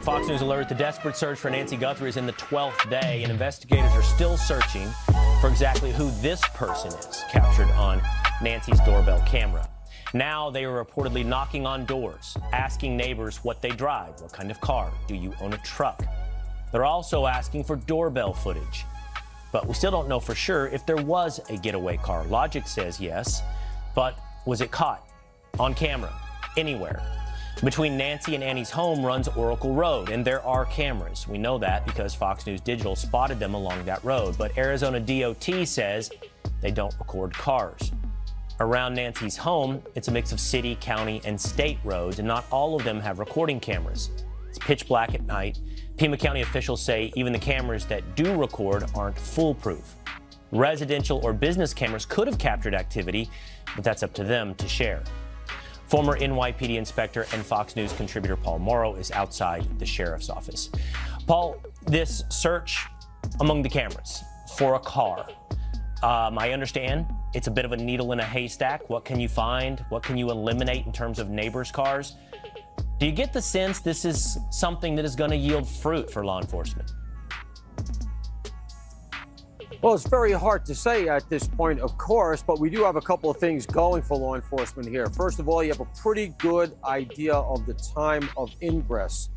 Fox News alert: the desperate search for Nancy Guthrie is in the 12th day, and investigators are still searching for exactly who this person is captured on Nancy's doorbell camera. Now they are reportedly knocking on doors, asking neighbors what they drive, what kind of car, do you own a truck? They're also asking for doorbell footage. But we still don't know for sure if there was a getaway car. Logic says yes, but was it caught on camera anywhere? Between Nancy and Annie's home runs Oracle Road, and there are cameras. We know that because Fox News Digital spotted them along that road. But Arizona DOT says they don't record cars. Around Nancy's home, it's a mix of city, county, and state roads, and not all of them have recording cameras. It's pitch black at night. Pima County officials say even the cameras that do record aren't foolproof. Residential or business cameras could have captured activity, but that's up to them to share. Former NYPD inspector and Fox News contributor Paul Morrow is outside the sheriff's office. Paul, this search among the cameras for a car, I understand it's a bit of a needle in a haystack. What can you find? What can you eliminate in terms of neighbors' cars? Do you get the sense this is something that is going to yield fruit for law enforcement? Well, it's very hard to say at this point, of course, but we do have a couple of things going for law enforcement here. First of all, you have a pretty good idea of the time of ingress.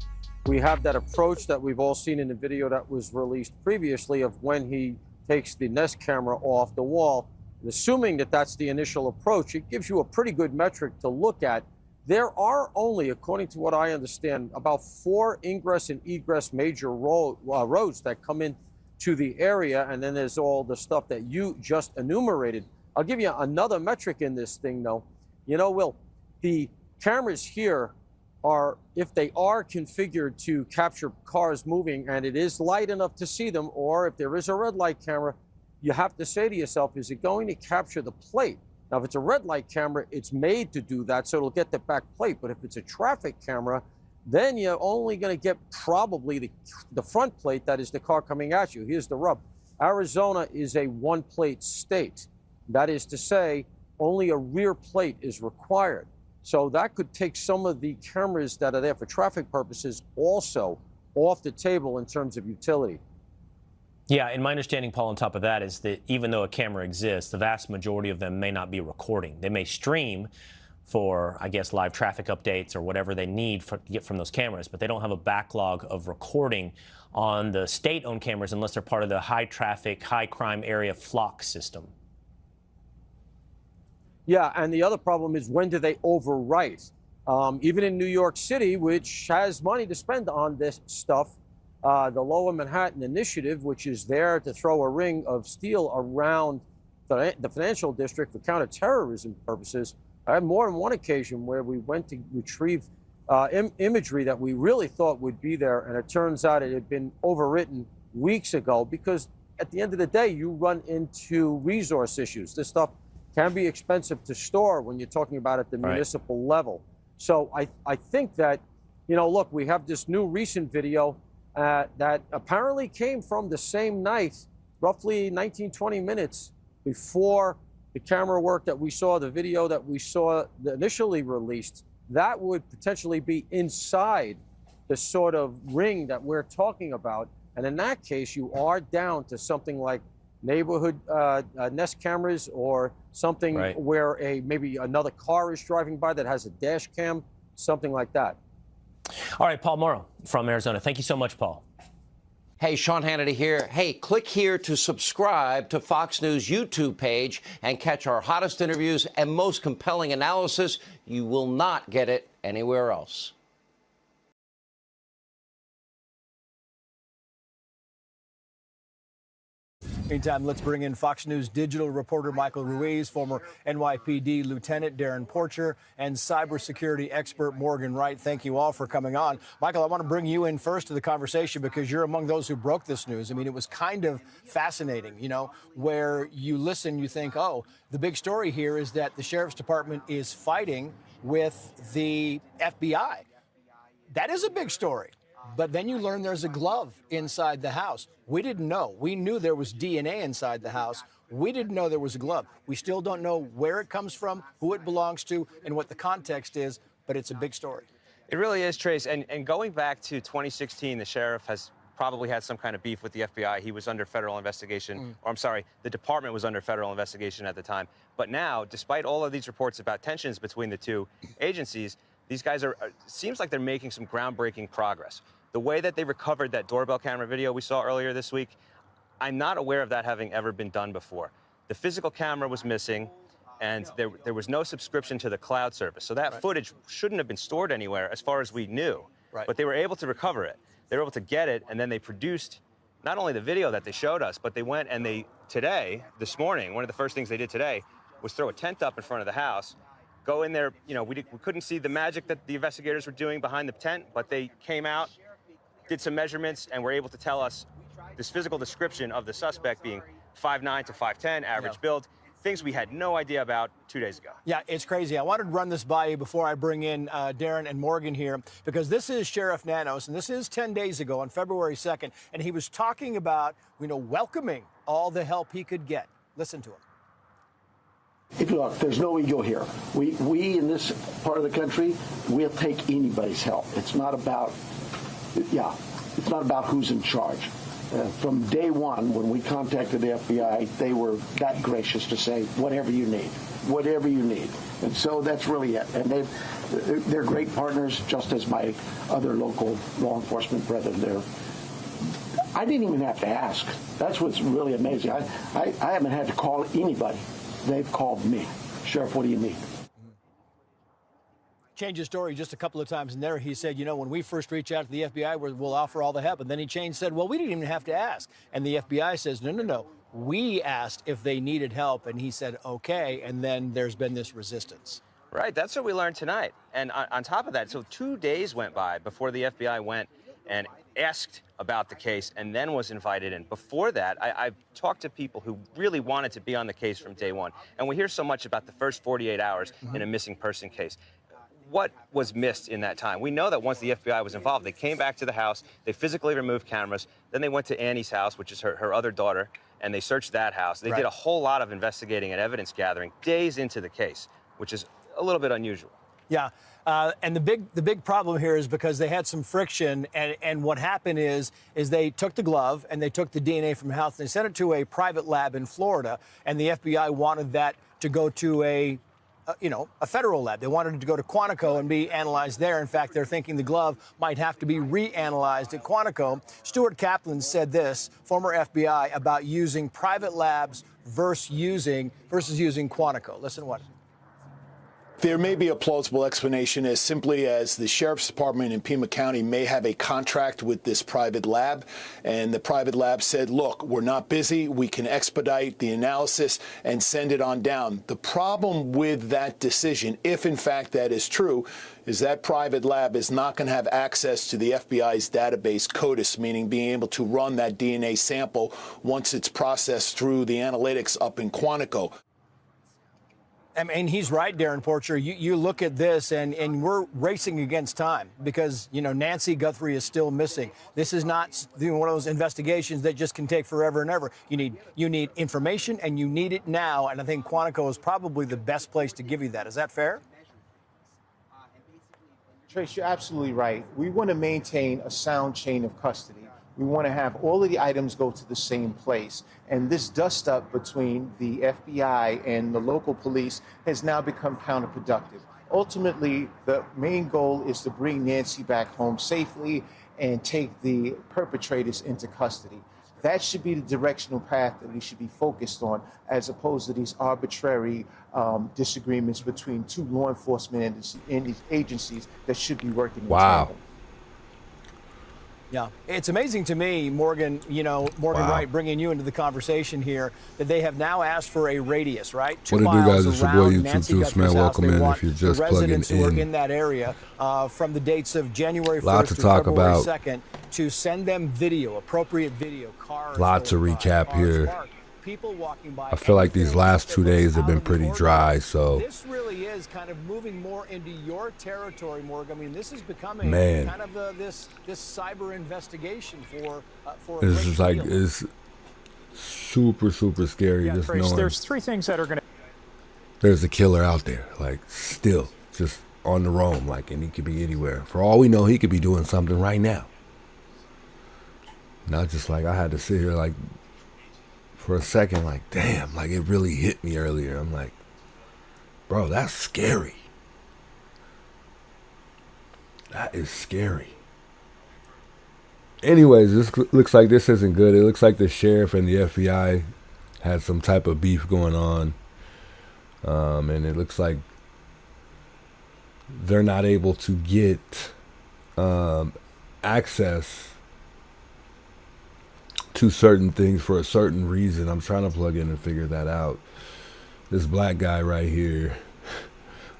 We have that approach that we've all seen in the video that was released previously of when he takes the Nest camera off the wall. And assuming that that's the initial approach, it gives you a pretty good metric to look at. There are only, according to what I understand, about 4 ingress and egress major roads that come in to the area, and then there's all the stuff that you just enumerated. I'll give you another metric in this thing, though. You know, Will, the cameras here are, if they are configured to capture cars moving and it is light enough to see them, or if there is a red light camera, you have to say to yourself, is it going to capture the plate? Now, if it's a red light camera, it's made to do that, so it'll get the back plate. But if it's a traffic camera, then you're only going to get probably the front plate, that is the car coming at you. Here's the rub. Arizona is a one-plate state. That is to say, only a rear plate is required. So that could take some of the cameras that are there for traffic purposes also off the table in terms of utility. Yeah, and my understanding, Paul, on top of that is that even though a camera exists, the vast majority of them may not be recording. They may stream for, I guess, live traffic updates or whatever they need to get from those cameras, but they don't have a backlog of recording on the state-owned cameras unless they're part of the high-traffic, high-crime area flock system. Yeah, and the other problem is, when do they overwrite? Even in New York City, which has money to spend on this stuff, the Lower Manhattan Initiative, which is there to throw a ring of steel around the financial district for counterterrorism purposes. I had more than one occasion where we went to retrieve imagery that we really thought would be there, and it turns out it had been overwritten weeks ago, because at the end of the day, you run into resource issues. This stuff can be expensive to store when you're talking about at the municipal level. So I think that, you know, look, we have this new recent video that apparently came from the same night, roughly 19, 20 minutes before the camera work that we saw, the video that we saw initially released. That would potentially be inside the sort of ring that we're talking about. And in that case, you are down to something like neighborhood Nest cameras, or something where maybe another car is driving by that has a dash cam, something like that. All right, Paul Morrow from Arizona. Thank you so much, Paul. Hey, Sean Hannity here. Hey, click here to subscribe to Fox News YouTube page and catch our hottest interviews and most compelling analysis. You will not get it anywhere else. Meantime, let's bring in Fox News digital reporter Michael Ruiz, former NYPD Lieutenant Darren Porcher, and cybersecurity expert Morgan Wright. Thank you all for coming on. Michael, I want to bring you in first to the conversation because you're among those who broke this news. I mean, it was kind of fascinating, you know, where you listen, you think, oh, the big story here is that the Sheriff's Department is fighting with the FBI. That is a big story. But then you learn there's a glove inside the house. We didn't know. We knew there was DNA inside the house. We didn't know there was a glove. We still don't know where it comes from, who it belongs to, and what the context is, but it's a big story. It really is, Trace. And going back to 2016, the sheriff has probably had some kind of beef with the FBI. He was under federal investigation, or I'm sorry, the department was under federal investigation at the time. But now, despite all of these reports about tensions between the two agencies, these guys seems like they're making some groundbreaking progress. The way that they recovered that doorbell camera video we saw earlier this week, I'm not aware of that having ever been done before. The physical camera was missing, and there was no subscription to the cloud service. So that footage shouldn't have been stored anywhere as far as we knew. But they were able to recover it. They were able to get it, and then they produced not only the video that they showed us, but they went and this morning, one of the first things they did today was throw a tent up in front of the house, go in there. You know, we couldn't see the magic that the investigators were doing behind the tent, but they came out, did some measurements, and were able to tell us this physical description of the suspect being 5'9" to 5'10", average build. Things we had no idea about 2 days ago. Yeah, it's crazy. I wanted to run this by you before I bring in Darren and Morgan here, because this is Sheriff Nanos, and this is 10 days ago on February 2nd, and he was talking about, welcoming all the help he could get. Listen to him. Look, there's no ego here. We in this part of the country, we'll take anybody's help. It's not about, it's not about who's in charge. From day one, when we contacted the FBI, they were that gracious to say, whatever you need, whatever you need. And so that's really it. And they're great partners, just as my other local law enforcement brethren. I didn't even have to ask. That's what's really amazing. I haven't had to call anybody. They've called me. Sheriff, what do you need? Changed his story just a couple of times in there. He said, when we first reach out to the FBI, we'll offer all the help. And then he said, well, we didn't even have to ask. And the FBI says, no. We asked if they needed help. And he said, okay. And then there's been this resistance. Right. That's what we learned tonight. And on top of that, so 2 days went by before the FBI went and asked about the case and then was invited in. Before that, I've talked to people who really wanted to be on the case from day one. And we hear so much about the first 48 hours in a missing person case. What was missed in that time? We know that once the FBI was involved, they came back to the house, they physically removed cameras, then they went to Annie's house, which is her other daughter, and they searched that house. They did a whole lot of investigating and evidence gathering days into the case, which is a little bit unusual. Yeah, and the big problem here is because they had some friction, and what happened is they took the glove and they took the DNA from the house and they sent it to a private lab in Florida, and the FBI wanted that to go to a federal lab. They wanted it to go to Quantico and be analyzed there. In fact, they're thinking the glove might have to be reanalyzed at Quantico. Stuart Kaplan said this, former FBI, about using private labs versus using Quantico. Listen to what. There may be a plausible explanation as simply as the Sheriff's Department in Pima County may have a contract with this private lab, and the private lab said, look, we're not busy, we can expedite the analysis and send it on down. The problem with that decision, if in fact that is true, is that private lab is not going to have access to the FBI's database CODIS, meaning being able to run that DNA sample once it's processed through the analytics up in Quantico. I mean, he's right, Darren Porcher. You look at this, and we're racing against time because, Nancy Guthrie is still missing. This is not one of those investigations that just can take forever and ever. You need information, and you need it now, and I think Quantico is probably the best place to give you that. Is that fair? Trace, you're absolutely right. We want to maintain a sound chain of custody. We want to have all of the items go to the same place. And this dust-up between the FBI and the local police has now become counterproductive. Ultimately, the main goal is to bring Nancy back home safely and take the perpetrators into custody. That should be the directional path that we should be focused on, as opposed to these arbitrary disagreements between two law enforcement agencies that should be working in tandem. Yeah, it's amazing to me, Morgan, Wright, bringing you into the conversation here, that they have now asked for a radius, right? 2 What it do, guys? miles It's your boy, around YouTube Nancy Juice, Guthrie's man. house. Welcome They in want if you're the just plugging residents who are in. in that area from the dates of January 1st Lot to to talk February about. 2nd to send them video, appropriate video, cars. Lots of going by, recap cars here. parked, people walking by. I feel like these last 2 days have been pretty dry, so This really is kind of moving more into your territory, Morgan. I mean, this is becoming Man. kind of this cyber investigation for a this great is like deal. it's super scary. Trace, knowing there's three things that are going to. there's a killer out there, like still just on the roam, like, and he could be anywhere. For all we know, he could be doing something right now. Not just like I had to sit here like for a second, like, damn, like it really hit me earlier. I'm like, bro, that's scary. That is scary. Anyways, this looks like this isn't good. It looks like the sheriff and the FBI had some type of beef going on. And it looks like they're not able to get access to certain things for a certain reason. I'm trying to plug in and figure that out. This black guy right here,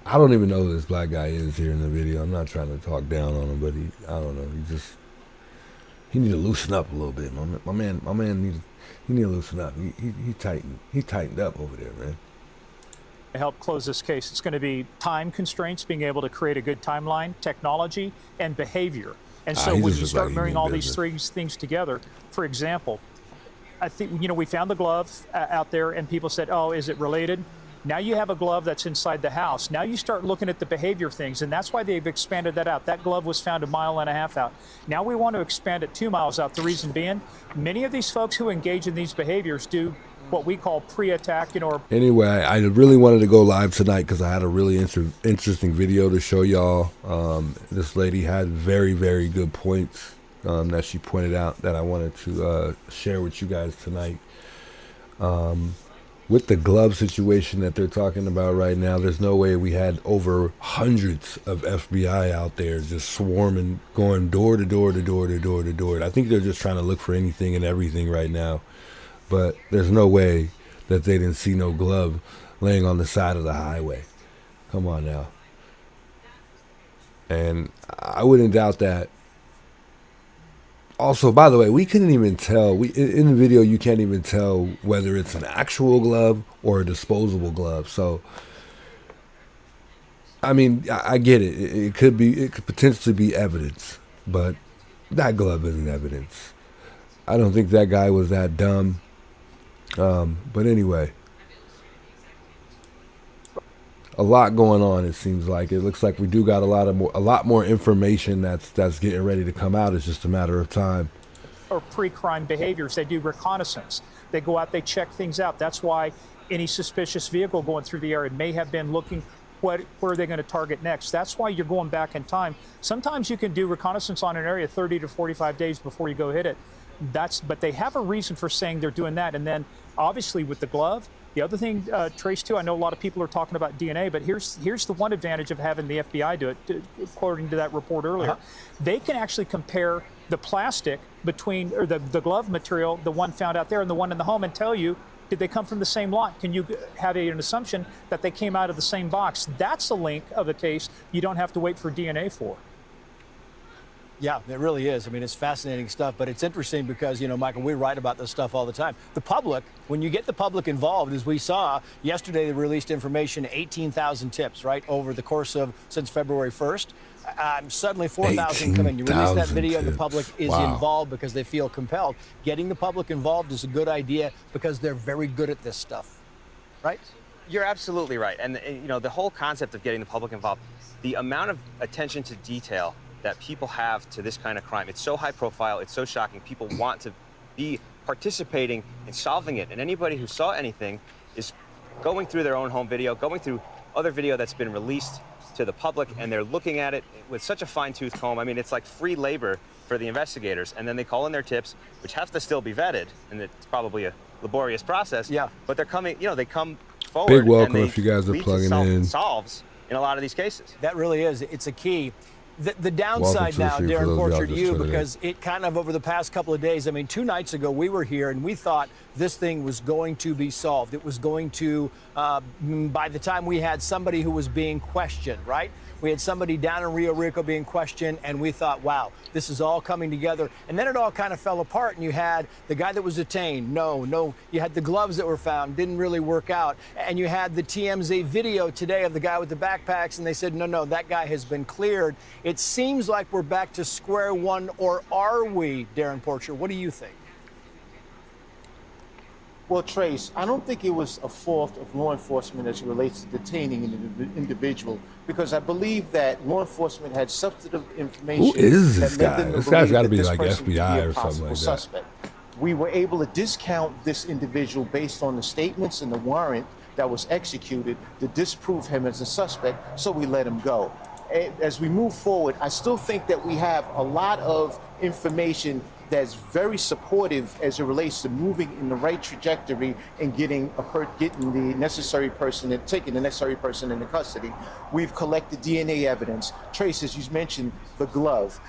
I don't even know who this black guy is here in the video. I'm not trying to talk down on him, but I don't know. He need to loosen up a little bit. My man need to loosen up. He tightened up over there, man. To help close this case, it's going to be time constraints, being able to create a good timeline, technology, and behavior. And so when you start marrying all these three things together, for example, I think, we found the glove out there and people said, oh, is it related? Now you have a glove that's inside the house. Now you start looking at the behavior things, and that's why they've expanded that out. That glove was found 1.5 miles out. Now we want to expand it 2 miles out. The reason being, many of these folks who engage in these behaviors do what we call pre-attack, Anyway, I really wanted to go live tonight because I had a really interesting video to show y'all. This lady had very, very good points that she pointed out that I wanted to share with you guys tonight. With the glove situation that they're talking about right now, there's no way we had over hundreds of FBI out there just swarming, going door to door to door to door to door. I think they're just trying to look for anything and everything right now. But there's no way that they didn't see no glove laying on the side of the highway. Come on now. And I wouldn't doubt that. Also, by the way, we couldn't even tell. In the video, you can't even tell whether it's an actual glove or a disposable glove. So, I mean, I get it. It could potentially be evidence, but that glove isn't evidence. I don't think that guy was that dumb. But anyway, a lot going on. It seems like it looks like we do got a lot more information that's getting ready to come out. It's just a matter of time. Or pre-crime behaviors. They do reconnaissance. They go out, they check things out. That's why any suspicious vehicle going through the area may have been looking. Where are they going to target next? That's why you're going back in time. Sometimes you can do reconnaissance on an area 30 to 45 days before you go hit it. But they have a reason for saying they're doing that. And then obviously with the glove, the other thing, Trace, too, I know a lot of people are talking about DNA, but here's the one advantage of having the FBI do it, according to that report earlier. They can actually compare the plastic between, or the glove material, the one found out there and the one in the home, and tell you, did they come from the same lot? Can you have an assumption that they came out of the same box? That's a link of a case you don't have to wait for DNA for. Yeah, it really is. I mean, it's fascinating stuff, but it's interesting because, Michael, we write about this stuff all the time. The public, when you get the public involved, as we saw yesterday, they released information, 18,000 tips, right, over the course of since February 1st. Suddenly 4,000 come in. You release that video and the public is involved because they feel compelled. Getting the public involved is a good idea because they're very good at this stuff, right? You're absolutely right. And the whole concept of getting the public involved, the amount of attention to detail that people have to this kind of crime, it's so high profile, it's so shocking. People want to be participating in solving it. And anybody who saw anything is going through their own home video, going through other video that's been released to the public, and they're looking at it with such a fine-tooth comb. I mean, it's like free labor for the investigators. And then they call in their tips, which have to still be vetted, and it's probably a laborious process. Yeah. But they're coming, they come forward. Big welcome if you guys are plugging in. Solves in a lot of these cases. That really is. It's a key. The downside now, Darren Porcher, to you, because it kind of over the past couple of days, I mean, 2 nights ago, we were here and we thought this thing was going to be solved. It was going to, by the time we had somebody who was being questioned, right? We had somebody down in Rio Rico being questioned, and we thought, wow, this is all coming together. And then it all kind of fell apart, and you had the guy that was detained. No. You had the gloves that were found, didn't really work out. And you had the TMZ video today of the guy with the backpacks, and they said, no, that guy has been cleared. It seems like we're back to square one, or are we, Darren Porcher? What do you think? Well, Trace, I don't think it was a fault of law enforcement as it relates to detaining an individual, because I believe that law enforcement had substantive information. Who is this that led guy? them to This guy's believe got to that be this like person could be FBI a or something possible like that. suspect. We were able to discount this individual based on the statements and the warrant that was executed to disprove him as a suspect, so we let him go. As we move forward, I still think that we have a lot of information that's very supportive as it relates to moving in the right trajectory and getting the necessary person and taking the necessary person into custody. We've collected DNA evidence. Trace, as you mentioned, the glove.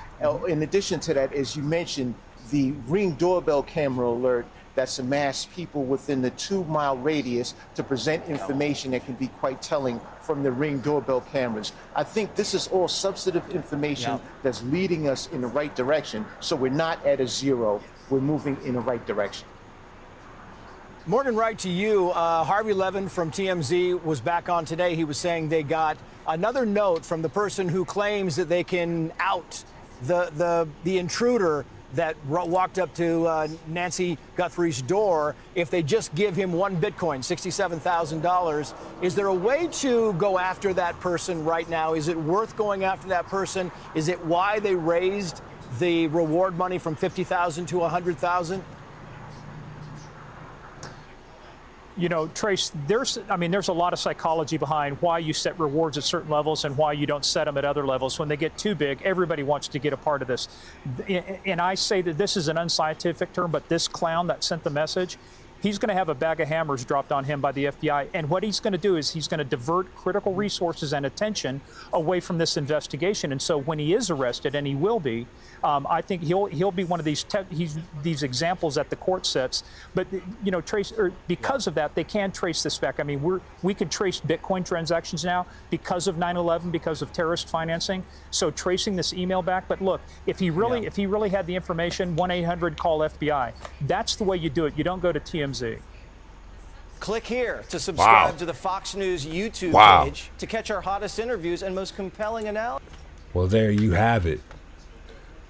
In addition to that, as you mentioned, the Ring doorbell camera alert that's amassed people within the 2-mile radius to present information that can be quite telling from the Ring doorbell cameras. I think this is all substantive information that's leading us in the right direction. So we're not at a zero. We're moving in the right direction. Morgan, right to you. Harvey Levin from TMZ was back on today. He was saying they got another note from the person who claims that they can out the intruder that walked up to Nancy Guthrie's door if they just give him one Bitcoin, $67,000. Is there a way to go after that person right now? Is it worth going after that person? Is it why they raised the reward money from $50,000 to $100,000? You know, Trace, there's a lot of psychology behind why you set rewards at certain levels and why you don't set them at other levels. When they get too big, everybody wants to get a part of this. And I say that this is an unscientific term, but this clown that sent the message, he's going to have a bag of hammers dropped on him by the FBI. And what he's going to do is he's going to divert critical resources and attention away from this investigation. And so when he is arrested, and he will be, I think he'll be one of these examples that the court sets. But you know, because of that, they can trace this back. I mean, we can trace Bitcoin transactions now because of 9/11, because of terrorist financing. So tracing this email back. But look, if he really had the information, 1-800-CALL FBI. That's the way you do it. You don't go to TMZ. Click here to subscribe to the Fox News YouTube page to catch our hottest interviews and most compelling analysis. Well, there you have it.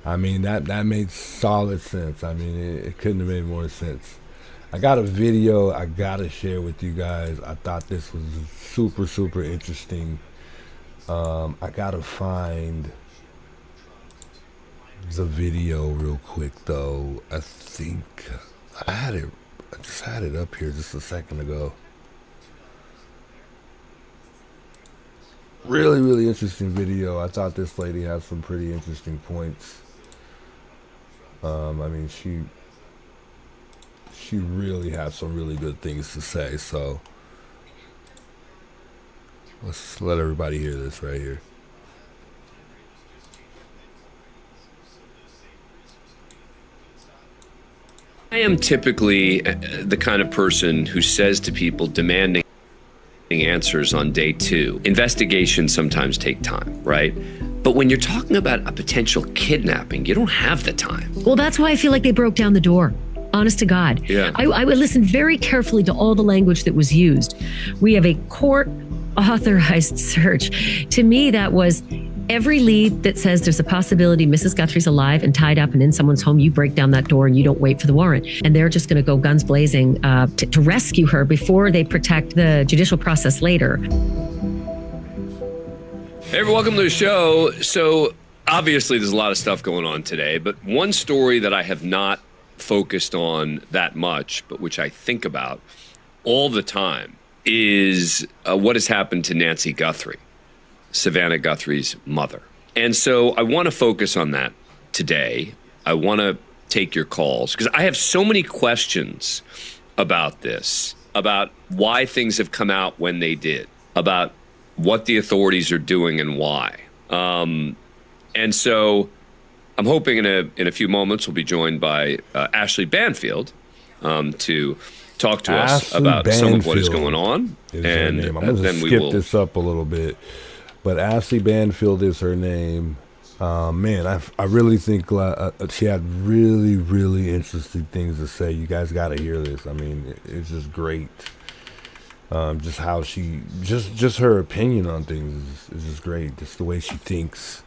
I mean, that makes solid sense. I mean, it couldn't have made more sense. I got a video I got to share with you guys. I thought this was super, super interesting. I got to find the video real quick, though. I think I just had it up here just a second ago. Really, really interesting video. I thought this lady had some pretty interesting points. I mean, she really has some really good things to say. So let's let everybody hear this right here. I am typically the kind of person who says to people demanding answers on day 2. Investigations sometimes take time, right? But when you're talking about a potential kidnapping, you don't have the time. Well, that's why I feel like they broke down the door. Honest to God. Yeah. I would listen very carefully to all the language that was used. We have a court authorized search. To me, that was every lead that says there's a possibility Mrs. Guthrie's alive and tied up and in someone's home, you break down that door and you don't wait for the warrant. And they're just going to go guns blazing to rescue her before they protect the judicial process later. Hey, welcome to the show. So obviously there's a lot of stuff going on today, but one story that I have not focused on that much, but which I think about all the time is what has happened to Nancy Guthrie, Savannah Guthrie's mother. And so I want to focus on that today. I want to take your calls because I have so many questions about this, about why things have come out when they did, about what the authorities are doing and why. And so I'm hoping in a few moments we'll be joined by Ashley Banfield to talk to us about some of what is going on. And I'm going to skip this up a little bit. But Ashley Banfield is her name. Man, I really think she had really, really interesting things to say. You guys got to hear this. I mean, it's just great. Just how she, just her opinion on things is just great. Just the way she thinks.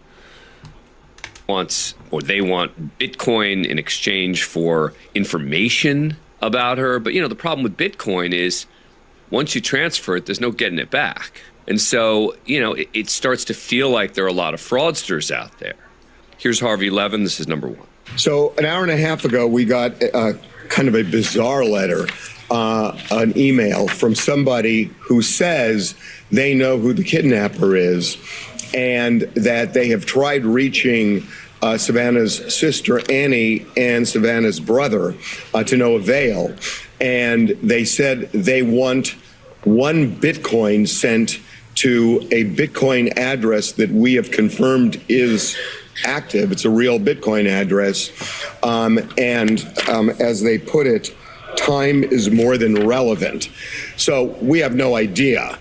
They want Bitcoin in exchange for information about her. But, you know, the problem with Bitcoin is once you transfer it, there's no getting it back. And so, you know, it starts to feel like there are a lot of fraudsters out there. Here's Harvey Levin. This is number one. So an hour and a half ago, we got kind of a bizarre letter, an email from somebody who says they know who the kidnapper is and that they have tried reaching Savannah's sister, Annie, and Savannah's brother to no avail. And they said they want 1 Bitcoin sent to a Bitcoin address that we have confirmed is active. It's a real Bitcoin address. As they put it, time is more than relevant. So we have no idea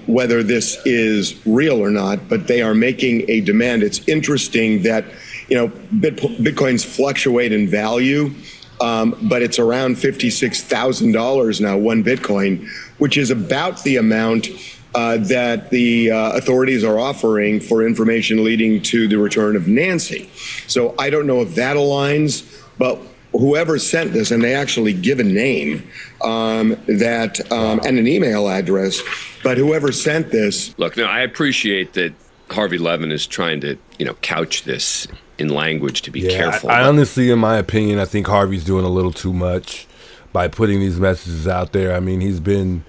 whether this is real or not, but they are making a demand. It's interesting that, you know, Bitcoins fluctuate in value, but it's around $56,000 now, 1 Bitcoin, which is about the amount that the authorities are offering for information leading to the return of Nancy. So I don't know if that aligns, but whoever sent this, and they actually give a name and an email address, but whoever sent this. Look, no, I appreciate that Harvey Levin is trying to, you know, couch this in language to be careful. I honestly, in my opinion, I think Harvey's doing a little too much by putting these messages out there. I mean, he's been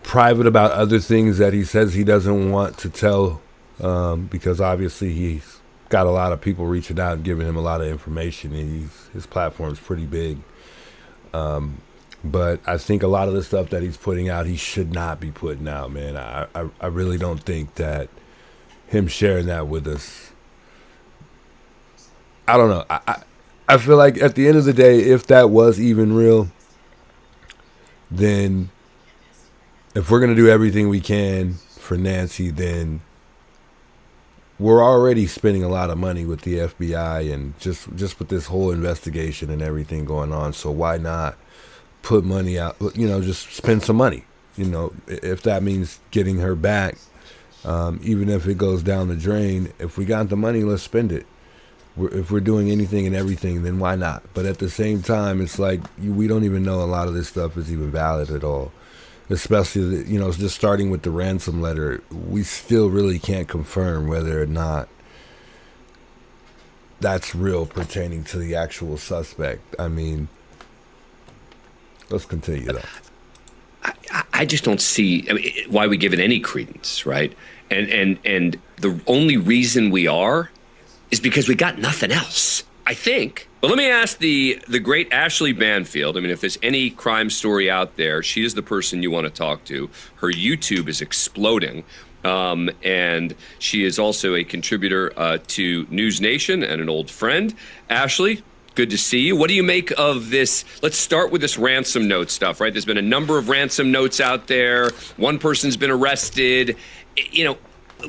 private about other things that he says he doesn't want to tell because obviously he's got a lot of people reaching out and giving him a lot of information, and his platform's pretty big. But I think a lot of the stuff that he's putting out, he should not be putting out, man. I really don't think that him sharing that with us, I don't know. I feel like at the end of the day, if that was even real, then if we're going to do everything we can for Nancy, then we're already spending a lot of money with the FBI and just with this whole investigation and everything going on. So why not put money out, you know, just spend some money, you know, if that means getting her back, even if it goes down the drain. If we got the money, let's spend it. If we're doing anything and everything, then why not? But at the same time, it's like we don't even know a lot of this stuff is even valid at all. Especially, you know, just starting with the ransom letter, we still really can't confirm whether or not that's real pertaining to the actual suspect. I mean, let's continue though. I just don't see why we give it any credence, right? And the only reason we are is because we got nothing else, I think. But let me ask the great Ashley Banfield. I mean, if there's any crime story out there, she is the person you want to talk to. Her YouTube is exploding. And she is also a contributor to News Nation and an old friend. Ashley, good to see you. What do you make of this? Let's start with this ransom note stuff, right? There's been a number of ransom notes out there. One person's been arrested. You know,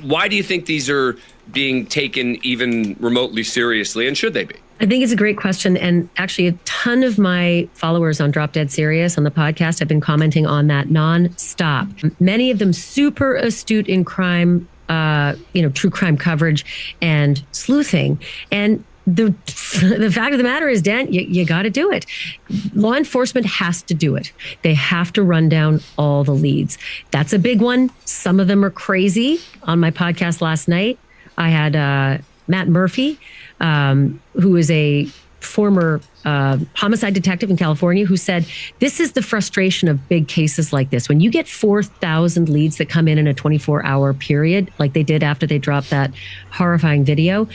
why do you think these are being taken even remotely seriously, and should they be? I think it's a great question. And actually, a ton of my followers on Drop Dead Serious on the podcast have been commenting on that nonstop. Many of them super astute in crime, true crime coverage and sleuthing. And the fact of the matter is, Dan, you got to do it. Law enforcement has to do it. They have to run down all the leads. That's a big one. Some of them are crazy. On my podcast last night, I had Matt Murphy, who is a former homicide detective in California, who said, this is the frustration of big cases like this. When you get 4,000 leads that come in a 24-hour period, like they did after they dropped that horrifying video,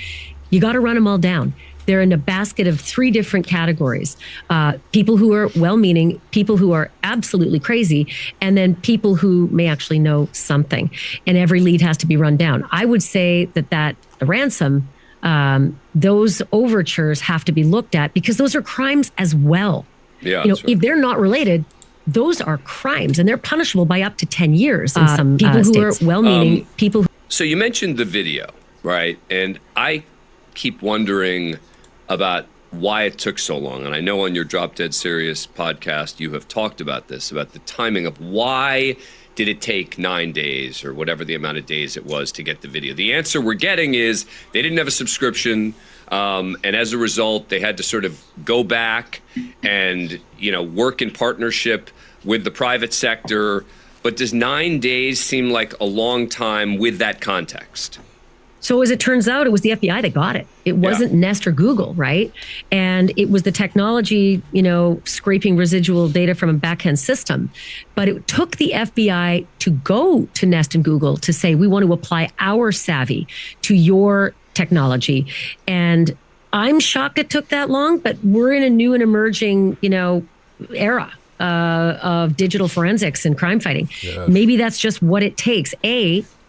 you got to run them all down. They're in a basket of 3 different categories. People who are well-meaning, people who are absolutely crazy, and then people who may actually know something. And every lead has to be run down. I would say that the ransom, those overtures have to be looked at because those are crimes as well. Yeah, you know, right. If they're not related, those are crimes, and they're punishable by up to 10 years in some people who states. Are well-meaning, people who... So you mentioned the video, right? And I keep wondering about why it took so long. And I know on your Drop Dead Serious podcast, you have talked about this, about the timing of why did it take 9 days or whatever the amount of days it was to get the video. The answer we're getting is they didn't have a subscription. And as a result, they had to sort of go back and, work in partnership with the private sector. But does 9 days seem like a long time with that context? So as it turns out, it was the FBI that got it. It wasn't Nest or Google, right? And it was the technology, scraping residual data from a back-end system. But it took the FBI to go to Nest and Google to say, we want to apply our savvy to your technology. And I'm shocked it took that long, but we're in a new and emerging, era of digital forensics and crime fighting. Yes. Maybe that's just what it takes.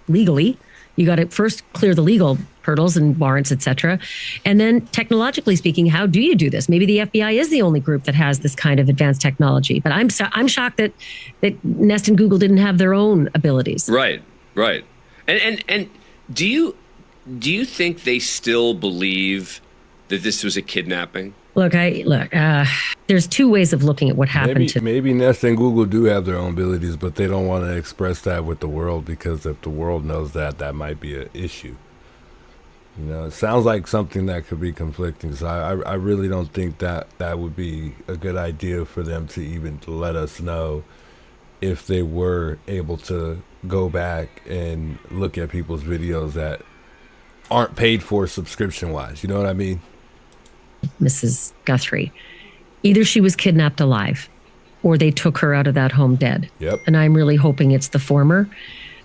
Legally, you got to first clear the legal hurdles and warrants, et cetera. And then technologically speaking, how do you do this? Maybe the FBI is the only group that has this kind of advanced technology. But I'm shocked that Nest and Google didn't have their own abilities. Right. And do you think they still believe that this was a kidnapping? Look, there's two ways of looking at what happened. Maybe Nest and Google do have their own abilities, but they don't want to express that with the world, because if the world knows that might be an issue. It sounds like something that could be conflicting. So I really don't think that would be a good idea for them to even let us know if they were able to go back and look at people's videos that aren't paid for subscription-wise. You know what I mean? Mrs. Guthrie. Either she was kidnapped alive or they took her out of that home dead. Yep. And I'm really hoping it's the former.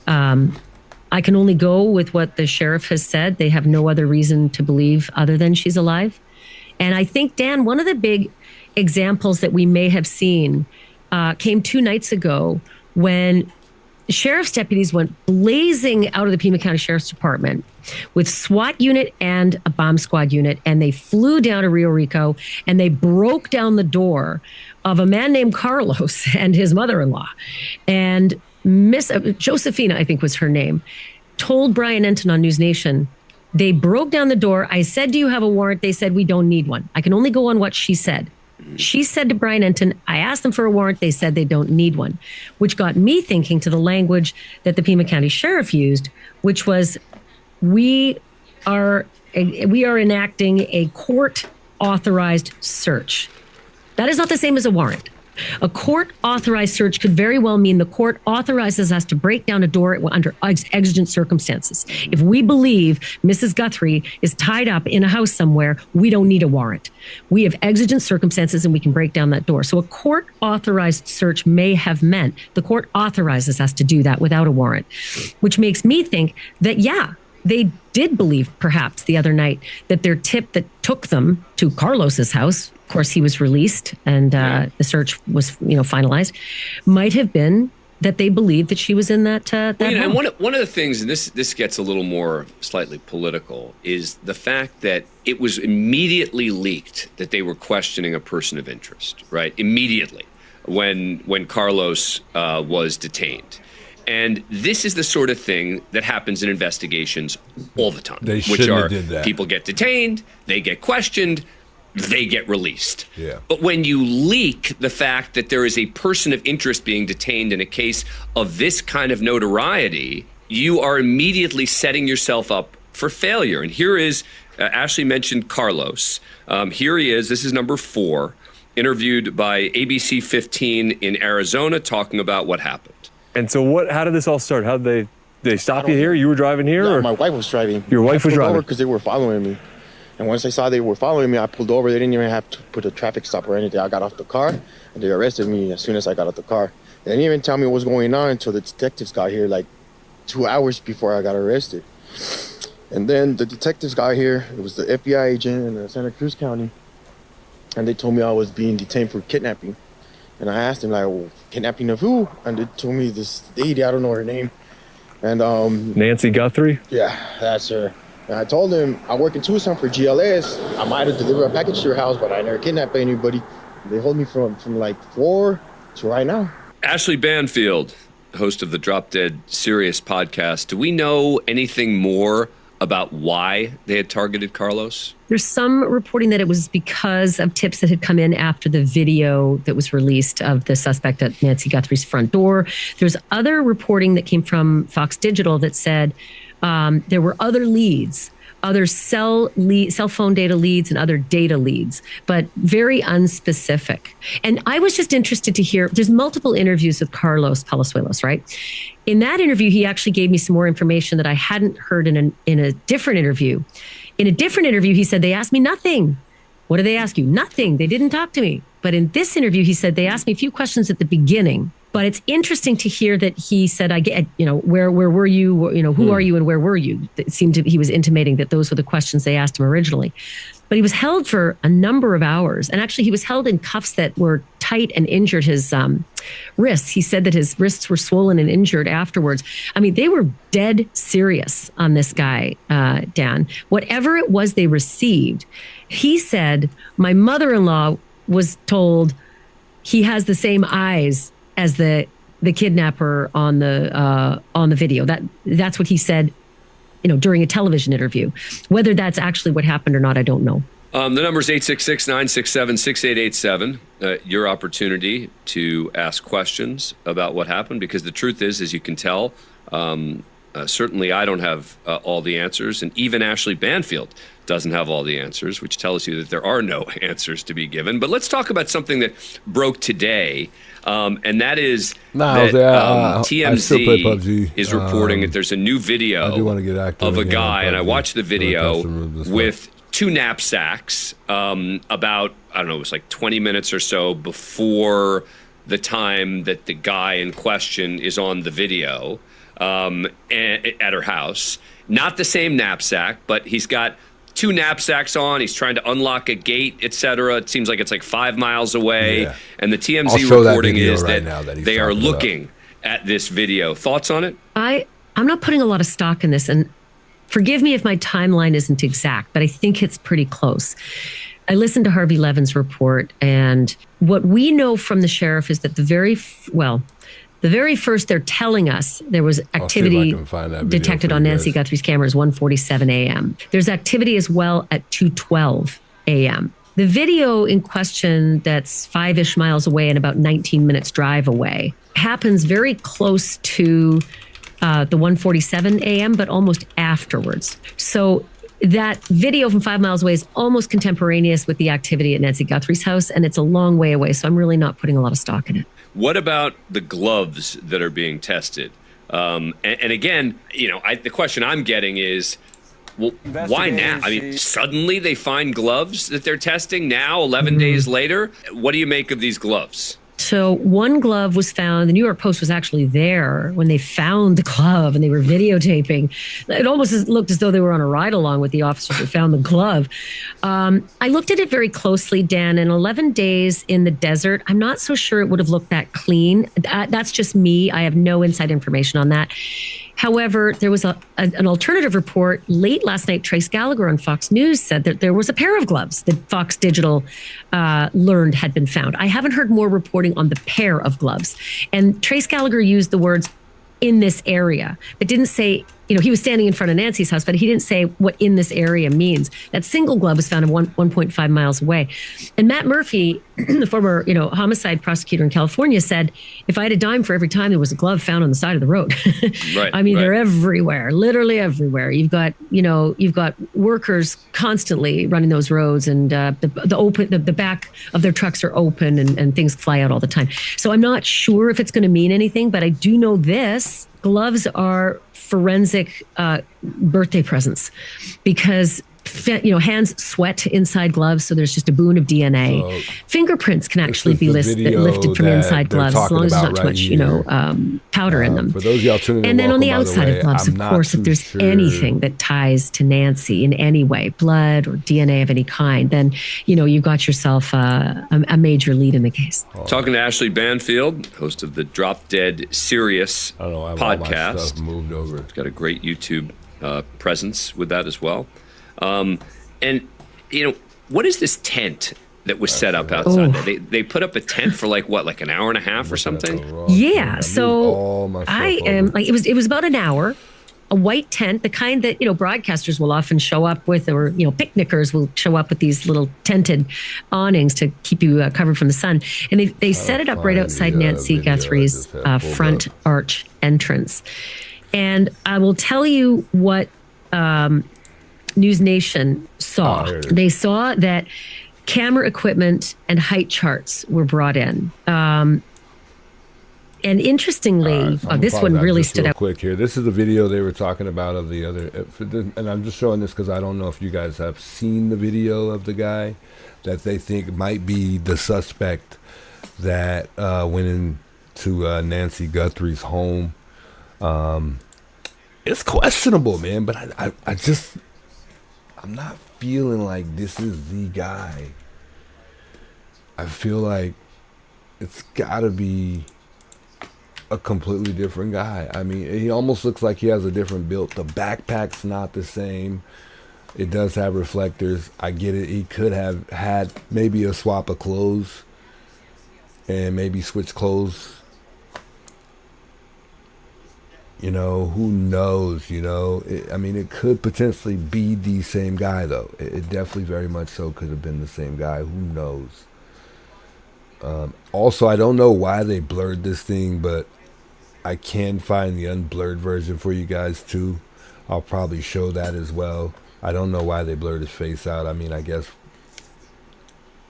I can only go with what the sheriff has said. They have no other reason to believe other than she's alive. And I think, Dan, one of the big examples that we may have seen came 2 nights ago when sheriff's deputies went blazing out of the Pima County Sheriff's Department with SWAT unit and a bomb squad unit, and they flew down to Rio Rico and they broke down the door of a man named Carlos and his mother-in-law. And Miss Josephina, I think was her name, told Brian Enton on News Nation, they broke down the door. I said, do you have a warrant? They said, we don't need one. I can only go on what she said. She said to Brian Enton, I asked them for a warrant. They said they don't need one, which got me thinking to the language that the Pima County Sheriff used, which was, we are enacting a court-authorized search. That is not the same as a warrant. A court-authorized search could very well mean the court authorizes us to break down a door under exigent circumstances. If we believe Mrs. Guthrie is tied up in a house somewhere, we don't need a warrant. We have exigent circumstances and we can break down that door. So a court-authorized search may have meant the court authorizes us to do that without a warrant, which makes me think that, they did believe perhaps the other night that their tip that took them to Carlos's house, of course he was released and the search was finalized, might have been that they believed that she was in that home. And one of the things, and this gets a little more slightly political, is the fact that it was immediately leaked that they were questioning a person of interest, right? Immediately when Carlos was detained. And this is the sort of thing that happens in investigations all the time, which are people get detained, they get questioned, they get released. Yeah. But when you leak the fact that there is a person of interest being detained in a case of this kind of notoriety, you are immediately setting yourself up for failure. And here is, Ashley mentioned Carlos. Here he is, this is number 4, interviewed by ABC 15 in Arizona, talking about what happened. And so how did this all start? How did they stop you here? You were driving here? Yeah, or? My wife was driving. Your wife was driving? Because they were following me. And once I saw they were following me, I pulled over. They didn't even have to put a traffic stop or anything. I got off the car, and they arrested me as soon as I got out the car. They didn't even tell me what was going on until the detectives got here, like 2 hours before I got arrested. And then the detectives got here. It was the FBI agent in Santa Cruz County. And they told me I was being detained for kidnapping. And I asked them, like, well, kidnapping of who? And they told me this lady, I don't know her name. And Nancy Guthrie? Yeah, that's her. And I told them I work in Tucson for GLS. I might have delivered a package to your house, but I never kidnapped anybody. They hold me from like 4 to right now. Ashley Banfield, host of the Drop Dead Serious podcast. Do we know anything more about why they had targeted Carlos? There's some reporting that it was because of tips that had come in after the video that was released of the suspect at Nancy Guthrie's front door. There's other reporting that came from Fox Digital that said there were other leads other cell phone data leads and other data leads, but very unspecific. And I was just interested to hear, there's multiple interviews with Carlos Palazuelos, right? In that interview, he actually gave me some more information that I hadn't heard in a different interview. In a different interview, he said, they asked me nothing. What did they ask you? Nothing. They didn't talk to me. But in this interview, he said, they asked me a few questions at the beginning. But it's interesting to hear that he said, I get, where were you? Who are you and where were you? It seemed he was intimating that those were the questions they asked him originally. But he was held for a number of hours. And actually, he was held in cuffs that were tight and injured his wrists. He said that his wrists were swollen and injured afterwards. I mean, they were dead serious on this guy, Dan. Whatever it was they received, he said, my mother-in-law was told he has the same eyes as the kidnapper on the video. That's what he said, during a television interview. Whether that's actually what happened or not, I don't know. The number is 866-967-6887. Your opportunity to ask questions about what happened, because the truth is, as you can tell, certainly I don't have all the answers, and even Ashley Banfield doesn't have all the answers, which tells you that there are no answers to be given. But let's talk about something that broke today, and that is that TMZ is reporting that there's a new video of a guy, and I watched the video with two knapsacks about, I don't know, it was like 20 minutes or so before the time that the guy in question is on the video at her house. Not the same knapsack, but he's got two knapsacks on. He's trying to unlock a gate, etc. It seems like it's like 5 miles away. Yeah. And the TMZ reporting is that they are looking at this video. Thoughts on it? I'm not putting a lot of stock in this, and forgive me if my timeline isn't exact, but I think it's pretty close. I listened to Harvey Levin's report, and what we know from the sheriff is that the very first they're telling us there was activity detected on Nancy Guthrie's cameras 1:47 a.m. There's activity as well at 2:12 a.m. The video in question, that's 5-ish miles away and about 19 minutes drive away, happens very close to the 1:47 a.m., but almost afterwards. So that video from 5 miles away is almost contemporaneous with the activity at Nancy Guthrie's house, and it's a long way away. So I'm really not putting a lot of stock in it. What about the gloves that are being tested? And again, the question I'm getting is, well, why now? I mean, suddenly they find gloves that they're testing now, 11 days later. What do you make of these gloves? So one glove was found. The New York Post was actually there when they found the glove, and they were videotaping. It almost looked as though they were on a ride along with the officers that found the glove. I looked at it very closely, Dan, and 11 days in the desert, I'm not so sure it would have looked that clean. That's just me. I have no inside information on that. However, there was an alternative report late last night. Trace Gallagher on Fox News said that there was a pair of gloves that Fox Digital learned had been found. I haven't heard more reporting on the pair of gloves. And Trace Gallagher used the words "in this area," but didn't say, he was standing in front of Nancy's house, but he didn't say what "in this area" means. That single glove was found 1.5 miles away. And Matt Murphy, the former, homicide prosecutor in California, said, if I had a dime for every time there was a glove found on the side of the road. Right. I mean, they're everywhere, literally everywhere. You've got workers constantly running those roads, and the back of their trucks are open, and things fly out all the time. So I'm not sure if it's going to mean anything, but I do know this. Gloves are forensic birthday presents, because hands sweat inside gloves, so there's just a boon of DNA. Fingerprints can actually be lifted from inside gloves, as long as there's not too much, powder in them. For those of y'all tuning in, and then on the welcome, outside of gloves, of course, if there's anything that ties to Nancy in any way, blood or DNA of any kind, then you've got yourself a major lead in the case. Talking to Ashley Banfield, host of the Drop Dead Serious podcast. Moved over. It's got a great YouTube presence with that as well. And what is this tent that was set up outside? They put up a tent for like an hour and a half or something? Yeah. So it was about an hour. A white tent, the kind that, broadcasters will often show up with, or, picnickers will show up with these little tented awnings to keep you covered from the sun. And they set it up right outside Nancy Guthrie's front arch entrance. And I will tell you what News Nation saw. They saw that camera equipment and height charts were brought in. And interestingly, this one really stood out. Quick here. This is the video they were talking about of the other, and I'm just showing this because I don't know if you guys have seen the video of the guy that they think might be the suspect that went into Nancy Guthrie's home. It's questionable, man, but I'm not feeling like this is the guy. I feel like it's gotta be a completely different guy. I mean, he almost looks like he has a different build. The backpack's not the same. It does have reflectors. I get it. He could have had maybe a swap of clothes and maybe switch clothes. You know, who knows, you know? I mean, it could potentially be the same guy, though. It definitely very much so could have been the same guy. Who knows? Also, I don't know why they blurred this thing, but I can find the unblurred version for you guys, too. I'll probably show that as well. I don't know why they blurred his face out. I mean, I guess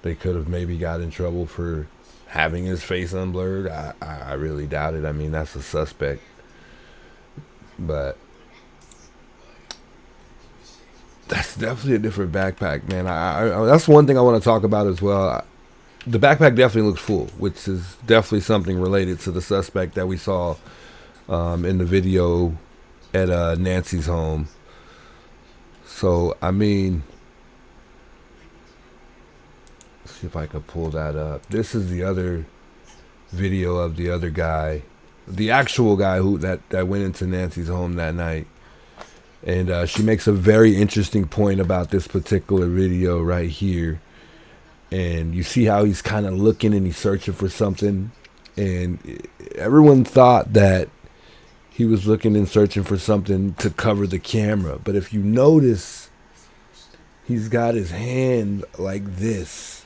they could have maybe got in trouble for having his face unblurred. I really doubt it. I mean, that's a suspect. But that's definitely a different backpack, man. That's one thing I want to talk about as well. The backpack definitely looks full, which is definitely something related to the suspect that we saw in the video at Nancy's home. So, I mean, let's see if I can pull that up. This is the other video of the other guy, the actual guy who that went into Nancy's home that night. And she makes a very interesting point about this particular video right here. And you see how he's kind of looking and he's searching for something. And everyone thought that he was looking and searching for something to cover the camera. But if you notice, he's got his hand like this.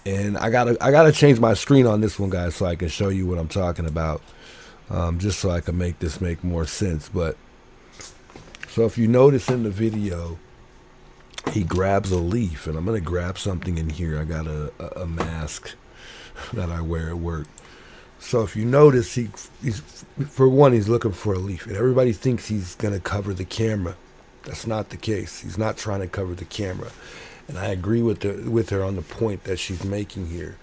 And I gotta change my screen on this one, guys, so I can show you what I'm talking about. Just so I can make this make more sense. But so if you notice in the video, he grabs a leaf, and I'm gonna grab something in here. I got a mask that I wear at work. So if you notice, he's for one, he's looking for a leaf, and everybody thinks he's gonna cover the camera. That's not the case. He's not trying to cover the camera, and I agree with her on the point that she's making here.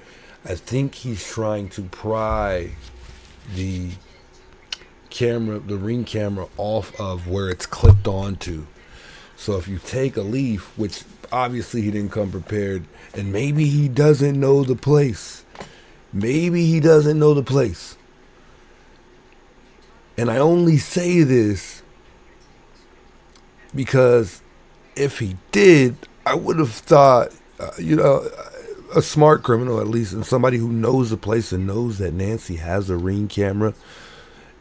I think he's trying to pry the camera, the Ring camera, off of where it's clipped onto. So if you take a leaf, which obviously he didn't come prepared, and maybe he doesn't know the place. Maybe he doesn't know the place. And I only say this because if he did, I would have thought, a smart criminal at least, and somebody who knows the place and knows that Nancy has a Ring camera,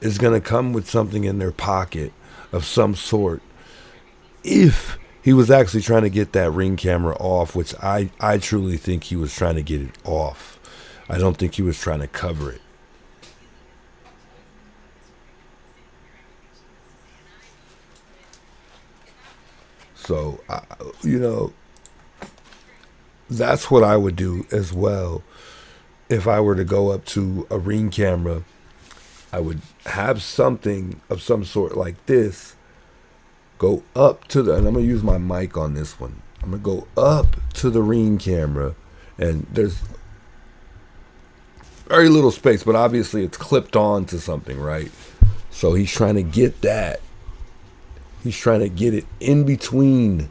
is going to come with something in their pocket of some sort. If he was actually trying to get that Ring camera off, which I truly think he was trying to get it off. I don't think he was trying to cover it. So, that's what I would do as well. If I were to go up to a Ring camera, I would have something of some sort like this. Go up to and I'm going to use my mic on this one. I'm going to go up to the Ring camera, and there's very little space, but obviously it's clipped on to something, right? So he's trying to get that. He's trying to get it in between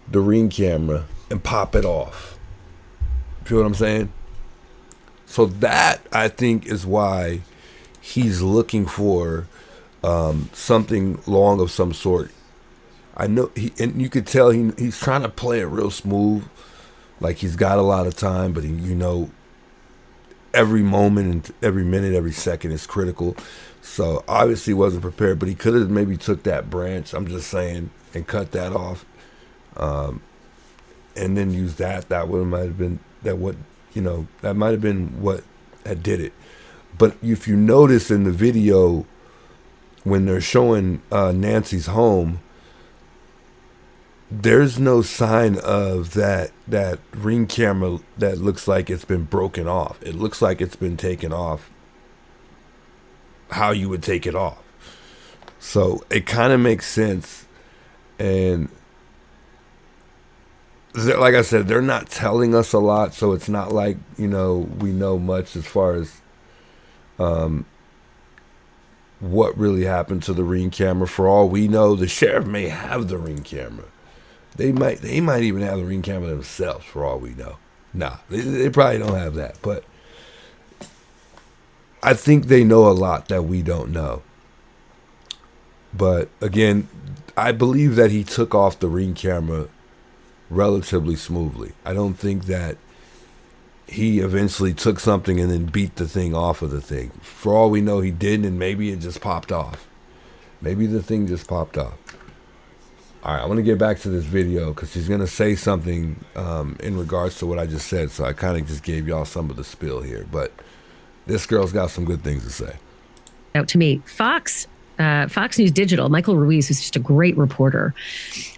the Ring camera and pop it off. Feel what I'm saying? So that, I think, is why he's looking for something long of some sort. I know, and you could tell he's trying to play it real smooth, like he's got a lot of time, but every moment and every minute, every second is critical. So obviously he wasn't prepared, but he could have maybe took that branch, I'm just saying, and cut that off, and then used that. That might have been what had did it. But if you notice in the video, when they're showing Nancy's home, there's no sign of that Ring camera that looks like it's been broken off. It looks like it's been taken off how you would take it off. So it kind of makes sense. And like I said, they're not telling us a lot, so it's not like, we know much as far as what really happened to the Ring camera. For all we know, the sheriff may have the Ring camera. They might even have the Ring camera themselves, for all we know. Nah, they probably don't have that, but I think they know a lot that we don't know. But again, I believe that he took off the Ring camera relatively smoothly. I don't think that he eventually took something and then beat the thing off of the thing. For all we know, he didn't, and maybe it just popped off. Maybe the thing just popped off. All right, I want to get back to this video because she's going to say something in regards to what I just said. So I kind of just gave y'all some of the spill here. But this girl's got some good things to say. Out to me, Fox News Digital, Michael Ruiz, who's just a great reporter,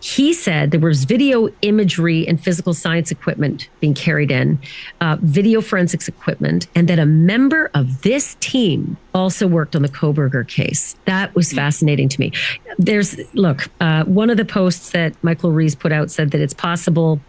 he said there was video imagery and physical science equipment being carried in, video forensics equipment, and that a member of this team also worked on the Koberger case. That was fascinating to me. One of the posts that Michael Ruiz put out said that it's possible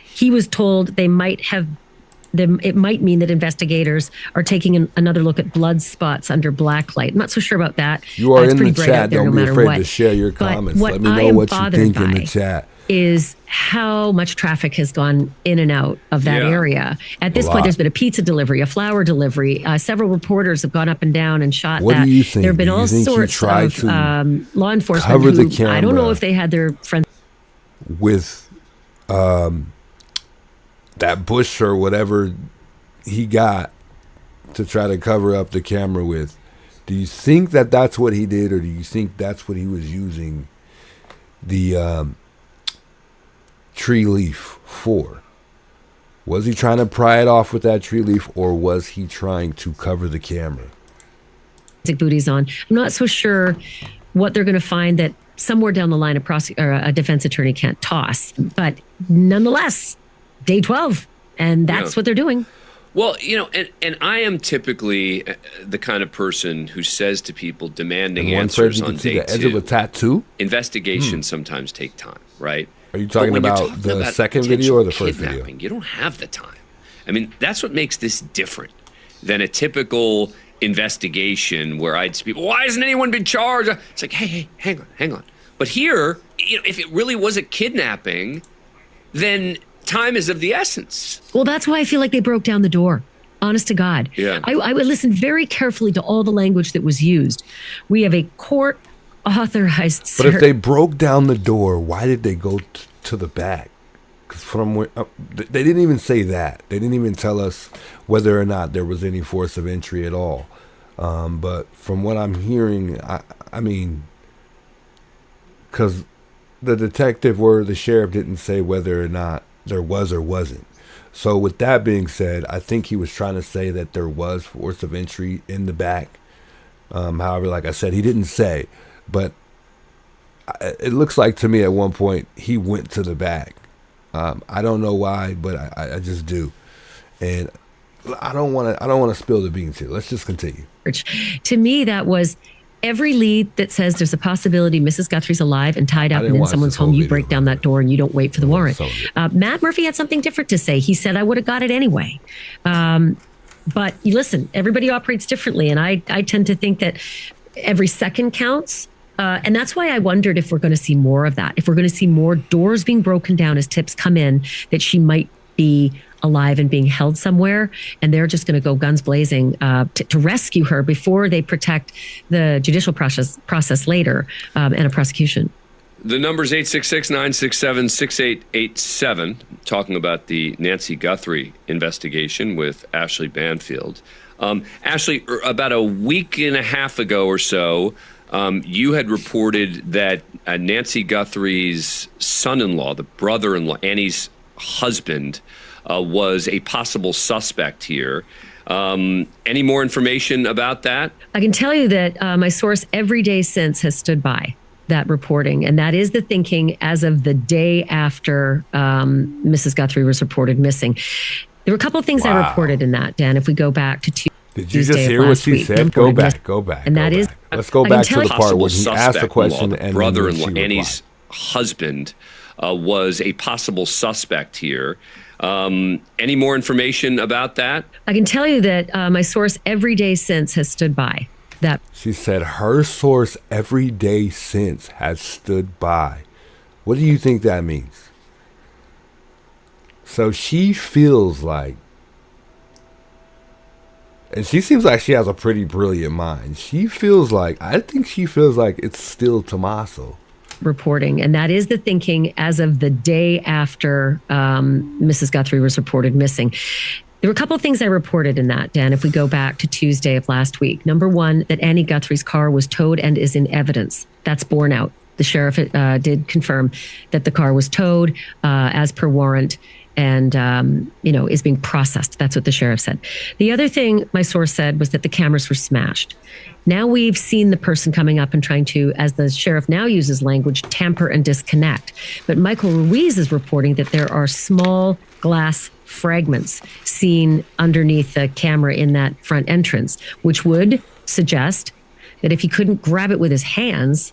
he was told it might mean that investigators are taking another look at blood spots under blacklight. I'm not so sure about that. You are in the chat. Don't be afraid to share your comments. Let me know what you think in the chat. Is how much traffic has gone in and out of that area. At this point, there's been a pizza delivery, a flower delivery. Several reporters have gone up and down and shot what that. Do you think? There have been all sorts of law enforcement who, I don't know if they had their friends with that bush or whatever he got to try to cover up the camera with. Do you think that that's what he did, or do you think that's what he was using the tree leaf for? Was he trying to pry it off with that tree leaf, or was he trying to cover the camera? Booties on. I'm not so sure what they're going to find that somewhere down the line a defense attorney can't toss, but nonetheless, day 12, and that's what they're doing. Well, and I am typically the kind of person who says to people demanding answers on day 2. The edge of a tattoo? Investigations sometimes take time, right? Are you talking about the second video or the first video? You don't have the time. I mean, that's what makes this different than a typical investigation where I'd speak, why hasn't anyone been charged? It's like, hey, hang on. But here, if it really was a kidnapping, then time is of the essence. Well, that's why I feel like they broke down the door. Honest to God. Yeah. I would listen very carefully to all the language that was used. We have a court authorized search. But if they broke down the door, why did they go to the back? Because from where they didn't even say that. They didn't even tell us whether or not there was any force of entry at all. But from what I'm hearing, I mean, because the detective or the sheriff didn't say whether or not there was or wasn't. So with that being said, I think he was trying to say that there was force of entry in the back. However, like I said, he didn't say, but it looks like to me at one point he went to the back. I don't know why, but I just do. And I don't want to spill the beans here. Let's just continue. To me, that was every lead that says there's a possibility Mrs. Guthrie's alive and tied up and in someone's home, you break down that door and you don't wait for the warrant. Matt Murphy had something different to say. He said, I would have got it anyway. But you listen, everybody operates differently. And I tend to think that every second counts. And that's why I wondered if we're going to see more of that. If we're going to see more doors being broken down as tips come in that she might be alive and being held somewhere, and they're just going to go guns blazing to rescue her before they protect the judicial process later and a prosecution. The number's 866-967-6887, talking about the Nancy Guthrie investigation with Ashley Banfield. Ashley, about a week and a half ago or so, you had reported that Nancy Guthrie's son-in-law, the brother-in-law, Annie's husband, was a possible suspect here. Any more information about that? I can tell you that my source every day since has stood by. that reporting. And that is the thinking as of the day after Mrs. Guthrie was reported missing. There were a couple of things I reported in that, Dan, if we go back to Tuesday. Did you just hear what she said? Go back. And that is, let's go back to the part where he suspect, asked the question and brother-in-law, then Annie's husband, was a possible suspect here. Any more information about that? I can tell you that my source every day since has stood by that. She said her source every day since has stood by. What do you think that means? So she feels like, and she seems like she has a pretty brilliant mind. I think she feels like it's still Tommaso. Reporting. And that is the thinking as of the day after Mrs. Guthrie was reported missing. There were a couple of things I reported in that, Dan, if we go back to Tuesday of last week. Number one, that Annie Guthrie's car was towed and is in evidence. That's borne out. The sheriff did confirm that the car was towed as per warrant and, is being processed. That's what the sheriff said. The other thing my source said was that the cameras were smashed. Now we've seen the person coming up and trying to, as the sheriff now uses language, tamper and disconnect. But Michael Ruiz is reporting that there are small glass fragments seen underneath the camera in that front entrance, which would suggest that if he couldn't grab it with his hands,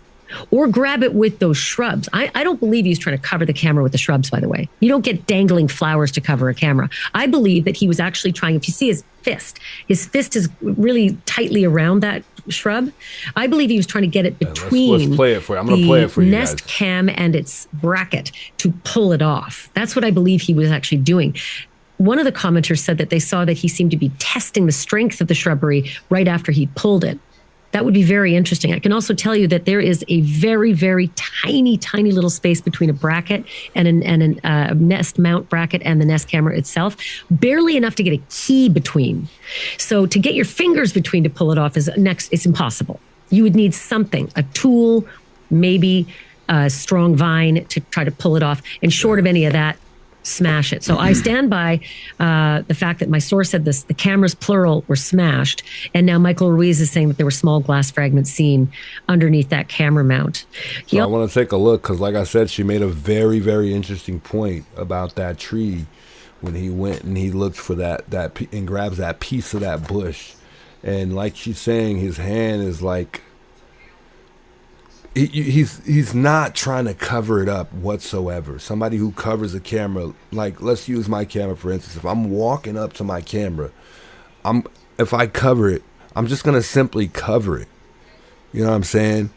or grab it with those shrubs. I don't believe he's trying to cover the camera with the shrubs, by the way. You don't get dangling flowers to cover a camera. I believe that he was actually trying, if you see his fist is really tightly around that shrub. I believe he was trying to get it between let's play it for you. I'm going to play it for you guys. Nest cam and its bracket to pull it off. That's what I believe he was actually doing. One of the commenters said that they saw that he seemed to be testing the strength of the shrubbery right after he pulled it. That would be very interesting. I can also tell you that there is a very, very tiny, tiny little space between a bracket and a nest mount bracket and the Nest camera itself, barely enough to get a key between. So to get your fingers between to pull it off it's impossible. You would need something, a tool, maybe a strong vine to try to pull it off. And short of any of that, smash it. So I stand by the fact that my source said this, the cameras, plural, were smashed. And now Michael Ruiz is saying that there were small glass fragments seen underneath that camera mount. So I want to take a look because, like I said, she made a very, very interesting point about that tree when he went and he looked for that and grabs that piece of that bush. And like she's saying, his hand is like, he's not trying to cover it up whatsoever. Somebody who covers a camera, like let's use my camera for instance. If I'm walking up to my camera, if I cover it, I'm just gonna simply cover it. You know what I'm saying?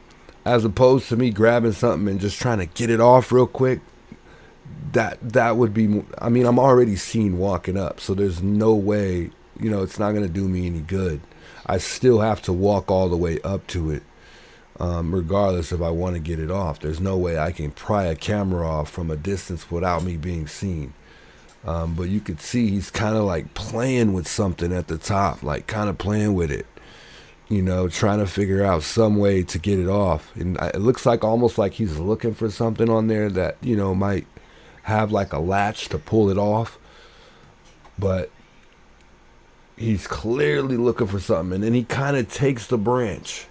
As opposed to me grabbing something and just trying to get it off real quick. That would be. I mean, I'm already seen walking up, so there's no way. It's not gonna do me any good. I still have to walk all the way up to it. Regardless if I want to get it off. There's no way I can pry a camera off from a distance without me being seen. But you could see he's kind of like playing with something at the top, like kind of playing with it, trying to figure out some way to get it off. And it looks like almost like he's looking for something on there that, might have like a latch to pull it off. But he's clearly looking for something. And then he kind of takes the branch.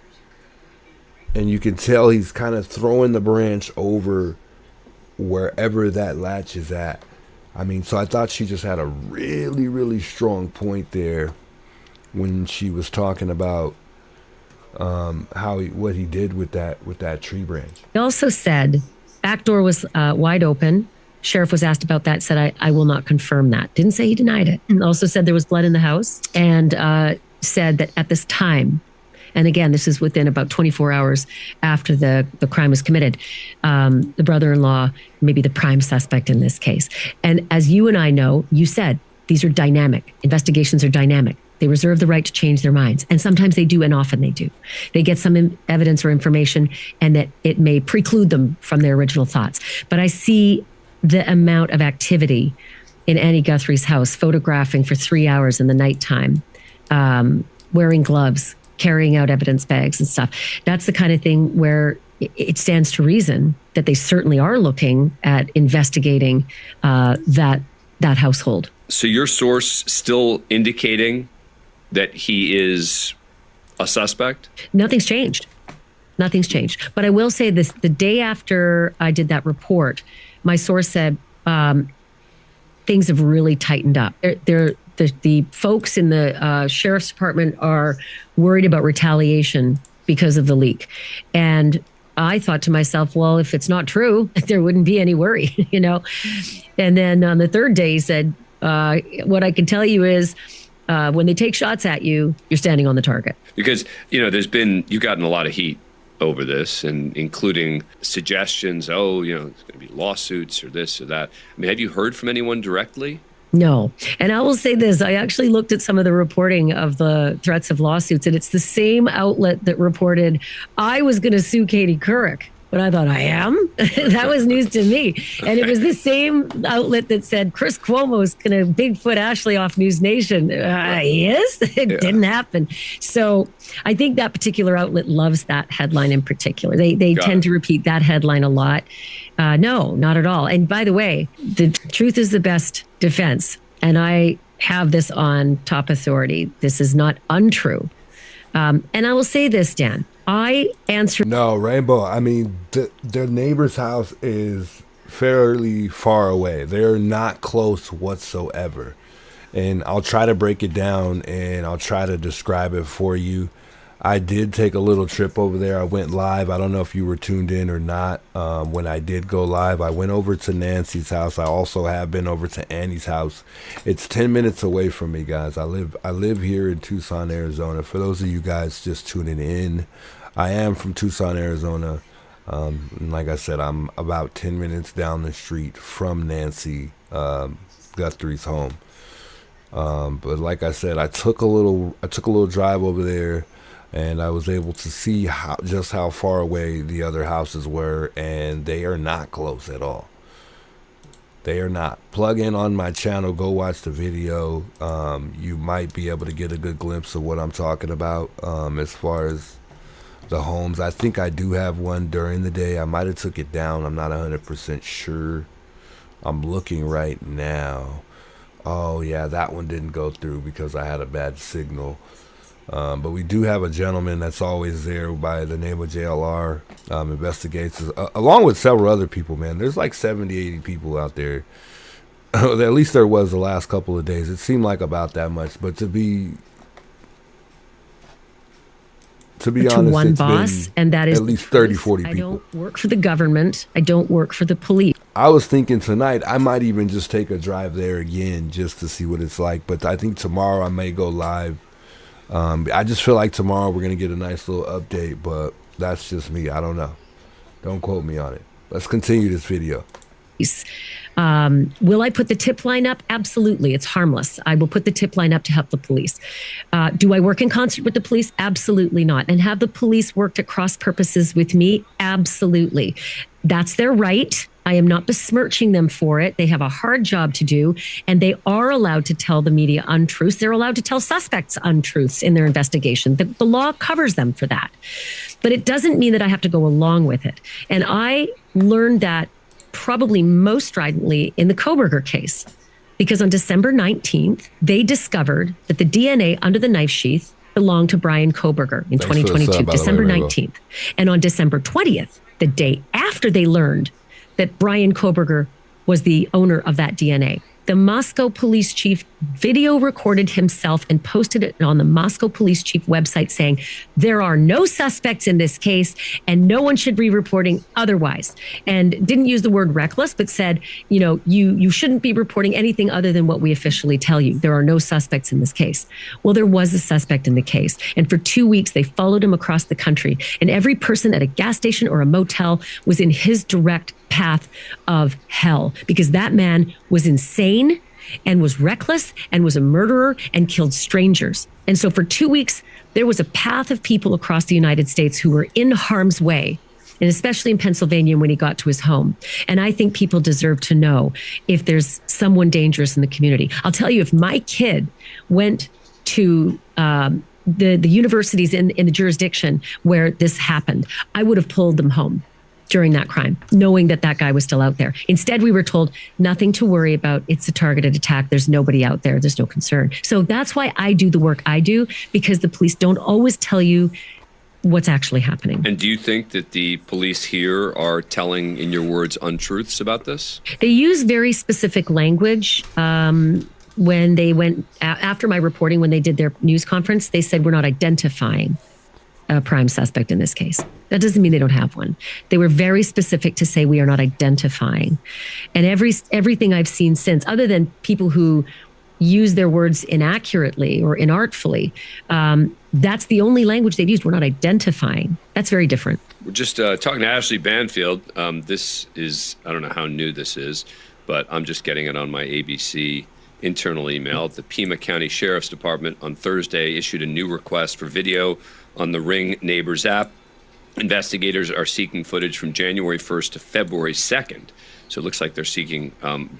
And you can tell he's kind of throwing the branch over wherever that latch is at. I mean, so I thought she just had a really, really strong point there when she was talking about what he did with that tree branch. He also said back door was wide open. Sheriff was asked about that, said, I will not confirm that. Didn't say he denied it. And also said there was blood in the house and said that at this time, and again, this is within about 24 hours after the crime was committed, the brother-in-law may be the prime suspect in this case. And as you and I know, you said these are dynamic. Investigations are dynamic. They reserve the right to change their minds. And sometimes they do, and often they do. They get some evidence or information, and that it may preclude them from their original thoughts. But I see the amount of activity in Annie Guthrie's house, photographing for 3 hours in the nighttime, wearing gloves, carrying out evidence bags and stuff. That's the kind of thing where it stands to reason that they certainly are looking at investigating that household. So your source still indicating that he is a suspect? Nothing's changed. Nothing's changed. But I will say this, the day after I did that report, my source said things have really tightened up. The folks in the sheriff's department are worried about retaliation because of the leak. And I thought to myself, well, if it's not true, there wouldn't be any worry, you know? And then on the third day, he said, what I can tell you is when they take shots at you, you're standing on the target. Because, you know, you've gotten a lot of heat over this, and including suggestions, there's going to be lawsuits or this or that. I mean, have you heard from anyone directly? No. And I will say this, I actually looked at some of the reporting of the threats of lawsuits, and it's the same outlet that reported I was going to sue Katie Couric. But I thought, I am? That was news to me. And it was the same outlet that said Chris Cuomo's going to Bigfoot Ashley off News Nation. He is? It didn't happen. So I think that particular outlet loves that headline in particular. They tend to repeat that headline a lot. No, not at all. And by the way, the truth is the best defense. And I have this on top authority. This is not untrue. And I will say this, Dan. I answered. No, Rainbow. I mean, their neighbor's house is fairly far away. They're not close whatsoever. And I'll try to break it down and I'll try to describe it for you. I did take a little trip over there. I went live. I don't know if you were tuned in or not. When I did go live, I went over to Nancy's house. I also have been over to Annie's house. It's 10 minutes away from me, guys. I live here in Tucson, Arizona. For those of you guys just tuning in, I am from Tucson, Arizona. And like I said, I'm about 10 minutes down the street from Nancy Guthrie's home. But like I said, I took a little drive over there. And I was able to see just how far away the other houses were, and they are not close at all. They are not. Plug in on my channel, go watch the video. You might be able to get a good glimpse of what I'm talking about as far as the homes. I think I do have one during the day. I might have took it down. I'm not 100% sure. I'm looking right now. Oh, yeah, that one didn't go through because I had a bad signal. But we do have a gentleman that's always there by the name of JLR, investigates, along with several other people, man. There's like 70, 80 people out there. At least there was the last couple of days. It seemed like about that much. But to be honest, one it's boss, been and that is at least 30, 40 people. I don't work for the government. I don't work for the police. I was thinking tonight I might even just take a drive there again just to see what it's like. But I think tomorrow I may go live. I just feel like tomorrow we're going to get a nice little update, but that's just me. I don't know. Don't quote me on it. Let's continue this video. Will I put the tip line up? Absolutely. It's harmless. I will put the tip line up to help the police. Do I work in concert with the police? Absolutely not. And have the police worked at cross purposes with me? Absolutely. That's their right. I am not besmirching them for it. They have a hard job to do, and they are allowed to tell the media untruths. They're allowed to tell suspects untruths in their investigation. The law covers them for that. But it doesn't mean that I have to go along with it. And I learned that probably most stridently in the Kohberger case, because on December 19th, they discovered that the DNA under the knife sheath belonged to Brian Kohberger in 2022, December 19th. And on December 20th, the day after they learned that Brian Kohberger was the owner of that DNA, the Moscow police chief video recorded himself and posted it on the Moscow police chief website saying, there are no suspects in this case and no one should be reporting otherwise. And didn't use the word reckless, but said, you know, you shouldn't be reporting anything other than what we officially tell you. There are no suspects in this case. Well, there was a suspect in the case. And for 2 weeks, they followed him across the country. And every person at a gas station or a motel was in his direct path of hell, because that man was insane and was reckless and was a murderer and killed strangers. And so for 2 weeks, there was a path of people across the United States who were in harm's way, and especially in Pennsylvania when he got to his home. And I think people deserve to know if there's someone dangerous in the community. I'll tell you, if my kid went to the universities in the jurisdiction where this happened, I would have pulled them home during that crime, knowing that that guy was still out there. Instead, we were told nothing to worry about. It's a targeted attack. There's nobody out there. There's no concern. So that's why I do the work I do, because the police don't always tell you what's actually happening. And do you think that the police here are telling, in your words, untruths about this? They use very specific language. When they went, after my reporting, when they did their news conference, they said, we're not identifying a prime suspect in this case. That doesn't mean they don't have one. They were very specific to say we are not identifying. And everything I've seen since, other than people who use their words inaccurately or inartfully, that's the only language they've used. We're not identifying. That's very different. We're just talking to Ashley Banfield. This is, I don't know how new this is, but I'm just getting it on my ABC internal email. The Pima County Sheriff's Department on Thursday issued a new request for video on the Ring Neighbors app. Investigators are seeking footage from January 1st to February 2nd. So it looks like they're seeking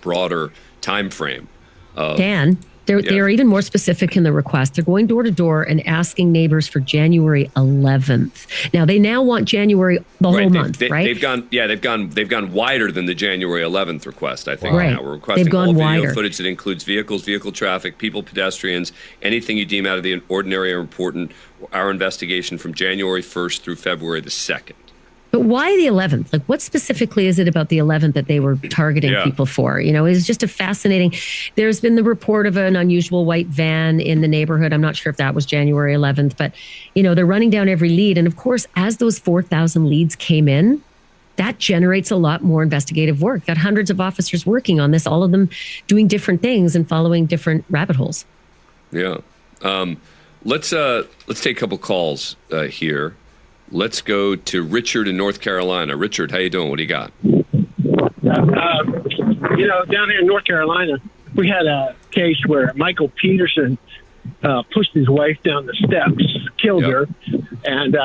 broader time frame. Dan, they're even more specific in the request. They're going door to door and asking neighbors for January 11th. Now they now want January the whole month, right? They've gone wider than the January 11th request. I think now we're requesting They've gone all video wider. footage that includes vehicles, vehicle traffic, people, pedestrians, anything you deem out of the ordinary or important. Our investigation from January 1st through February the 2nd. But why the 11th? Like, what specifically is it about the 11th that they were targeting people for? You know, it's just a fascinating. There's been the report of an unusual white van in the neighborhood. I'm not sure if that was January 11th, but, you know, they're running down every lead. And of course, as those 4,000 leads came in, that generates a lot more investigative work. Got hundreds of officers working on this, all of them doing different things and following different rabbit holes. Yeah. Let's take a couple calls here. Let's go to Richard in North Carolina. Richard, how you doing? What do you got? You know, down here in North Carolina, we had a case where Michael Peterson pushed his wife down the steps, killed her, and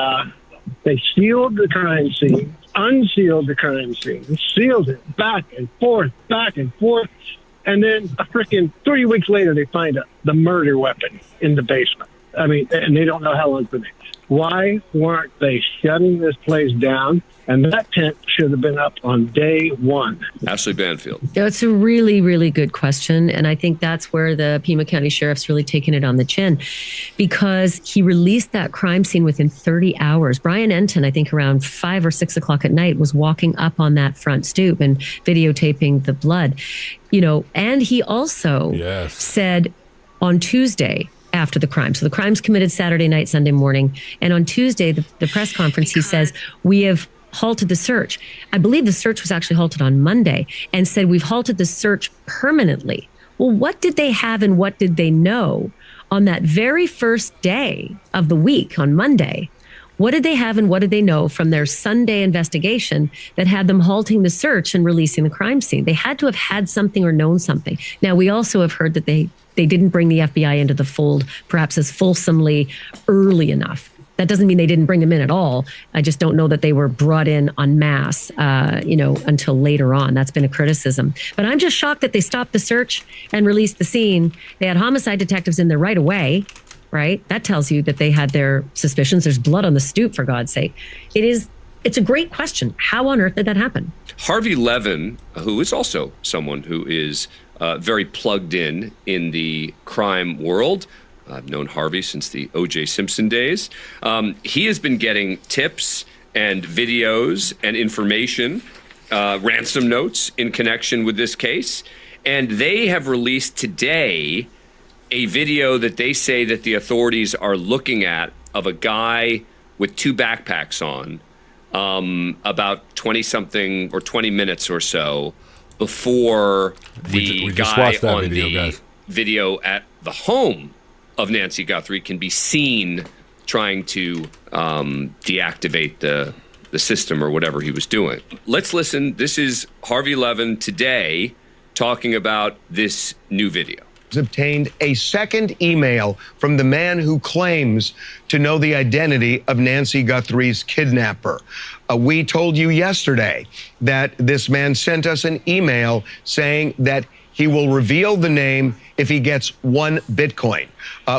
they sealed the crime scene, unsealed the crime scene, sealed it back and forth, and then a freaking 3 weeks later they find the murder weapon in the basement. I mean, and they don't know how long for it. Why weren't they shutting this place down? And that tent should have been up on day one. Ashley Banfield. It's a really, really good question. And I think that's where the Pima County Sheriff's really taken it on the chin, because he released that crime scene within 30 hours. Brian Enton, I think around 5 or 6 o'clock at night, was walking up on that front stoop and videotaping the blood. You know, and he also said on Tuesday, after the crime. So the crime's committed Saturday night, Sunday morning. And on Tuesday, the press conference, he says, we have halted the search. I believe the search was actually halted on Monday, and said we've halted the search permanently. Well, what did they have and what did they know on that very first day of the week, on Monday? What did they have and what did they know from their Sunday investigation that had them halting the search and releasing the crime scene? They had to have had something or known something. Now, we also have heard that they didn't bring the FBI into the fold perhaps as fulsomely early enough. That doesn't mean they didn't bring them in at all. I just don't know that they were brought in en masse, until later on. That's been a criticism. But I'm just shocked that they stopped the search and released the scene. They had homicide detectives in there right away, right? That tells you that they had their suspicions. There's blood on the stoop, for God's sake. It's a great question. How on earth did that happen? Harvey Levin, who is also someone who is very plugged in the crime world. I've known Harvey since the O.J. Simpson days. He has been getting tips and videos and information, ransom notes in connection with this case. And they have released today a video that they say that the authorities are looking at of a guy with 2 backpacks on, about 20-something or 20 minutes or so before the guy on the video at the home of Nancy Guthrie can be seen trying to deactivate the system or whatever he was doing. Let's listen. This is Harvey Levin today talking about this new video. Obtained a second email from the man who claims to know the identity of Nancy Guthrie's kidnapper. We told you yesterday that this man sent us an email saying that he will reveal the name if he gets 1 Bitcoin.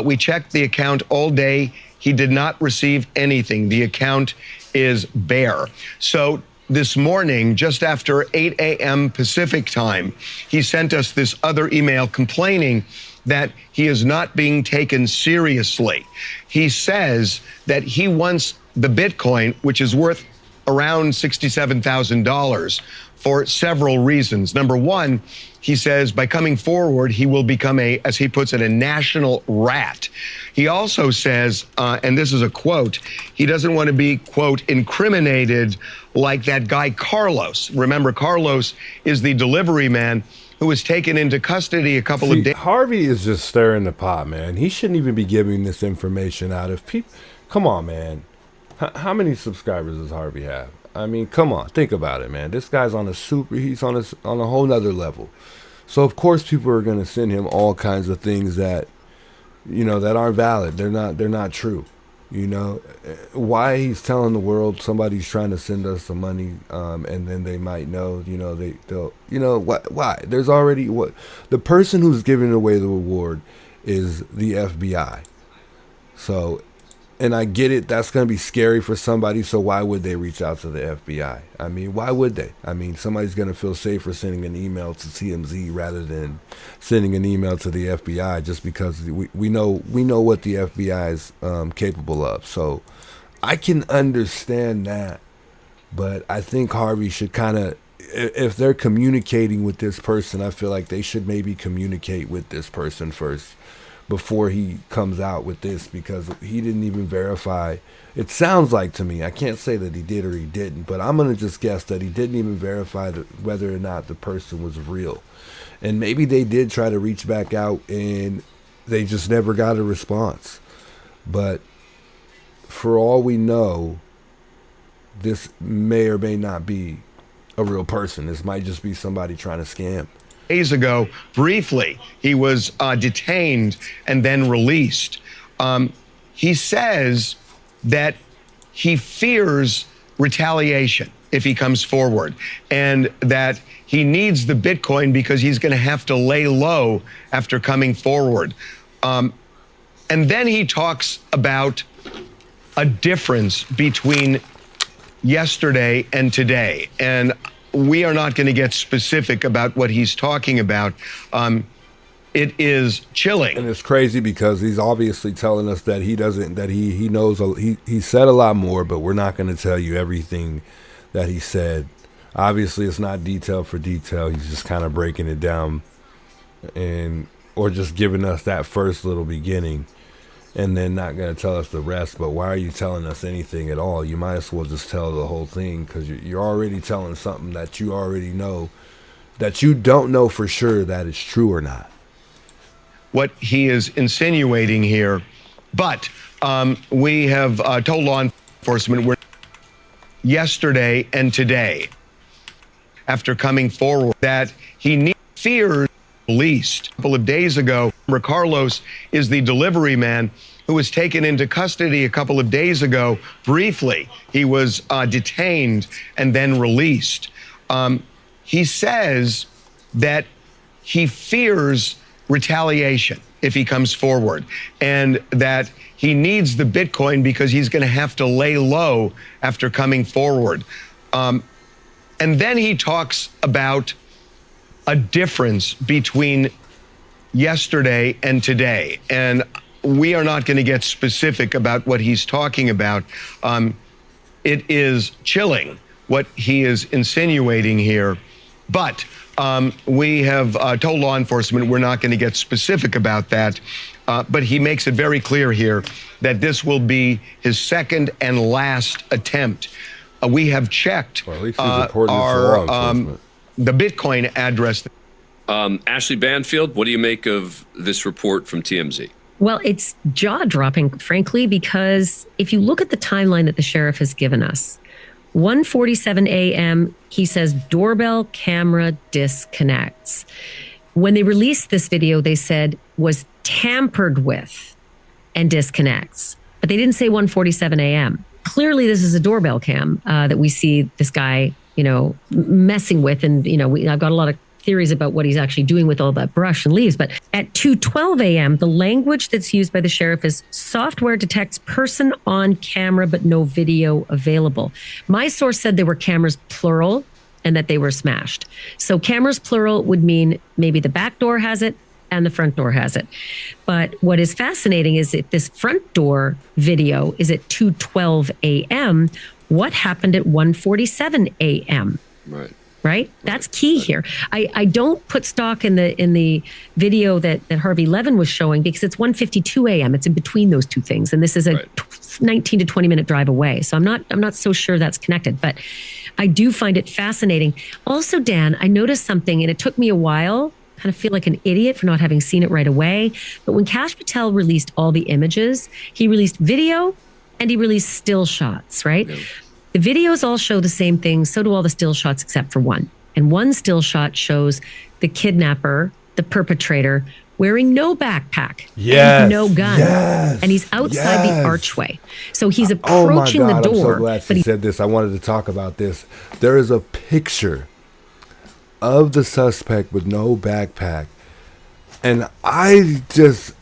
We checked the account all day. He did not receive anything. The account is bare. So this morning, just after 8 a.m. Pacific time, he sent us this other email complaining that he is not being taken seriously. He says that he wants the Bitcoin, which is worth around $67,000, for several reasons. Number one, he says by coming forward, he will become a, as he puts it, a national rat. He also says, and this is a quote, he doesn't want to be, quote, incriminated like that guy Carlos. Remember, Carlos is the delivery man who was taken into custody a couple of days. Harvey is just stirring the pot, man. He shouldn't even be giving this information out. If people, come on, man. How many subscribers does Harvey have? I mean, come on, think about it, man. This guy's on he's on a whole nother level. So of course people are going to send him all kinds of things that, you know, that aren't valid. They're not true. You know, why he's telling the world somebody's trying to send us some money, and then they might know, you know, they'll, you know, why? There's already the person who's giving away the reward is the FBI. So, and I get it, that's going to be scary for somebody, so why would they reach out to the FBI? I mean, why would they? I mean, somebody's going to feel safer sending an email to TMZ rather than sending an email to the FBI, just because we know what the FBI is capable of. So I can understand that, but I think Harvey should kind of, if they're communicating with this person, I feel like they should maybe communicate with this person first before he comes out with this, because he didn't even verify. It sounds like to me, I can't say that he did or he didn't, but I'm going to just guess that he didn't even verify whether or not the person was real. And maybe they did try to reach back out and they just never got a response. But for all we know, this may or may not be a real person. This might just be somebody trying to scam. Days ago, briefly, he was detained and then released. He says that he fears retaliation if he comes forward, and that he needs the Bitcoin because he's going to have to lay low after coming forward. And then he talks about a difference between yesterday and today. And we are not going to get specific about what he's talking about. It is chilling. And it's crazy because he's obviously telling us that he doesn't, that he knows, he said a lot more, but we're not going to tell you everything that he said. Obviously, it's not detail for detail. He's just kind of breaking it down, or just giving us that first little beginning, and then not going to tell us the rest. But why are you telling us anything at all? You might as well just tell the whole thing, because you're already telling something that you already know, that you don't know for sure that it's true or not. What he is insinuating here, but we have told law enforcement yesterday and today, after coming forward, that he fears released. A couple of days ago, Carlos is the delivery man who was taken into custody a couple of days ago. Briefly, he was detained and then released. He says that he fears retaliation if he comes forward, and that he needs the Bitcoin because he's going to have to lay low after coming forward. And then he talks about a difference between yesterday and today. And we are not going to get specific about what he's talking about. It is chilling what he is insinuating here. But we have told law enforcement we're not going to get specific about that. But he makes it very clear here that this will be his second and last attempt. We have checked the Bitcoin address. Ashley Banfield, what do you make of this report from TMZ? Well, it's jaw-dropping, frankly, because if you look at the timeline that the sheriff has given us, 1:47 a.m., he says doorbell camera disconnects. When they released this video, they said was tampered with and disconnects, but they didn't say 1:47 a.m. Clearly, this is a doorbell cam that we see this guy, messing with. And, I've got a lot of theories about what he's actually doing with all that brush and leaves. But at 2:12 a.m., the language that's used by the sheriff is software detects person on camera, but no video available. My source said they were cameras plural and that they were smashed. So cameras plural would mean maybe the back door has it and the front door has it. But what is fascinating is that this front door video is at 2:12 a.m. What happened at 1:47 a.m.? Right? That's key here. I don't put stock in the video that Harvey Levin was showing because it's 1:52 a.m. It's in between those two things. And this is a 19 to 20 minute drive away. So I'm not so sure that's connected, but I do find it fascinating. Also, Dan, I noticed something and it took me a while, kind of feel like an idiot for not having seen it right away. But when Kash Patel released all the images, he released video and he released still shots, right? Yeah. The videos all show the same thing. So do all the still shots except for one. And one still shot shows the kidnapper, the perpetrator, wearing no backpack and no gun. And he's outside the archway. So he's approaching the door. I'm so glad she said this. I wanted to talk about this. There is a picture of the suspect with no backpack. And guys,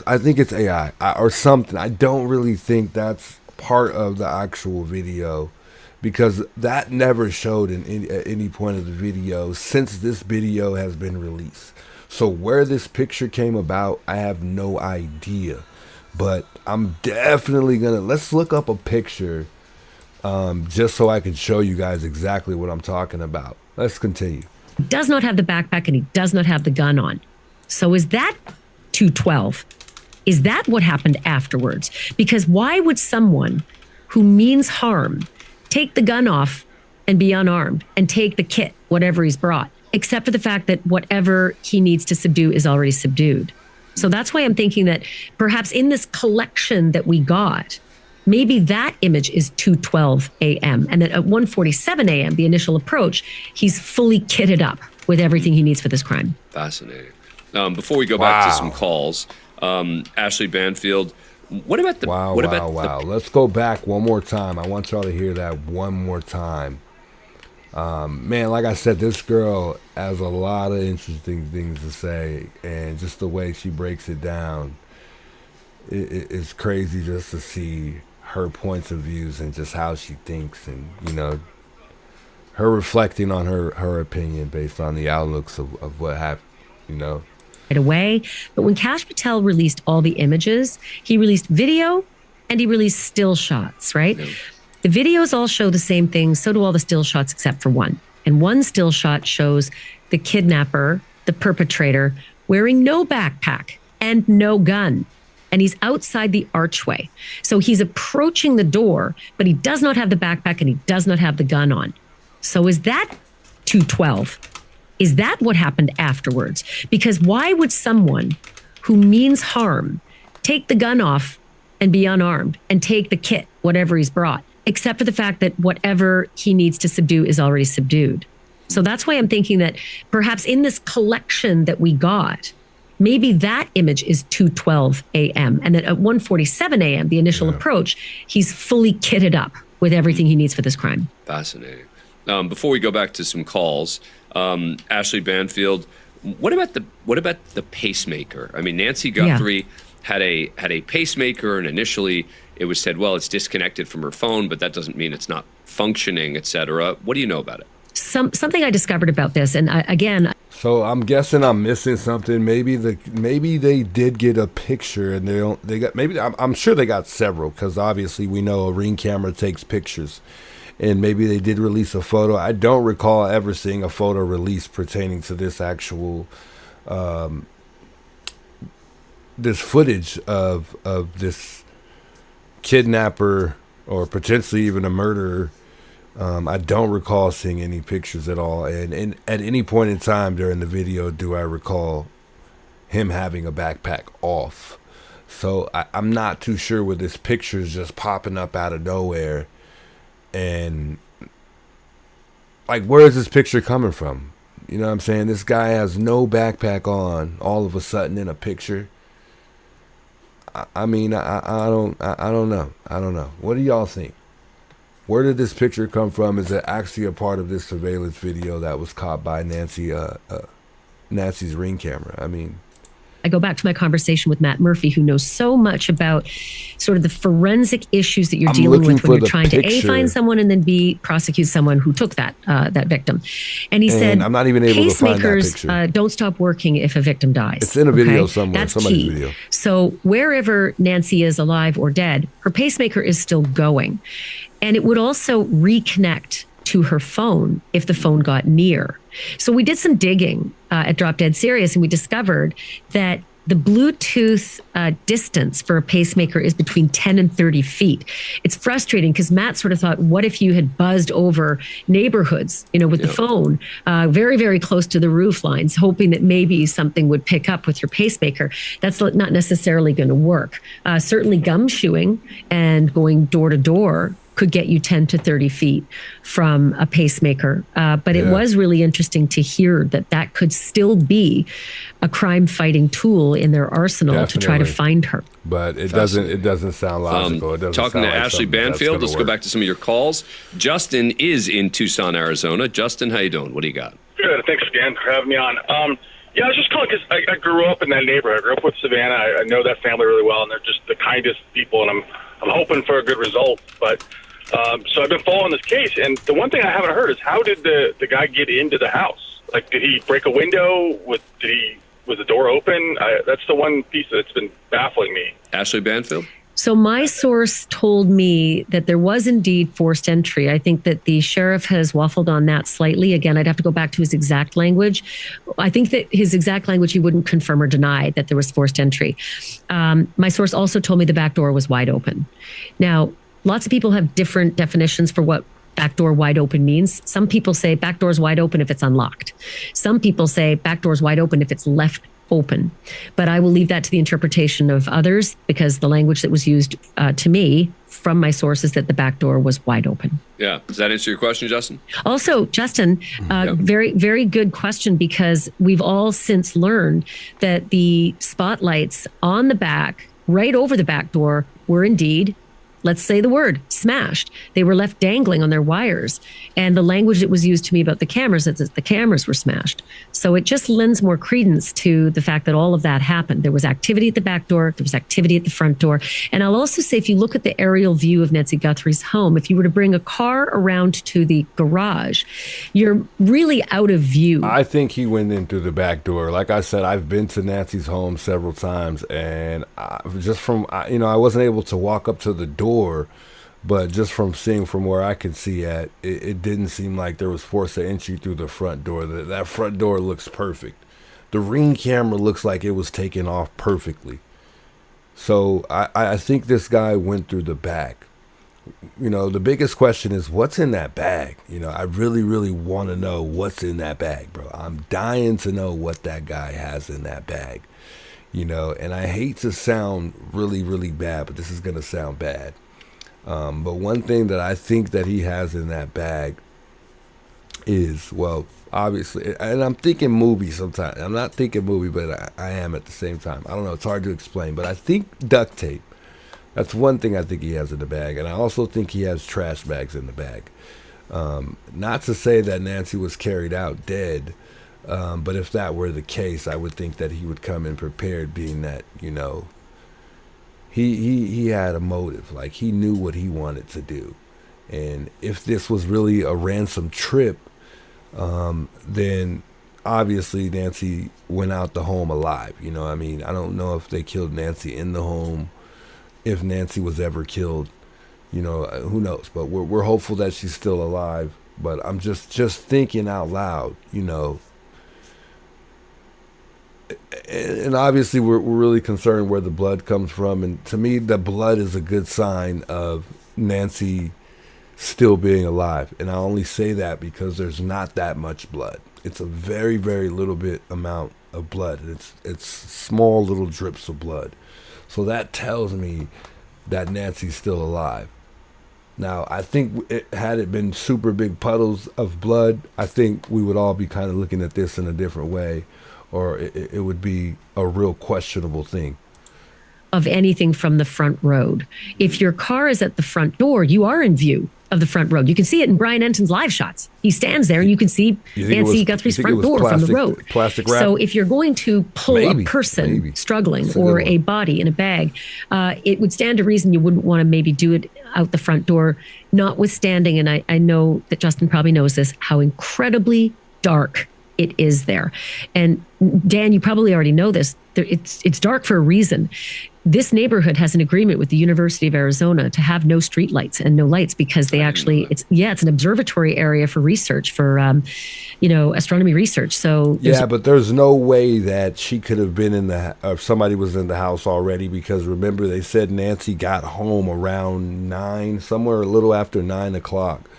I think it's AI or something. I don't really think that's part of the actual video because that never showed at any point of the video since this video has been released. So where this picture came about, I have no idea. But I'm definitely let's look up a picture just so I can show you guys exactly what I'm talking about. Let's continue. He does not have the backpack and he does not have the gun on. So is that 2:12? Is that what happened afterwards? Because why would someone who means harm take the gun off and be unarmed and take the kit, whatever he's brought, except for the fact that whatever he needs to subdue is already subdued? So that's why I'm thinking that perhaps in this collection that we got, maybe that image is 2:12 a.m. And then at 1:47 a.m., the initial approach, he's fully kitted up with everything he needs for this crime. Fascinating. Before we go back to some calls, Ashley Banfield, what about the... Wow. Let's go back one more time. I want y'all to hear that one more time. Man, like I said, this girl has a lot of interesting things to say, and just the way she breaks it down, it's crazy just to see her points of views and just how she thinks, and her reflecting on her opinion based on the outlooks of what happened, away. But when Kash Patel released all the images, he released video and he released still shots, right? Yeah. The videos all show the same thing. So do all the still shots except for one. And one still shot shows the kidnapper, the perpetrator, wearing no backpack and no gun. And he's outside the archway. So he's approaching the door, but he does not have the backpack and he does not have the gun on. So is that 2:12? Is that what happened afterwards? Because why would someone who means harm take the gun off and be unarmed and take the kit, whatever he's brought, except for the fact that whatever he needs to subdue is already subdued? So that's why I'm thinking that perhaps in this collection that we got, maybe that image is 2:12 a.m. And then at 1:47 a.m., the initial approach, he's fully kitted up with everything he needs for this crime. Fascinating. Before we go back to some calls, Ashley Banfield, what about the pacemaker? I mean, Nancy Guthrie had a pacemaker, and initially it was said, well, it's disconnected from her phone, but that doesn't mean it's not functioning, etc. What do you know about it? Something I discovered about this, and So I'm guessing I'm missing something. Maybe they did get a picture, and I'm sure they got several, because obviously we know a Ring camera takes pictures. And maybe they did release a photo. I don't recall ever seeing a photo released pertaining to this actual, this footage of this kidnapper or potentially even a murderer. I don't recall seeing any pictures at all. And at any point in time during the video do I recall him having a backpack off. So I'm not too sure where this picture is just popping up out of nowhere. And like, where is this picture coming from? You know what I'm saying? This guy has no backpack on all of a sudden in a picture. I mean, I don't know. What do y'all think? Where did this picture come from? Is it actually a part of this surveillance video that was caught by Nancy's Ring camera? I mean, I go back to my conversation with Matt Murphy, who knows so much about sort of the forensic issues that you're dealing with when you're trying to A, find someone, and then B, prosecute someone who took that victim. And he said, I'm not even able to find that pacemakers picture. Don't stop working if a victim dies. It's in a video somewhere, That's somebody's key. video. So wherever Nancy is alive or dead, her pacemaker is still going. And it would also reconnect to her phone if the phone got near. So we did some digging at Drop Dead Serious, and we discovered that the Bluetooth distance for a pacemaker is between 10 and 30 feet. It's frustrating because Matt sort of thought, what if you had buzzed over neighborhoods, with the phone very, very close to the roof lines, hoping that maybe something would pick up with your pacemaker. That's not necessarily going to work. Certainly gumshoeing and going door to door could get you 10 to 30 feet from a pacemaker. But it was really interesting to hear that could still be a crime fighting tool in their arsenal to try to find her. But it doesn't sound logical. It doesn't Talking sound to like Ashley something that's Banfield, gonna let's go work. back to some of your calls. Justin is in Tucson, Arizona. Justin, how you doing? What do you got? Good. Thanks again for having me on. Yeah, I was just calling because I grew up in that neighborhood. I grew up with Savannah. I know that family really well, and they're just the kindest people, and I'm hoping for a good result. But so I've been following this case, and the one thing I haven't heard is how did the guy get into the house? Like, did he break a window? Was the door open? That's the one piece that's been baffling me. Ashley Banfield? So my source told me that there was indeed forced entry. I think that the sheriff has waffled on that slightly. Again, I'd have to go back to his exact language. I think that his exact language, he wouldn't confirm or deny that there was forced entry. My source also told me the back door was wide open. Now, lots of people have different definitions for what back door wide open means. Some people say back door's wide open if it's unlocked. Some people say back door's wide open if it's left open. But I will leave that to the interpretation of others, because the language that was used to me from my sources that the back door was wide open. Yeah. Does that answer your question, Justin? Also, Justin, very, very good question, because we've all since learned that the spotlights on the back, right over the back door, were indeed, let's say the word, smashed. They were left dangling on their wires. And the language that was used to me about the cameras is that the cameras were smashed. So it just lends more credence to the fact that all of that happened. There was activity at the back door. There was activity at the front door. And I'll also say, if you look at the aerial view of Nancy Guthrie's home, if you were to bring a car around to the garage, you're really out of view. I think he went in through the back door. Like I said, I've been to Nancy's home several times, and I wasn't able to walk up to the door, but just from seeing from where I could see at, it didn't seem like there was forced entry through the front door. That front door looks perfect. The Ring camera looks like it was taken off perfectly. So I think this guy went through the back. The biggest question is, what's in that bag? I really, really want to know what's in that bag, bro. I'm dying to know what that guy has in that bag. And I hate to sound really, really bad, but this is going to sound bad. But one thing that I think that he has in that bag is, well, obviously, and I'm thinking movie sometimes. I'm not thinking movie, but I am at the same time. I don't know. It's hard to explain, but I think duct tape. That's one thing I think he has in the bag. And I also think he has trash bags in the bag. Not to say that Nancy was carried out dead, but if that were the case, I would think that he would come in prepared, being that, he had a motive. Like, he knew what he wanted to do. And if this was really a ransom trip, then obviously Nancy went out the home alive. I don't know if they killed Nancy in the home, if Nancy was ever killed, who knows. But we're hopeful that she's still alive. But I'm just thinking out loud, And obviously we're really concerned where the blood comes from. And to me, the blood is a good sign of Nancy still being alive. And I only say that because there's not that much blood. It's a very, very little bit amount of blood. It's small little drips of blood. So that tells me that Nancy's still alive. Now, I think had it been super big puddles of blood, I think we would all be kind of looking at this in a different way, or it would be a real questionable thing. Of anything from the front road. If your car is at the front door, you are in view of the front road. You can see it in Brian Enton's live shots. He stands there and you can see Nancy Guthrie's front door from the road. Plastic wrap? So if you're going to pull a person struggling or a body in a bag, it would stand to reason you wouldn't want to maybe do it out the front door, notwithstanding, and I know that Justin probably knows this, how incredibly dark it is there. And Dan, you probably already know this. It's dark for a reason. This neighborhood has an agreement with the University of Arizona to have no street lights and no lights because they actually, it's an observatory area for research, for, astronomy research. So yeah, but there's no way that she could have been or somebody was in the house already, because remember they said Nancy got home around 9, somewhere a little after 9 o'clock.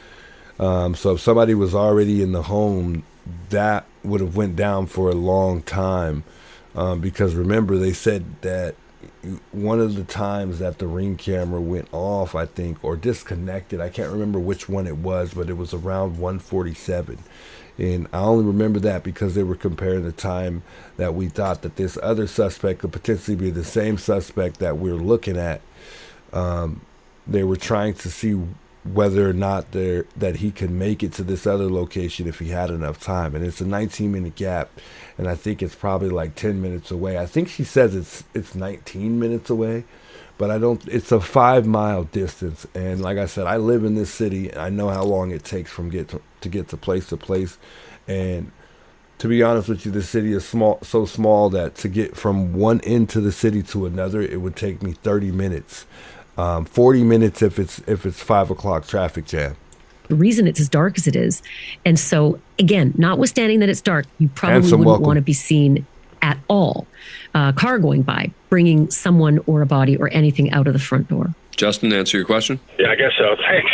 So if somebody was already in the home, that would have went down for a long time, because remember they said that one of the times that the Ring camera went off, I think, or disconnected, I can't remember which one it was, but it was around 1:47. And I only remember that because they were comparing the time that we thought that this other suspect could potentially be the same suspect that we're looking at. They were trying to see whether or not that he could make it to this other location if he had enough time. And it's a 19-minute gap, and I think it's probably like 10 minutes away. I think she says it's 19 minutes away, but it's a 5-mile distance. And like I said, I live in this city, and I know how long it takes to get to place. And to be honest with you, the city is so small that to get from one end to the city to another, it would take me 30 minutes. 40 minutes if it's 5 o'clock traffic jam. The reason it's as dark as it is. And so, again, notwithstanding that it's dark, you probably wouldn't want to be seen at all. Car going by, bringing someone or a body or anything out of the front door. Justin, answer your question? Yeah, I guess so. Thanks.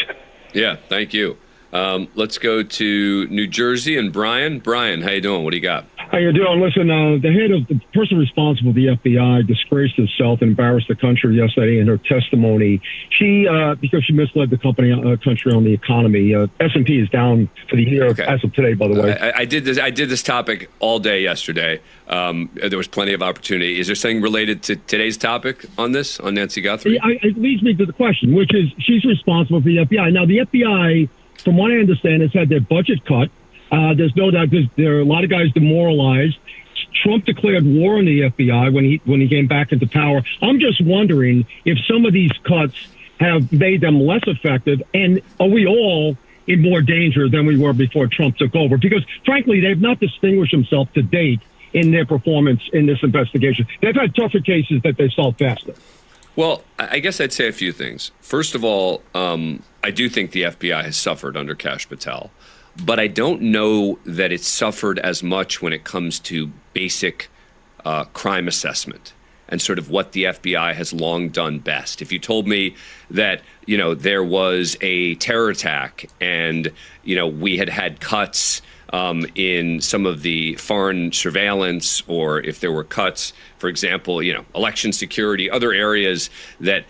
Yeah, thank you. Let's go to New Jersey and Brian. Brian, how you doing? What do you got? How you doing? Listen, the person responsible for the FBI disgraced herself and embarrassed the country yesterday in her testimony. She, because she misled the country on the economy. S&P is down for the year as of today, by the way. I did this topic all day yesterday. There was plenty of opportunity. Is there something related to today's topic on this, on Nancy Guthrie? It leads me to the question, which is she's responsible for the FBI. Now, the FBI, from what I understand, has had their budget cut. There's no doubt there are a lot of guys demoralized. Trump declared war on the FBI when he came back into power. I'm just wondering if some of these cuts have made them less effective, and are we all in more danger than we were before Trump took over? Because, frankly, they've not distinguished themselves to date in their performance in this investigation. They've had tougher cases that they solved faster. Well, I guess I'd say a few things. First of all, I do think the FBI has suffered under Kash Patel. But I don't know that it's suffered as much when it comes to basic crime assessment and sort of what the FBI has long done best. If you told me that, there was a terror attack and, we had cuts in some of the foreign surveillance, or if there were cuts, for example, election security, other areas that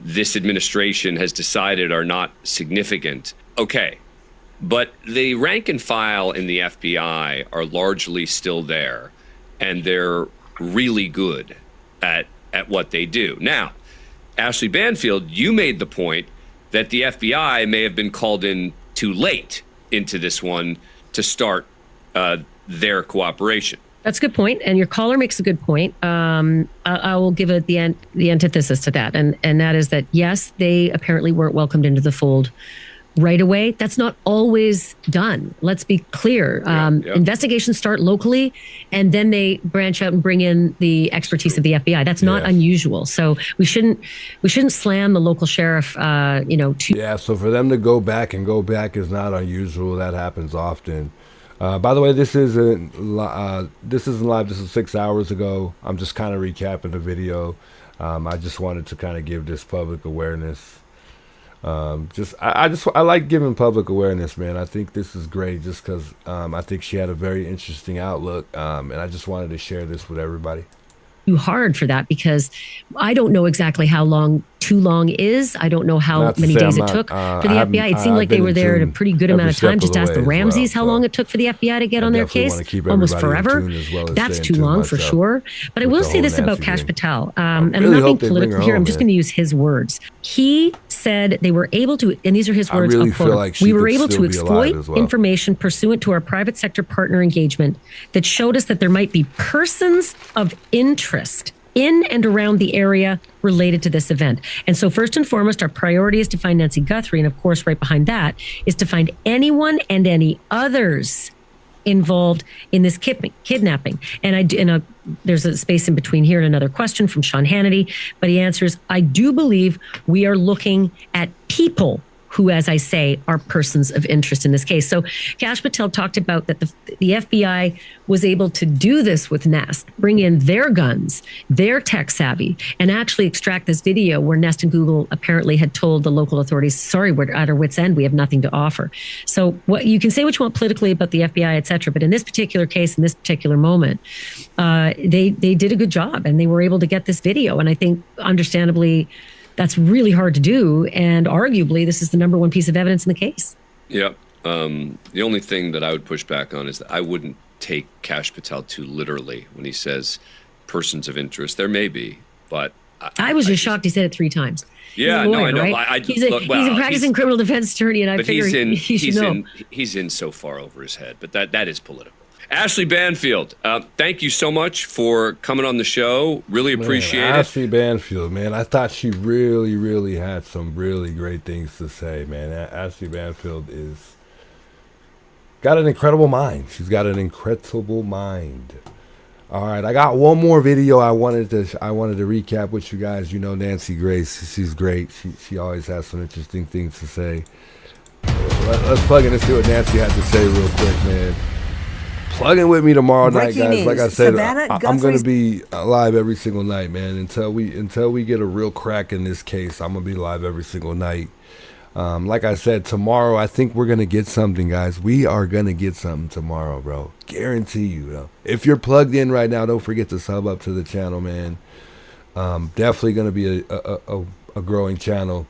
this administration has decided are not significant, okay. But the rank and file in the FBI are largely still there, and they're really good at what they do. Now, Ashley Banfield, you made the point that the FBI may have been called in too late into this one to start their cooperation. That's a good point, and your caller makes a good point. I will give it the antithesis to that, and that is that, yes, they apparently weren't welcomed into the fold right away. That's not always done. Let's be clear. Investigations start locally, and then they branch out and bring in the expertise of the FBI. That's not unusual. So we shouldn't slam the local sheriff. Yeah. So for them to go back is not unusual. That happens often. By the way, this isn't live. This was 6 hours ago. I'm just kind of recapping the video. I just wanted to kind of give this public awareness. I like giving public awareness, man. I think this is great just because I think she had a very interesting outlook, and I just wanted to share this with everybody. Too hard for that, because I don't know exactly how long too long is. I don't know how Not to many say days I'm it not, took for the I haven't- FBI. It seemed I've like they been were in there at a tune pretty good every amount of time. step of Just the ask the way as Ramseys well, how so long it took for the FBI to get on their definitely case. wanna keep Almost everybody in forever. tune as well as That's staying too tuned long for myself sure. But I with will the say whole this about Nancy Kash thing. Patel, I and I'm really not being hope they bring political her here. home, I'm just man. going to use his words. He said they were able to, and these are his I words, really I'll quote feel him, like she we were could able still to be alive exploit as well. information pursuant to our private sector partner engagement that showed us that there might be persons of interest in and around the area related to this event. And so first and foremost, our priority is to find Nancy Guthrie. And of course, right behind that is to find anyone and any others involved in this kidnapping. And there's a space in between here and another question from Sean Hannity, but he answers, I do believe we are looking at people who, as I say, are persons of interest in this case. So Kash Patel talked about that the FBI was able to do this with Nest, bring in their guns, their tech savvy, and actually extract this video where Nest and Google apparently had told the local authorities, sorry, we're at our wits' end, we have nothing to offer. So what you can say what you want politically about the FBI, et cetera, but in this particular case, in this particular moment, they did a good job and they were able to get this video. And I think understandably, that's really hard to do. And arguably, this is the number one piece of evidence in the case. Yeah. The only thing that I would push back on is that I wouldn't take Kash Patel too literally when he says persons of interest. There may be, but I was just shocked he said it 3 times. Yeah, He's a lawyer, no, I know. Right? He's a practicing criminal defense attorney, and I figure he should know. He's in so far over his head, but that is political. Ashley Banfield, thank you so much for coming on the show. Really appreciate it. Ashley Banfield, man, I thought she really, really had some really great things to say, man. Ashley Banfield got an incredible mind. She's got an incredible mind. All right, I got one more video I wanted to recap with you guys. You know Nancy Grace, she's great. She always has some interesting things to say. Let's plug in and see what Nancy had to say real quick, man. Plug in with me tomorrow night, guys. Like I said, I'm going to be live every single night, man. Until we get a real crack in this case, I'm going to be live every single night. Like I said, tomorrow, I think we're going to get something, guys. We are going to get something tomorrow, bro. Guarantee you, bro. If you're plugged in right now, don't forget to sub up to the channel, man. Definitely going to be a growing channel.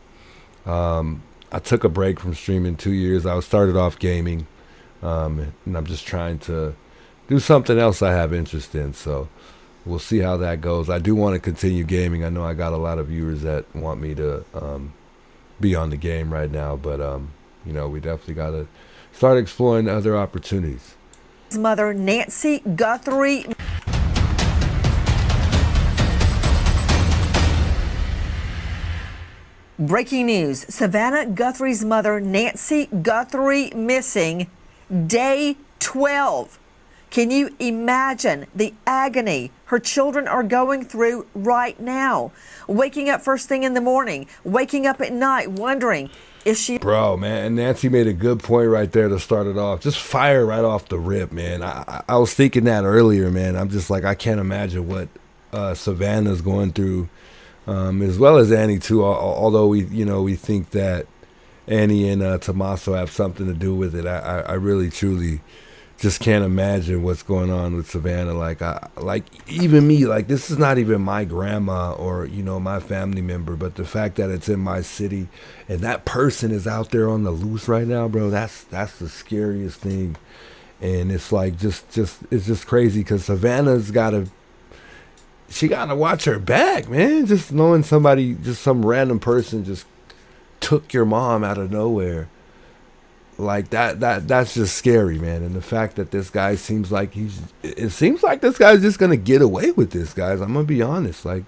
I took a break from streaming 2 years. I started off gaming. And I'm just trying to do something else I have interest in. So we'll see how that goes. I do want to continue gaming. I know I got a lot of viewers that want me to be on the game right now. But, you know, we definitely got to start exploring other opportunities. His mother, Nancy Guthrie. Breaking news. Savannah Guthrie's mother, Nancy Guthrie, missing. Day 12. Can you imagine the agony her children are going through right now? Waking up first thing in the morning, waking up at night, wondering, is she... Bro, man, Nancy made a good point right there to start it off. Just fire right off the rip, man. I was thinking that earlier, man. I'm just like, I can't imagine what Savannah's going through, as well as Annie, too, although we think that Annie and Tommaso have something to do with it. I really, truly just can't imagine what's going on with Savannah. Like even me, like this is not even my grandma or, my family member, but the fact that it's in my city and that person is out there on the loose right now, bro, that's the scariest thing. And it's like, it's just crazy because Savannah's she gotta watch her back, man. Just knowing somebody, just some random person just took your mom out of nowhere, like that's just scary, man. And the fact that this guy seems like this guy's just gonna get away with this, guys. I'm gonna be honest, like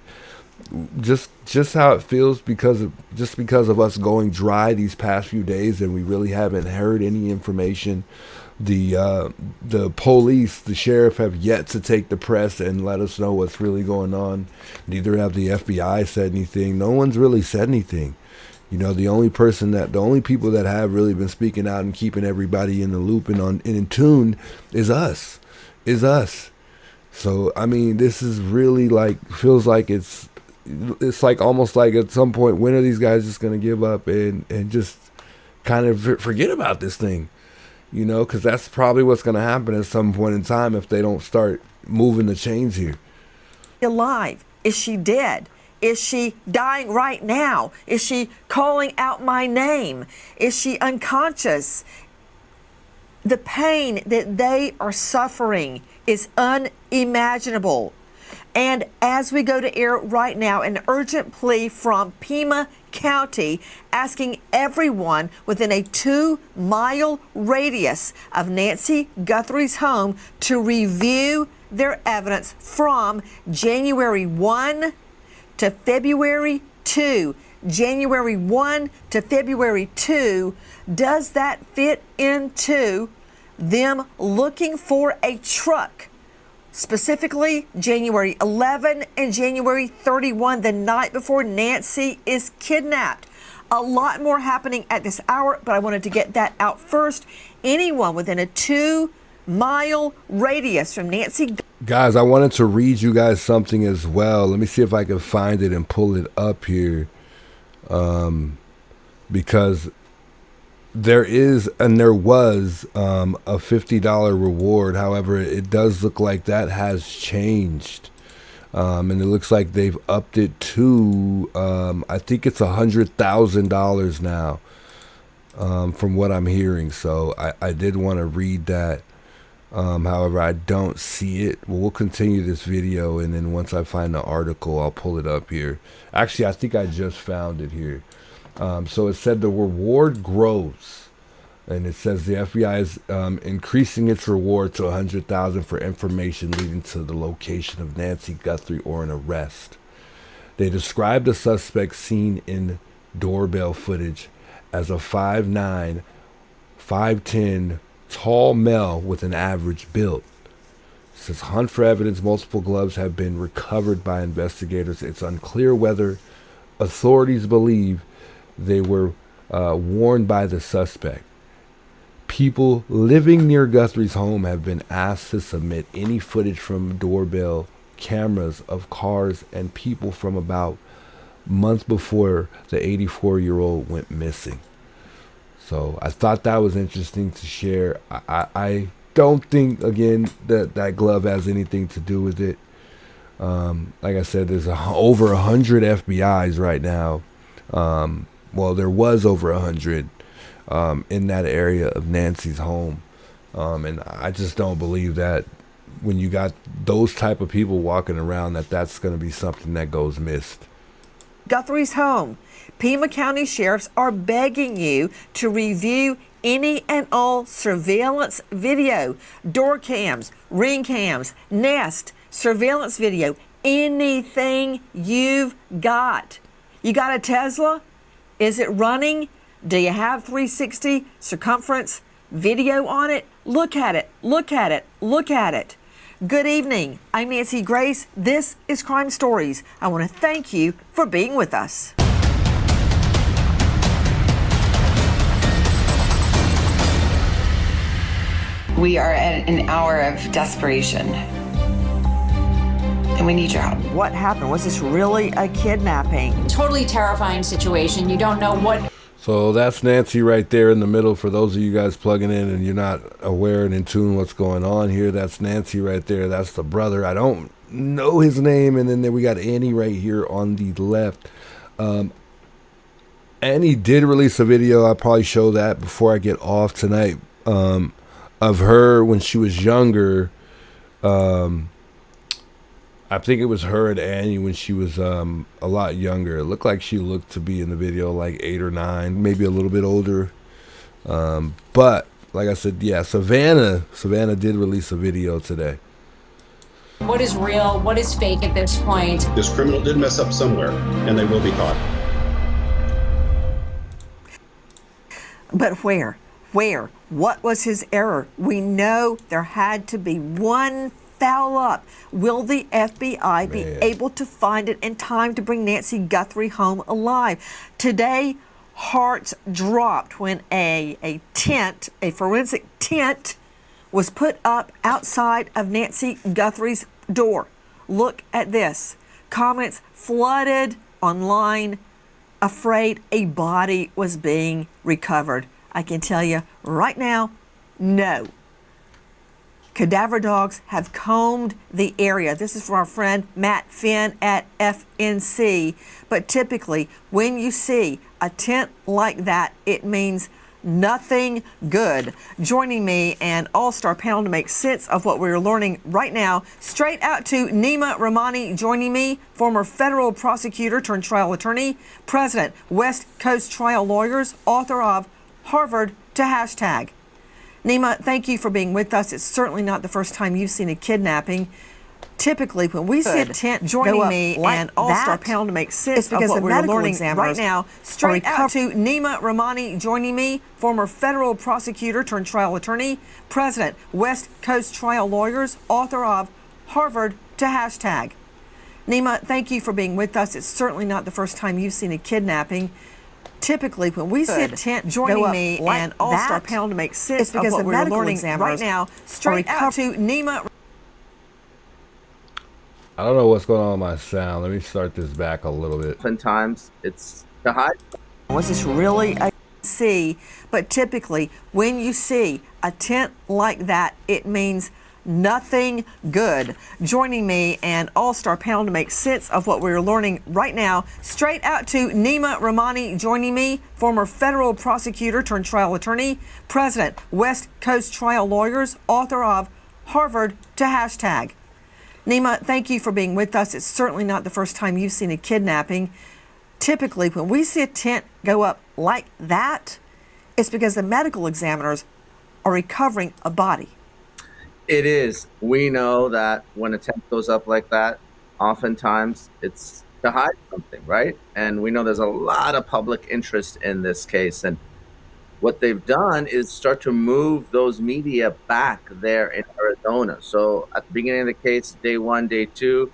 just how it feels because of us going dry these past few days, and we really haven't heard any information. The police, the sheriff have yet to take the press and let us know what's really going on. Neither have the FBI said anything. No one's really said anything. The only people that have really been speaking out and keeping everybody in the loop and in tune is us. So, I mean, this is really feels like it's like almost like at some point, when are these guys just going to give up and just kind of forget about this thing? Because that's probably what's going to happen at some point in time if they don't start moving the chains here. Alive? Is she dead? Is she dying right now? Is she calling out my name? Is she unconscious? The pain that they are suffering is unimaginable. And as we go to air right now, an urgent plea from Pima County asking everyone within a 2-mile radius of Nancy Guthrie's home to review their evidence from January 1 to February 2. January 1 to February 2. Does that fit into them looking for a truck? Specifically, January 11 and January 31, the night before Nancy is kidnapped. A lot more happening at this hour, but I wanted to get that out first. Anyone within a 2-mile radius from Nancy. Guys, I wanted to read you guys something as well. Let me see if I can find it and pull it up here. Because there is and there was a $50 reward. However, it does look like that has changed. And it looks like they've upped it to, I think it's $100,000 now, from what I'm hearing. So I did want to read that. However, I don't see it. Well, we'll continue this video, and then once I find the article, I'll pull it up here. Actually, I think I just found it here. So it said the reward grows, and it says the FBI is increasing its reward to $100,000 for information leading to the location of Nancy Guthrie or an arrest. They described the suspect seen in doorbell footage as a 5'9", 5'10", tall male with an average build. It says hunt for evidence. Multiple gloves have been recovered by investigators. It's unclear whether authorities believe they were warned by the suspect. People living near Guthrie's home have been asked to submit any footage from doorbell cameras of cars and people from about a month before the 84-year-old went missing. So I thought that was interesting to share. I don't think, again, that glove has anything to do with it. Like I said, there's over 100 FBIs right now. Well, there was over 100 in that area of Nancy's home. And I just don't believe that when you got those type of people walking around, that's going to be something that goes missed. Guthrie's home. Pima County sheriffs are begging you to review any and all surveillance video, door cams, ring cams, Nest, surveillance video, anything you've got. You got a Tesla? Is it running? Do you have 360 circumference video on it? Look at it, look at it, look at it. Good evening. I'm Nancy Grace. This is Crime Stories. I want to thank you for being with us. We are at an hour of desperation, and we need your help. What happened? Was this really a kidnapping? Totally terrifying situation. You don't know what. So that's Nancy right there in the middle. For those of you guys plugging in and you're not aware and in tune what's going on here, that's Nancy right there. That's the brother. I don't know his name. And then we got Annie right here on the left. Annie did release a video. I'll probably show that before I get off tonight, of her when she was younger. I think it was her and Annie when she was a lot younger. It looked like she looked to be in the video like 8 or 9, maybe a little bit older. But like I said, yeah, Savannah did release a video today. What is real? What is fake at this point? This criminal did mess up somewhere, and they will be caught. But where? Where? What was his error? We know there had to be one foul up. Will the FBI be able to find it in time to bring Nancy Guthrie home alive? Today, hearts dropped when a tent, a forensic tent, was put up outside of Nancy Guthrie's door. Look at this. Comments flooded online, afraid a body was being recovered. I can tell you right now, no. Cadaver dogs have combed the area. This is from our friend Matt Finn at FNC. But typically, when you see a tent like that, it means nothing good. Joining me and all-star panel to make sense of what we're learning right now, straight out to Nima Rahmani joining me, former federal prosecutor turned trial attorney, president, West Coast Trial Lawyers, author of Harvard to Hashtag. Nima, thank you for being with us. It's certainly not the first time you've seen a kidnapping. Typically, when we see a tent joining me and all-star panel to make sense of what we're learning right now, straight out to Nima Rahmani joining me, former federal prosecutor turned trial attorney, president, West Coast Trial Lawyers, author of Harvard to Hashtag. Nima, thank you for being with us. It's certainly not the first time you've seen a kidnapping. Typically, when we see a tent joining me and all-star panel to make sense of what we're learning right now, straight out to Nima. I don't know what's going on with my sound. Let me start this back a little bit. Oftentimes, it's to hide. Was this really a see? But typically, when you see a tent like that, it means nothing good. Joining me and all-star panel to make sense of what we're learning right now, straight out to Nima Rahmani joining me, former federal prosecutor turned trial attorney, president, West Coast Trial Lawyers, author of Harvard to Hashtag. Nima, thank you for being with us. It's certainly not the first time you've seen a kidnapping. Typically, when we see a tent go up like that, it's because the medical examiners are recovering a body. It is. We know that when a tent goes up like that, oftentimes it's to hide something, right? And we know there's a lot of public interest in this case. And what they've done is start to move those media back there in Arizona. So at the beginning of the case, day one, day two,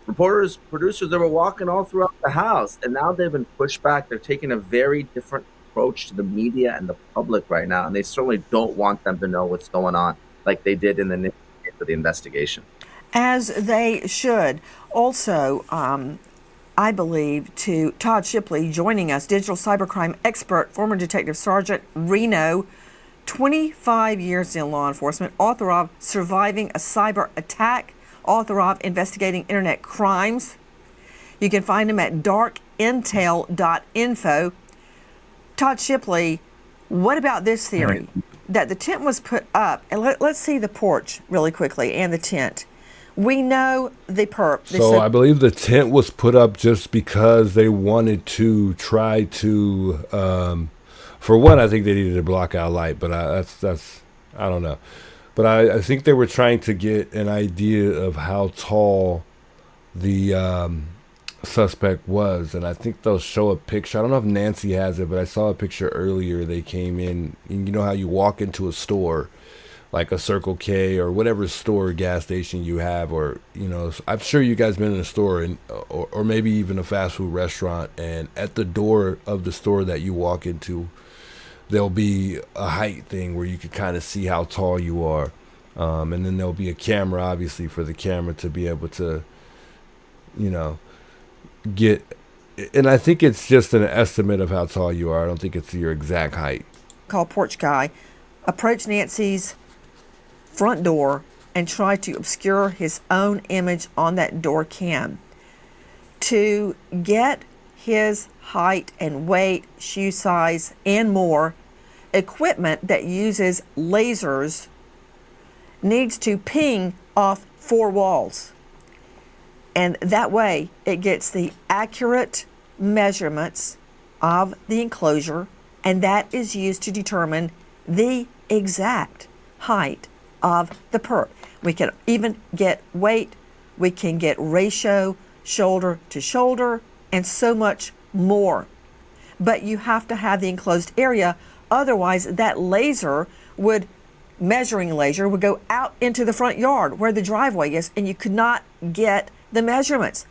reporters, producers, they were walking all throughout the house. And now they've been pushed back. They're taking a very different approach to the media and the public right now. And they certainly don't want them to know what's going on like they did in the initial case of the investigation. As they should. Also, I believe, to Todd Shipley joining us, digital cybercrime expert, former Detective Sergeant Reno, 25 years in law enforcement, author of Surviving a Cyber Attack, author of Investigating Internet Crimes. You can find him at darkintel.info. Todd Shipley, what about this theory that the tent was put up? And let's see the porch really quickly and the tent. We know the perp. So I believe the tent was put up just because they wanted to try to, for one, I think they needed to block out light, but that's I don't know. But I think they were trying to get an idea of how tall the suspect was. And I think they'll show a picture. I don't know if Nancy has it, but I saw a picture earlier. They came in, and you know how you walk into a store, like a Circle K or whatever store, gas station you have, or, you know, I'm sure you guys been in a store and or maybe even a fast food restaurant, and at the door of the store that you walk into, there'll be a height thing where you can kind of see how tall you are. And then there'll be a camera, obviously, for the camera to be able to, you know, get, and I think it's just an estimate of how tall you are. I don't think it's your exact height. Call porch guy, approach Nancy's front door and try to obscure his own image on that door cam to get his height and weight, shoe size, and more. Equipment that uses lasers needs to ping off 4 walls, and that way it gets the accurate measurements of the enclosure, and that is used to determine the exact height of the perp. We can even get weight, we can get ratio, shoulder to shoulder, and so much more. But you have to have the enclosed area, otherwise that measuring laser would go out into the front yard where the driveway is, and you could not get the measurements.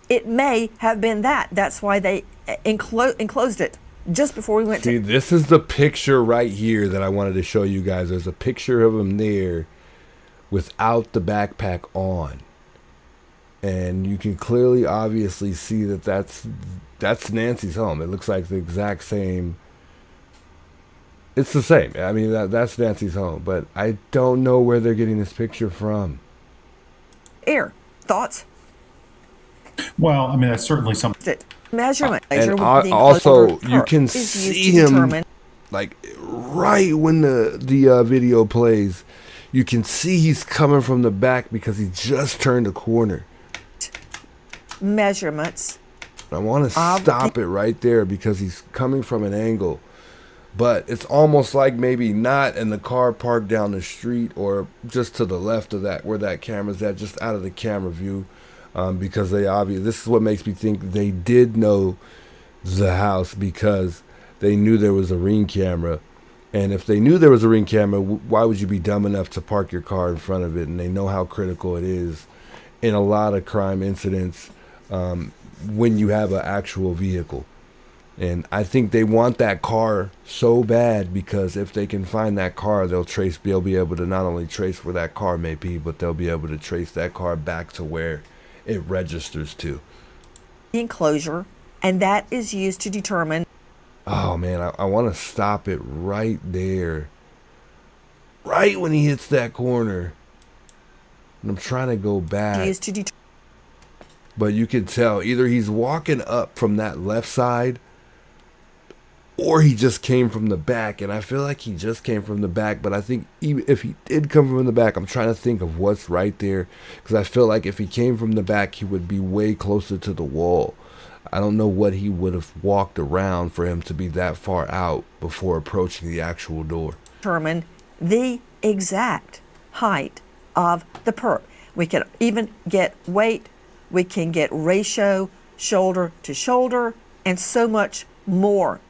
It may have been that. That's why they enclosed it just before we went. See, this is the picture right here that I wanted to show you guys. There's a picture of him there without the backpack on, and you can clearly, obviously, see that that's Nancy's home. It looks like the exact same. It's the same. I mean, that's Nancy's home, but I don't know where they're getting this picture from. Air. Thoughts? Well, I mean, that's certainly something. Measurement. And also, you can see him, like, right when the video plays, you can see he's coming from the back because he just turned a corner. Measurements. I want to stop it right there because he's coming from an angle. But it's almost like maybe not, and the car parked down the street or just to the left of that, where that camera's at, just out of the camera view. Because this is what makes me think they did know the house because they knew there was a Ring camera. And if they knew there was a Ring camera, why would you be dumb enough to park your car in front of it? And they know how critical it is in a lot of crime incidents when you have an actual vehicle. And I think they want that car so bad because if they can find that car, they'll be able to not only trace where that car may be, but they'll be able to trace that car back to where it registers to. The enclosure, and that is used to determine. Oh man, I want to stop it right there. Right when he hits that corner. And I'm trying to go back. Used to but you can tell either he's walking up from that left side or he just came from the back. And I feel like he just came from the back. But I think even if he did come from the back, I'm trying to think of what's right there. Because I feel like if he came from the back, he would be way closer to the wall. I don't know what he would have walked around for him to be that far out before approaching the actual door. Determine the exact height of the perp. We can even get weight. We can get ratio, shoulder to shoulder, and so much more.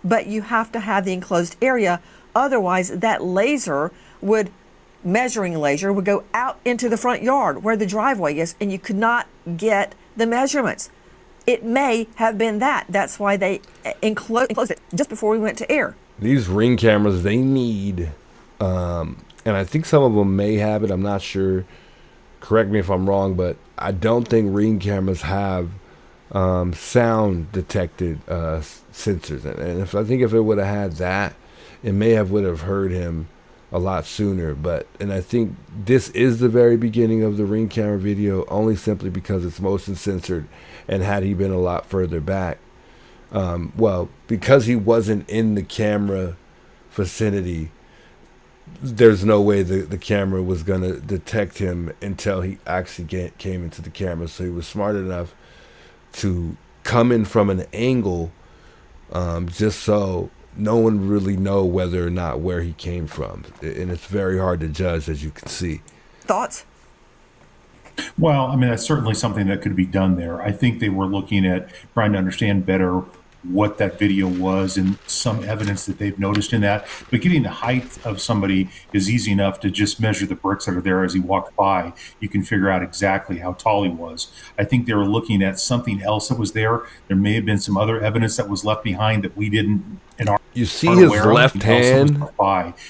But you have to have the enclosed area. Otherwise, that measuring laser would go out into the front yard where the driveway is, and you could not get the measurements. It may have been that. That's why they enclosed it just before we went to air. These Ring cameras, they need, and I think some of them may have it. I'm not sure. Correct me if I'm wrong, but I don't think Ring cameras have sound detected sensors. And I think if it would have had that, it would have heard him a lot sooner. And I think this is the very beginning of the Ring camera video, only simply because it's motion censored. And had he been a lot further back, because he wasn't in the camera vicinity, there's no way the camera was going to detect him until he actually came into the camera. So he was smart enough to come in from an angle just so no one really know whether or not where he came from. And it's very hard to judge, as you can see. Thoughts? Well, I mean, that's certainly something that could be done there. I think they were looking at trying to understand better what that video was and some evidence that they've noticed in that. But getting the height of somebody is easy enough to just measure the bricks that are there as he walked by. You can figure out exactly how tall he was. I think they were looking at something else that was there. There may have been some other evidence that was left behind that we didn't. You see his left hand?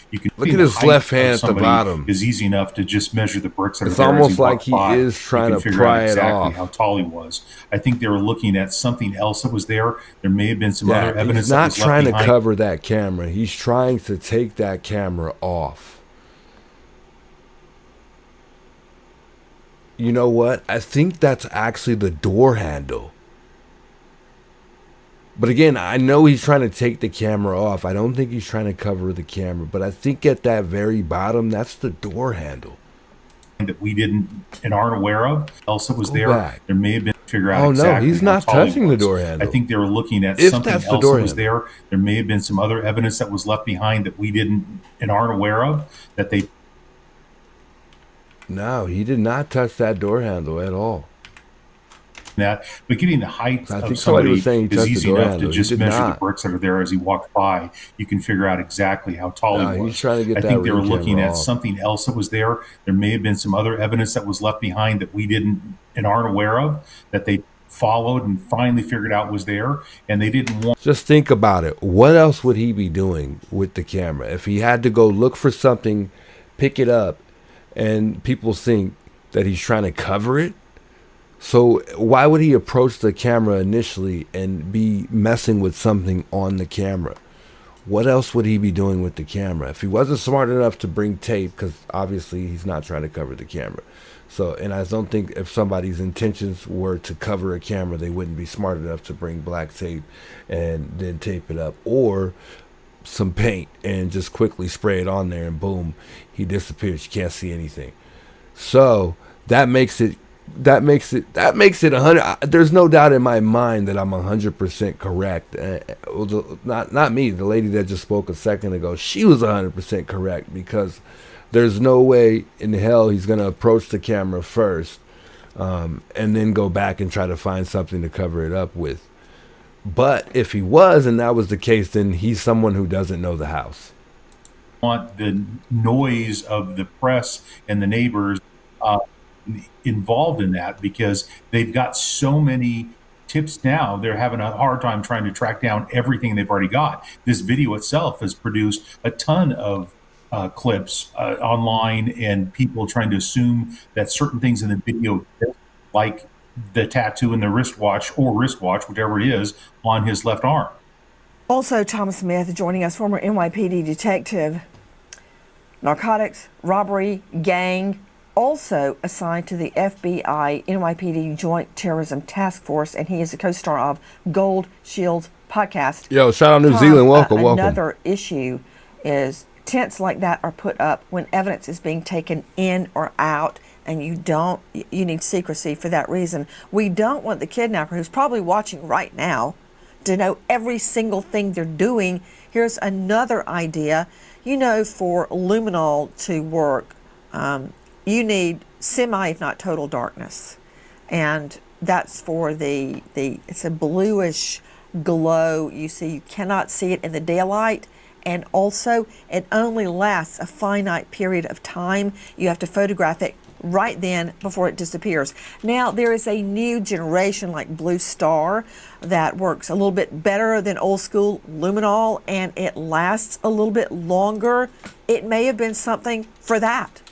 You can look at his left hand at the bottom. Is easy enough to just measure the bricks that are it's there. Almost as he like he by. is trying to pry it off. How tall he was. I think they were looking at something else that was there. There may have been some other evidence. He's not that was trying left to cover that camera. He's trying to take that camera off. You know what? I think that's actually the door handle. But again, I know he's trying to take the camera off. I don't think he's trying to cover the camera. But I think at that very bottom, that's the door handle. That we didn't and aren't aware of. Else it was Go there. back. There may have been figure out. Oh exactly no, he's not how tall touching he the was. door handle. I think they were looking at If something that's else the door that was handle. there. There may have been some other evidence that was left behind that we didn't and aren't aware of. That they. No, he did not touch that door handle at all. That, but getting the height I of think somebody somebody was saying he is touched the easy door enough handle. to He just did measure not. the bricks that are there as he walked by. You can figure out exactly how tall No, he was. he's trying to get I that think they were Ring looking camera at off. something else that was there. There may have been some other evidence that was left behind that we didn't and aren't aware of. That they followed and finally figured out was there, and they didn't want. Just think about it. What else would he be doing with the camera? If he had to go look for something, pick it up, and people think that he's trying to cover it? So why would he approach the camera initially and be messing with something on the camera? what else would he be doing with the camera? If he wasn't smart enough to bring tape, because obviously he's not trying to cover the camera. So, and I don't think if somebody's intentions were to cover a camera, they wouldn't be smart enough to bring black tape and then tape it up, or some paint and just quickly spray it on there, and boom, he disappears. You can't see anything. So that makes it 100. There's no doubt in my mind that I'm 100% correct. Not me. The lady that just spoke a second ago, she was 100% correct, because there's no way in hell he's gonna approach the camera first, and then go back and try to find something to cover it up with. But if he was, and that was the case, then he's someone who doesn't know the house. Want the noise of the press and the neighbors involved in that, because they've got so many tips now. They're having a hard time trying to track down everything they've already got. This video itself has produced a ton of clips online, and people trying to assume that certain things in the video, like the tattoo and the wristwatch, whichever it is, on his left arm. Also, Tom Smith joining us, former NYPD detective, narcotics, robbery, gang, also assigned to the FBI NYPD Joint Terrorism Task Force, and he is a co-star of Gold Shields podcast. Yo, shout out New Zealand. Welcome. Another issue is tents like that are put up when evidence is being taken in or out, and you need secrecy for that reason. We don't want the kidnapper, who's probably watching right now, to know every single thing they're doing. Here's another idea. You know, for luminol to work, you need semi, if not total, darkness. And that's for it's a bluish glow. You see, you cannot see it in the daylight. And also, it only lasts a finite period of time. You have to photograph it right then before it disappears. Now, there is a new generation like Blue Star that works a little bit better than old school luminol, and it lasts a little bit longer. It may have been something for that.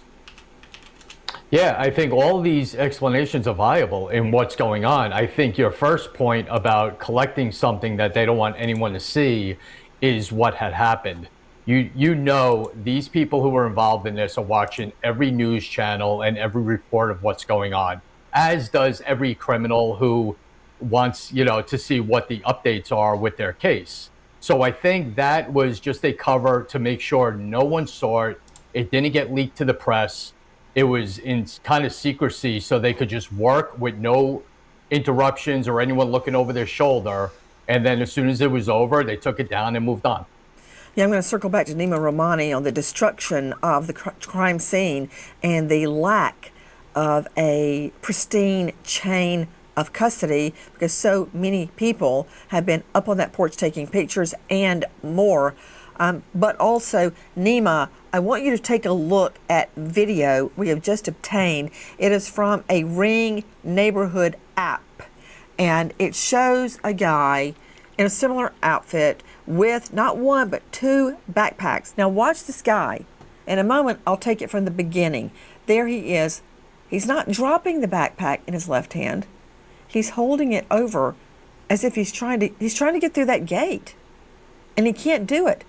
Yeah, I think all these explanations are viable in what's going on. I think your first point about collecting something that they don't want anyone to see is what had happened. You know, these people who were involved in this are watching every news channel and every report of what's going on, as does every criminal who wants, to see what the updates are with their case. So I think that was just a cover to make sure no one saw it. It didn't get leaked to the press. It was in kind of secrecy, so they could just work with no interruptions or anyone looking over their shoulder. And then as soon as it was over, they took it down and moved on. Yeah, I'm going to circle back to Nima Romani on the destruction of the crime scene and the lack of a pristine chain of custody, because so many people have been up on that porch taking pictures and more. But also, Nima, I want you to take a look at video we have just obtained. It is from a Ring neighborhood app, and it shows a guy in a similar outfit with not one but two backpacks. Now watch this guy. In a moment, I'll take it from the beginning. There he is. He's not dropping the backpack in his left hand. He's holding it over as if he's trying to get through that gate, and he can't do it.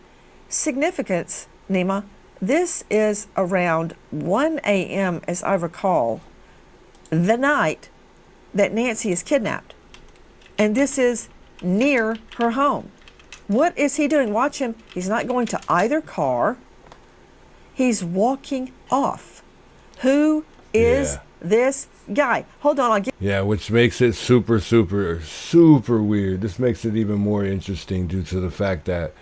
Significance, Nima. This is around 1 a.m., as I recall, the night that Nancy is kidnapped. And this is near her home. What is he doing? Watch him. He's not going to either car. He's walking off. Who is this guy? Hold on, I'll get... Yeah, which makes it super, super, super weird. This makes it even more interesting due to the fact that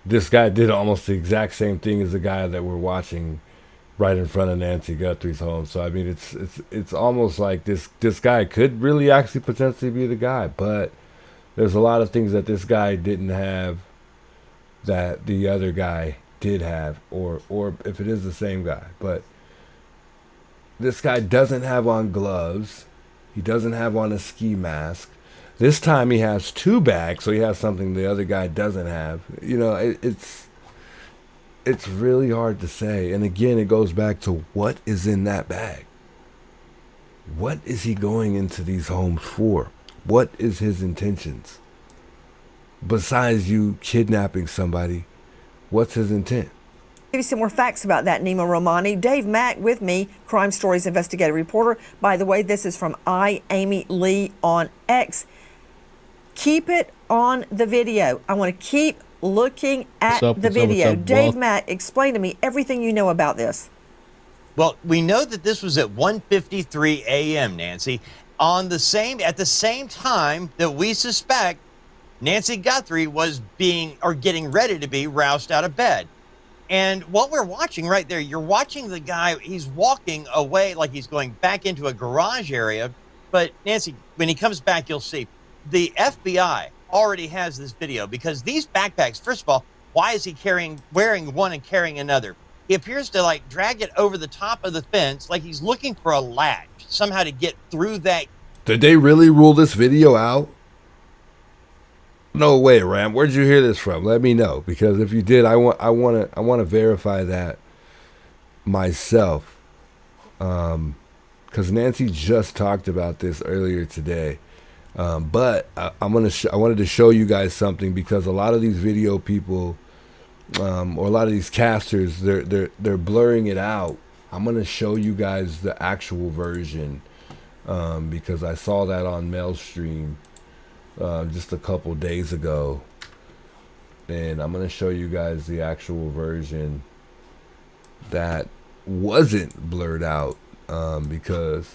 this guy did almost the exact same thing as the guy that we're watching right in front of Nancy Guthrie's home. So I mean, it's almost like this guy could really actually potentially be the guy, but there's a lot of things that this guy didn't have that the other guy did have, or if it is the same guy. But this guy doesn't have on gloves. He doesn't have on a ski mask. This time he has two bags, so he has something the other guy doesn't have. It's really hard to say. And again, it goes back to what is in that bag. What is he going into these homes for? What is his intentions? besides you kidnapping somebody, what's his intent? Give you some more facts about that, Nima Romani. Dave Mack with me, Crime Stories investigative reporter. By the way, this is from Amy Lee on X. Keep it on the video. I want to keep looking at the video. Dave Mack, explain to me everything you know about this. Well, we know that this was at 1:53 a.m., Nancy, at the same time that we suspect Nancy Guthrie was getting ready to be roused out of bed. And what we're watching right there, you're watching the guy, he's walking away like he's going back into a garage area. But Nancy, when he comes back, you'll see the FBI already has this video, because these backpacks, first of all, why is he wearing one and carrying another? He appears to like drag it over the top of the fence like he's looking for a latch somehow to get through that. Did they really rule this video out? No way, Ram. Where'd you hear this from? Let me know, because if you did, I want to verify that myself. Because Nancy just talked about this earlier today. But I wanted to show you guys something, because a lot of these video people, or a lot of these casters, they're blurring it out. I'm gonna show you guys the actual version, because I saw that on Mailstream just a couple days ago, and I'm gonna show you guys the actual version that wasn't blurred out, because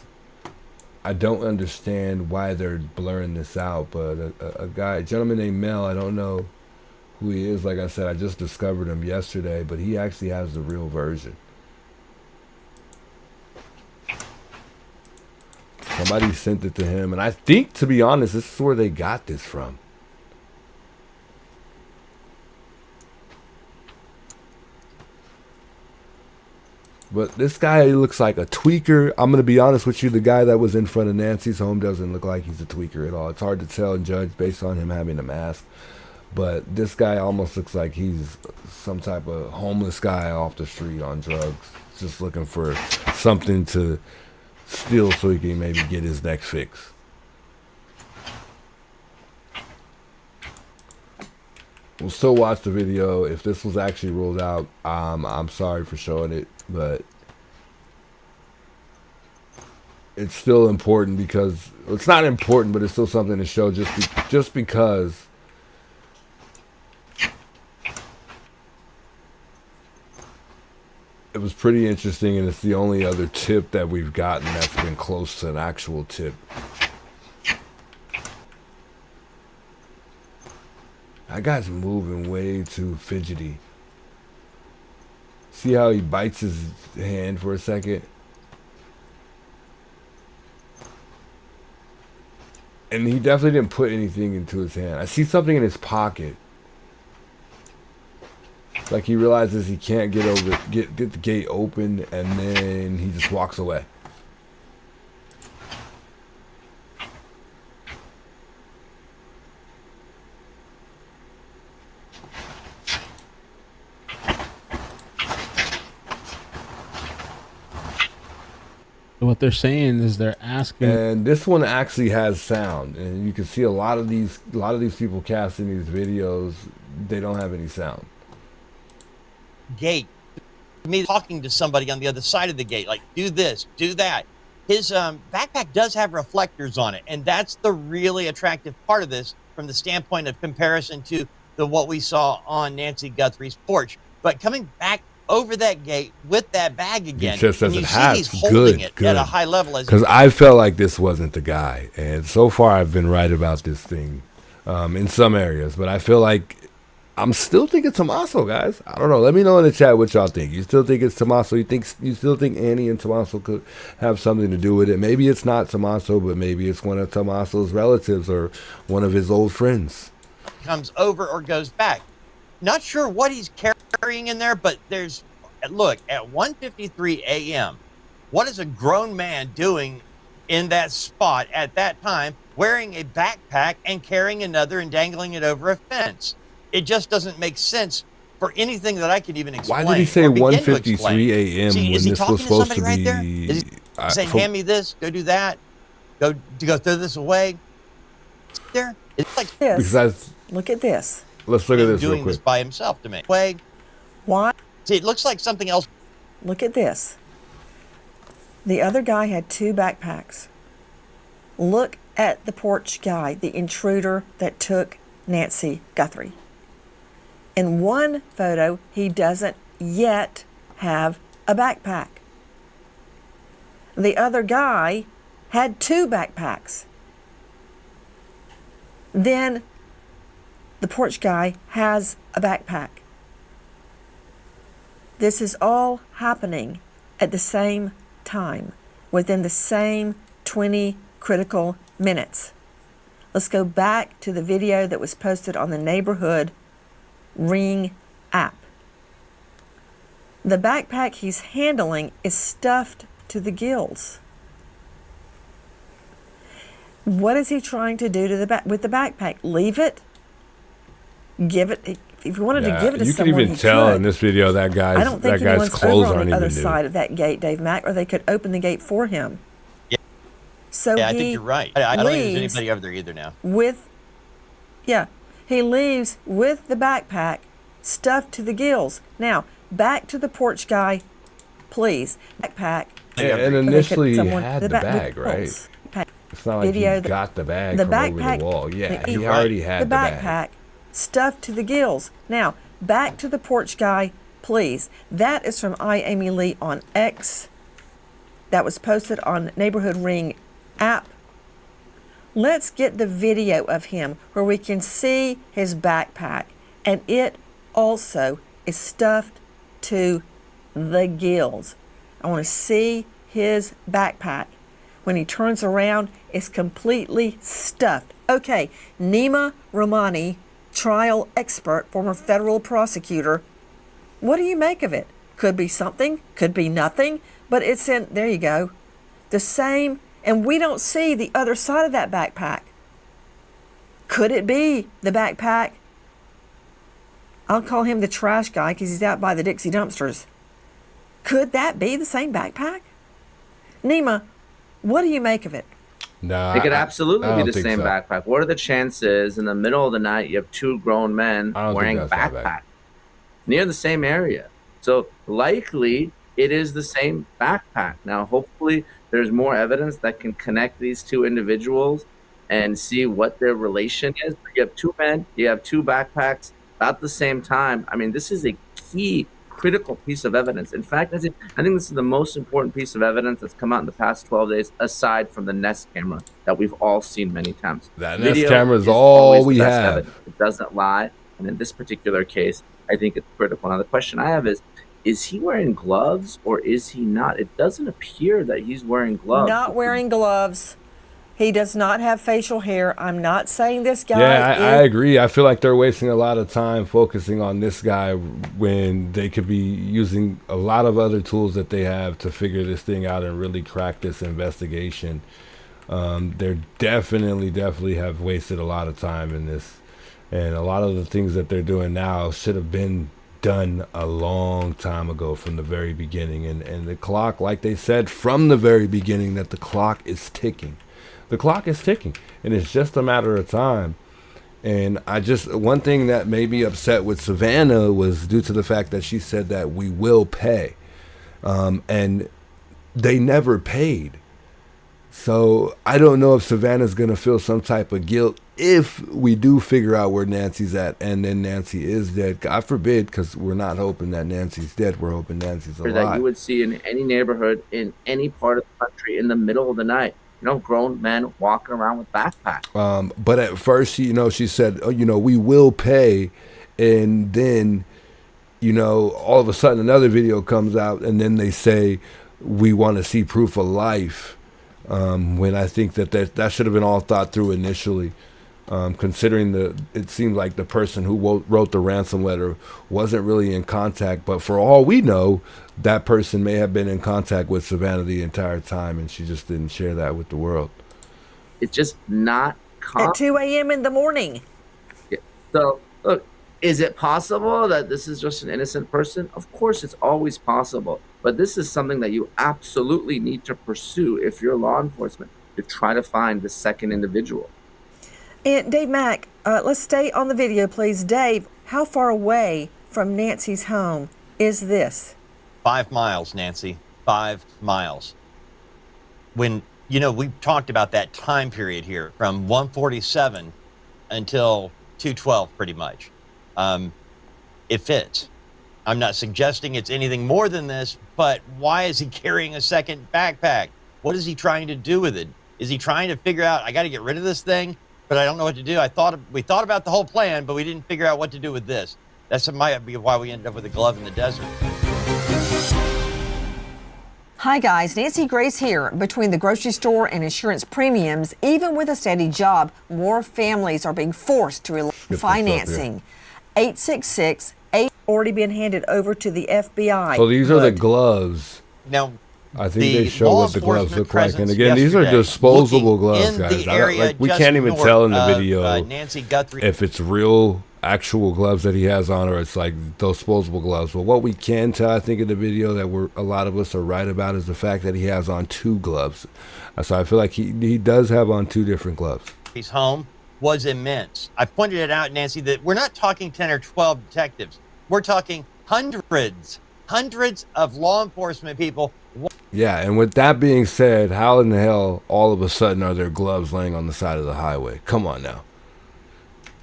I don't understand why they're blurring this out. But a gentleman named Mel, I don't know who he is. Like I said, I just discovered him yesterday, but he actually has the real version. Somebody sent it to him, and I think, to be honest, this is where they got this from. But this guy looks like a tweaker. I'm going to be honest with you. The guy that was in front of Nancy's home doesn't look like he's a tweaker at all. It's hard to tell and judge based on him having a mask. But this guy almost looks like he's some type of homeless guy off the street on drugs, just looking for something to steal so he can maybe get his next fix. We'll still watch the video. If this was actually ruled out, I'm sorry for showing it, but it's still important, because it's not important, but it's still something to show, just because it was pretty interesting, and it's the only other tip that we've gotten that's been close to an actual tip. That guy's moving way too fidgety. See how he bites his hand for a second? And he definitely didn't put anything into his hand. I see something in his pocket. Like he realizes he can't get the gate open, and then he just walks away. What they're saying is they're asking, and this one actually has sound, and you can see a lot of these people casting these videos, they don't have any sound. Gate, me talking to somebody on the other side of the gate, like, do this, do that. His backpack does have reflectors on it, and that's the really attractive part of this from the standpoint of comparison to what we saw on Nancy Guthrie's porch. But coming back over that gate with that bag again, it just says and it has. he's holding it at a high level. Because I felt like this wasn't the guy, and so far I've been right about this thing in some areas, but I feel like I'm still thinking Tommaso, guys. I don't know. Let me know in the chat what y'all think. You still think it's Tommaso? You still think Annie and Tommaso could have something to do with it? Maybe it's not Tommaso, but maybe it's one of Tommaso's relatives or one of his old friends. Comes over or goes back. Not sure what he's carrying in there, but look, at 1:53 a.m., what is a grown man doing in that spot at that time, wearing a backpack and carrying another and dangling it over a fence? It just doesn't make sense for anything that I could even explain. Why did he say 1:53 a.m. when this was supposed to be? There? Is he saying, hand me this, go do that, go throw this away? There, it's like this. Because Look at this. Let's look at this real doing quick. this by himself to me. Way. Why? See, it looks like something else. Look at this. The other guy had 2 backpacks. Look at the porch guy, the intruder that took Nancy Guthrie. In one photo, he doesn't yet have a backpack. The other guy had 2 backpacks. Then the porch guy has a backpack. This is all happening at the same time, within the same 20 critical minutes. Let's go back to the video that was posted on the Neighborhood Ring app. The backpack he's handling is stuffed to the gills. What is he trying to do to with the backpack? Leave it? Give it? If you wanted to give it to you someone, can even tell in this video that I don't think guy's anyone's clothes over on aren't the even other new. side of that gate, Dave Mack, or they could open the gate for him. Yeah. So Yeah, I he think you're right. I don't think there's leaves anybody over there either now. he leaves with the backpack stuffed to the gills. Now, back to the porch guy, please. Backpack. And initially he someone- had the the back- bag, the right? gills. It's not like he Video got the bag the from over backpack, the wall. Yeah, he the- already had the bag. backpack stuffed to the gills. Now, back to the porch guy, please. That is from Amy Lee on X. That was posted on Neighborhood Ring app. Let's get the video of him where we can see his backpack, and it also is stuffed to the gills. I want to see his backpack. When he turns around, it's completely stuffed. Okay, Nima Romani, trial expert, former federal prosecutor. What do you make of it? Could be something, could be nothing, but it's in, there you go, the same, and we don't see the other side of that backpack. Could it be the backpack? I'll call him the trash guy because he's out by the Dixie dumpsters. Could that be the same backpack? Nima, what do you make of it? No, It could absolutely I be don't the think same so. backpack. What are the chances in the middle of the night you have 2 grown men I don't think wearing that's that bad. backpacks near the same area? So likely it is the same backpack. Now, hopefully there's more evidence that can connect these 2 individuals and see what their relation is. You have 2 men, you have 2 backpacks about the same time. I mean, this is a key critical piece of evidence. In fact, I think this is the most important piece of evidence that's come out in the past 12 days, aside from the Nest camera that we've all seen many times. That Video Nest camera is is all always the we best have. evidence. It doesn't lie. And in this particular case, I think it's critical. Now, the question I have is he wearing gloves or is he not? It doesn't appear that he's wearing gloves. Not wearing gloves. He does not have facial hair. I'm not saying this guy Yeah, I is agree. I feel like they're wasting a lot of time focusing on this guy when they could be using a lot of other tools that they have to figure this thing out and really crack this investigation. They're definitely have wasted a lot of time in this. And a lot of the things that they're doing now should have been done a long time ago from the very beginning. And the clock, like they said from the very beginning, that the clock is ticking. The clock is ticking, and it's just a matter of time. And one thing that made me upset with Savannah was due to the fact that she said that we will pay. And they never paid. So I don't know if Savannah's going to feel some type of guilt if we do figure out where Nancy's at and then Nancy is dead. God forbid, because we're not hoping that Nancy's dead. We're hoping Nancy's that alive. you would see in any neighborhood in any part of the country in the middle of the night. Grown men walking around with backpacks. But at first, she said, oh, we will pay. And then, all of a sudden another video comes out and then they say, we want to see proof of life. When I think that should have been all thought through initially. Considering it seemed like the person who wrote the ransom letter wasn't really in contact, but for all we know, that person may have been in contact with Savannah the entire time, and she just didn't share that with the world. It's just not at 2 a.m. in the morning. Yeah. So, look, is it possible that this is just an innocent person? Of course, it's always possible, but this is something that you absolutely need to pursue if you're law enforcement, to try to find the second individual. And Dave Mack, let's stay on the video, please. Dave, how far away from Nancy's home is this? 5 miles, Nancy. 5 miles. When, you know, we talked about that time period here from 147 until 212, pretty much. It fits. I'm not suggesting it's anything more than this, but why is he carrying a second backpack? What is he trying to do with it? Is he trying to figure out, I got to get rid of this thing, but I don't know what to do? We thought about the whole plan, but we didn't figure out what to do with this. That might be why we ended up with a glove in the desert. Hi guys, Nancy Grace here. Between the grocery store and insurance premiums, even with a steady job, more families are being forced to rely on financing. 866-8 already been handed over to the FBI. So these are the gloves. Now, I think they show what the gloves look like. And again, these are disposable gloves, guys. We can't even tell in the video Nancy Guthrie, if it's real actual gloves that he has on or it's like those disposable gloves. But what we can tell, I think, in the video that a lot of us are right about is the fact that he has on 2 gloves. So I feel like he does have on 2 different gloves. His home was immense. I pointed it out, Nancy, that we're not talking 10 or 12 detectives. We're talking hundreds of law enforcement people. Yeah, and with that being said, how in the hell all of a sudden are there gloves laying on the side of the highway? Come on now.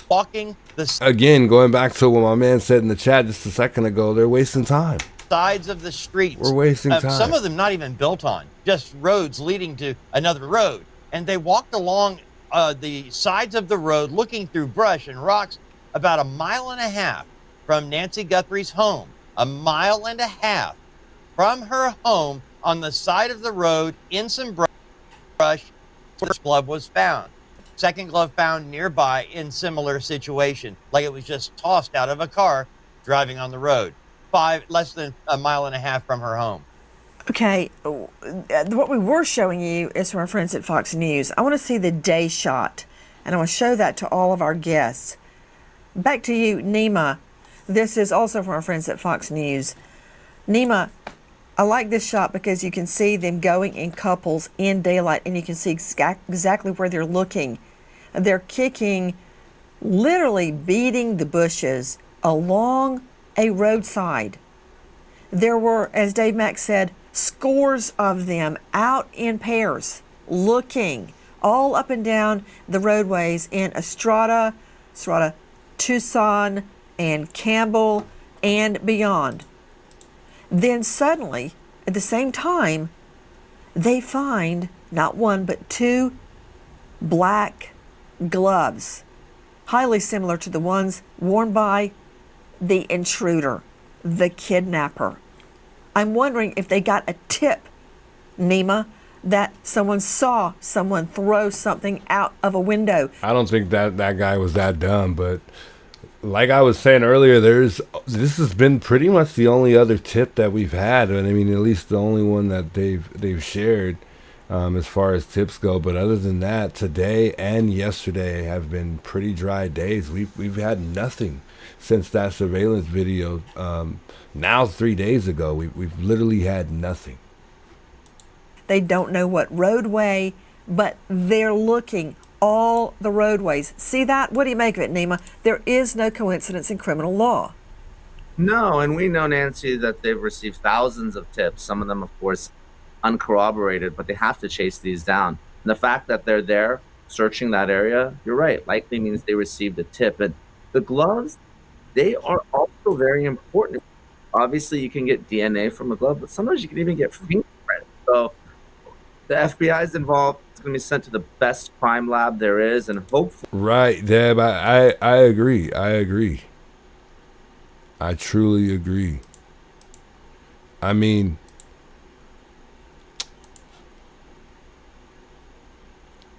Walking the again, going back to what my man said in the chat just a second ago, they're wasting time. Sides of the streets. We're wasting time. Some of them not even built on, just roads leading to another road. And they walked along the sides of the road looking through brush and rocks about 1.5 miles from Nancy Guthrie's home. 1.5 miles from her home on the side of the road in some brush. First glove was found. Second glove found nearby in similar situation, like it was just tossed out of a car driving on the road. Less than 1.5 miles from her home. Okay, what we were showing you is from our friends at Fox News. I want to see the day shot, and I want to show that to all of our guests. Back to you, Nima. This is also from our friends at Fox News. Nima, I like this shot because you can see them going in couples in daylight, and you can see exactly where they're looking. They're kicking, literally beating the bushes along a roadside. There were, as Dave Mack said, scores of them out in pairs, looking all up and down the roadways in Estrada, Tucson, and Campbell, and beyond. Then suddenly, at the same time, they find not 1 but 2 black gloves, highly similar to the ones worn by the intruder, the kidnapper. I'm wondering if they got a tip, Nima, that someone saw someone throw something out of a window. I don't think that guy was that dumb, but like I was saying earlier, this has been pretty much the only other tip that we've had, and I mean at least the only one that they've shared as far as tips go. But other than that, today and yesterday have been pretty dry days. We've had nothing since that surveillance video. Now 3 days ago, we've literally had nothing. They don't know what roadway, but they're looking all the roadways. See that? What do you make of it, Nima? There is no coincidence in criminal law. No, and we know, Nancy, that they've received thousands of tips, some of them, of course, uncorroborated, but they have to chase these down. And the fact that they're there searching that area, you're right, likely means they received a tip. And the gloves, they are also very important. Obviously, you can get DNA from a glove, but sometimes you can even get fingerprints. So the FBI is involved. It's going to be sent to the best crime lab there is, and hopefully. Right, Deb. I agree. I agree. I truly agree. I mean,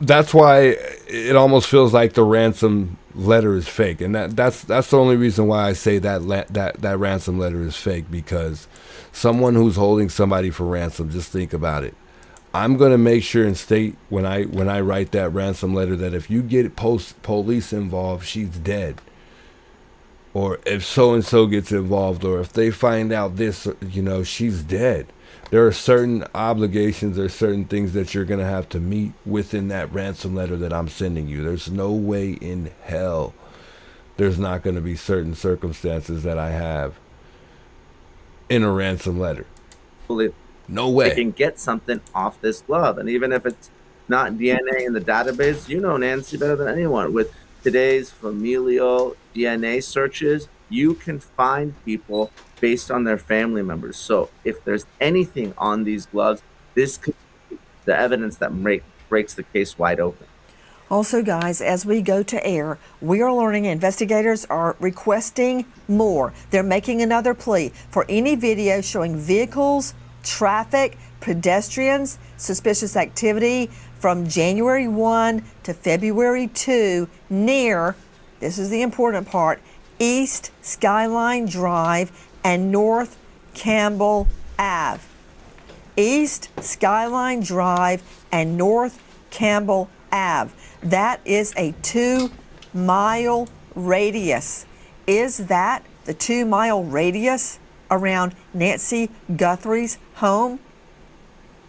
that's why it almost feels like the ransom letter is fake, and that's the only reason why I say that ransom letter is fake, because someone who's holding somebody for ransom, just think about it. I'm going to make sure and state when I write that ransom letter that if you get police involved, she's dead. Or if so-and-so gets involved, or if they find out this, she's dead. there are certain obligations, there's certain things that you're going to have to meet within that ransom letter that I'm sending you. There's no way in hell there's not going to be certain circumstances that I have in a ransom letter. No way. They can get something off this glove. And even if it's not DNA in the database, you know, Nancy, better than anyone. With today's familial DNA searches, you can find people based on their family members. So if there's anything on these gloves, this could be the evidence that breaks the case wide open. Also, guys, as we go to air, we are learning investigators are requesting more. They're making another plea for any video showing vehicles, traffic, pedestrians, suspicious activity from January 1 to February 2 near, this is the important part, East Skyline Drive and North Campbell Ave. East Skyline Drive and North Campbell Ave. That is a 2-mile radius. Is that the 2-mile radius around Nancy Guthrie's home?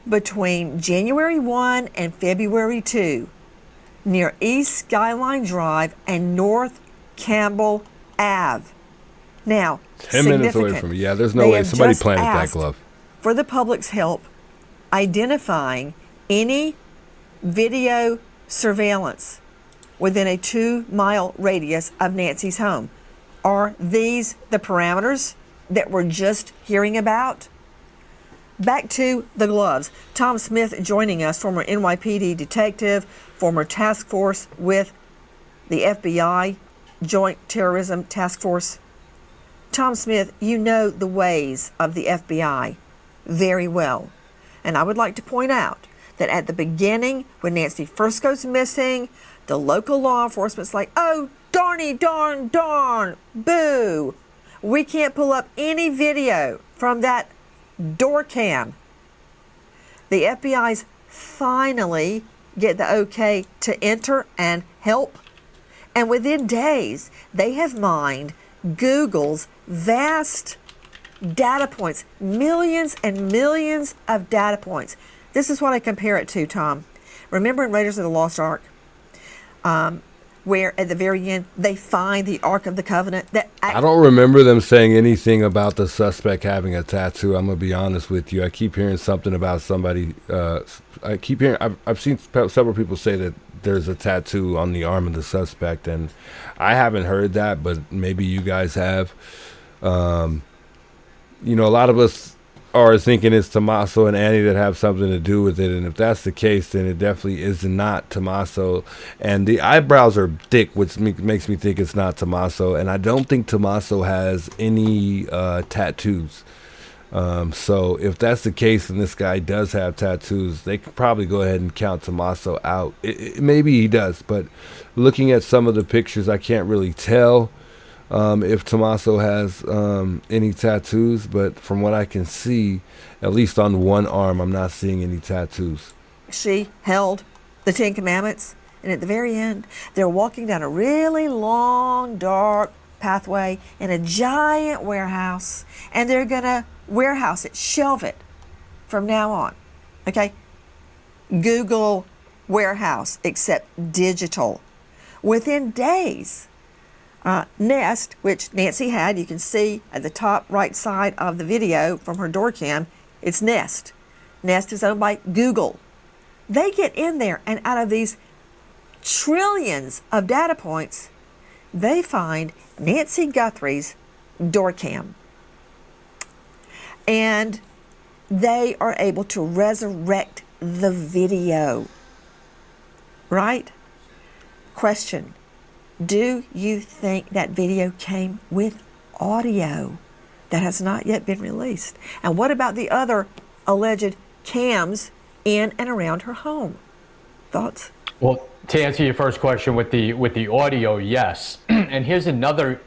Between January 1 and February 2, near East Skyline Drive and North Campbell Ave. Now, 10 minutes away from me. Yeah, there's no way somebody planted that glove. For the public's help, identifying any video surveillance within a 2-mile radius of Nancy's home. Are these the parameters that we're just hearing about? Back to the gloves. Tom Smith joining us, former NYPD detective, former task force with the FBI, Joint Terrorism Task Force. Tom Smith, you know the ways of the FBI very well. And I would like to point out that at the beginning, when Nancy first goes missing, the local law enforcement's like, oh, darny darn, boo. We can't pull up any video from that door cam. The FBI's finally get the okay to enter and help. And within days, they have mined Google's vast data points, millions and millions of data points. This is what I compare it to, Tom. Remember in Raiders of the Lost Ark, where at the very end they find the Ark of the Covenant? I don't remember them saying anything about the suspect having a tattoo. I'm gonna be honest with you. I keep hearing something about somebody. I've seen several people say that there's a tattoo on the arm of the suspect, and I haven't heard that, but maybe you guys have. You know, a lot of us are thinking it's Tommaso and Annie that have something to do with it, and if that's the case, then it definitely is not Tommaso. And the eyebrows are thick, which makes me think it's not Tommaso, and I don't think Tommaso has any tattoos. So if that's the case and this guy does have tattoos, they could probably go ahead and count Tommaso out. Maybe he does, but looking at some of the pictures, I can't really tell if Tommaso has any tattoos, but from what I can see, at least on one arm, I'm not seeing any tattoos. She held the 10 Commandments, and at the very end, they're walking down a really long, dark pathway in a giant warehouse, and they're gonna warehouse it, shelve it from now on. Okay? Google warehouse, except digital. Within days, Nest, which Nancy had, you can see at the top right side of the video from her door cam, it's Nest. Nest is owned by Google. They get in there, and out of these trillions of data points, they find Nancy Guthrie's door cam. And they are able to resurrect the video. Right? Question. Do you think that video came with audio that has not yet been released? And what about the other alleged cams in and around her home? Thoughts? Well, to answer your first question with the audio, yes. And here's another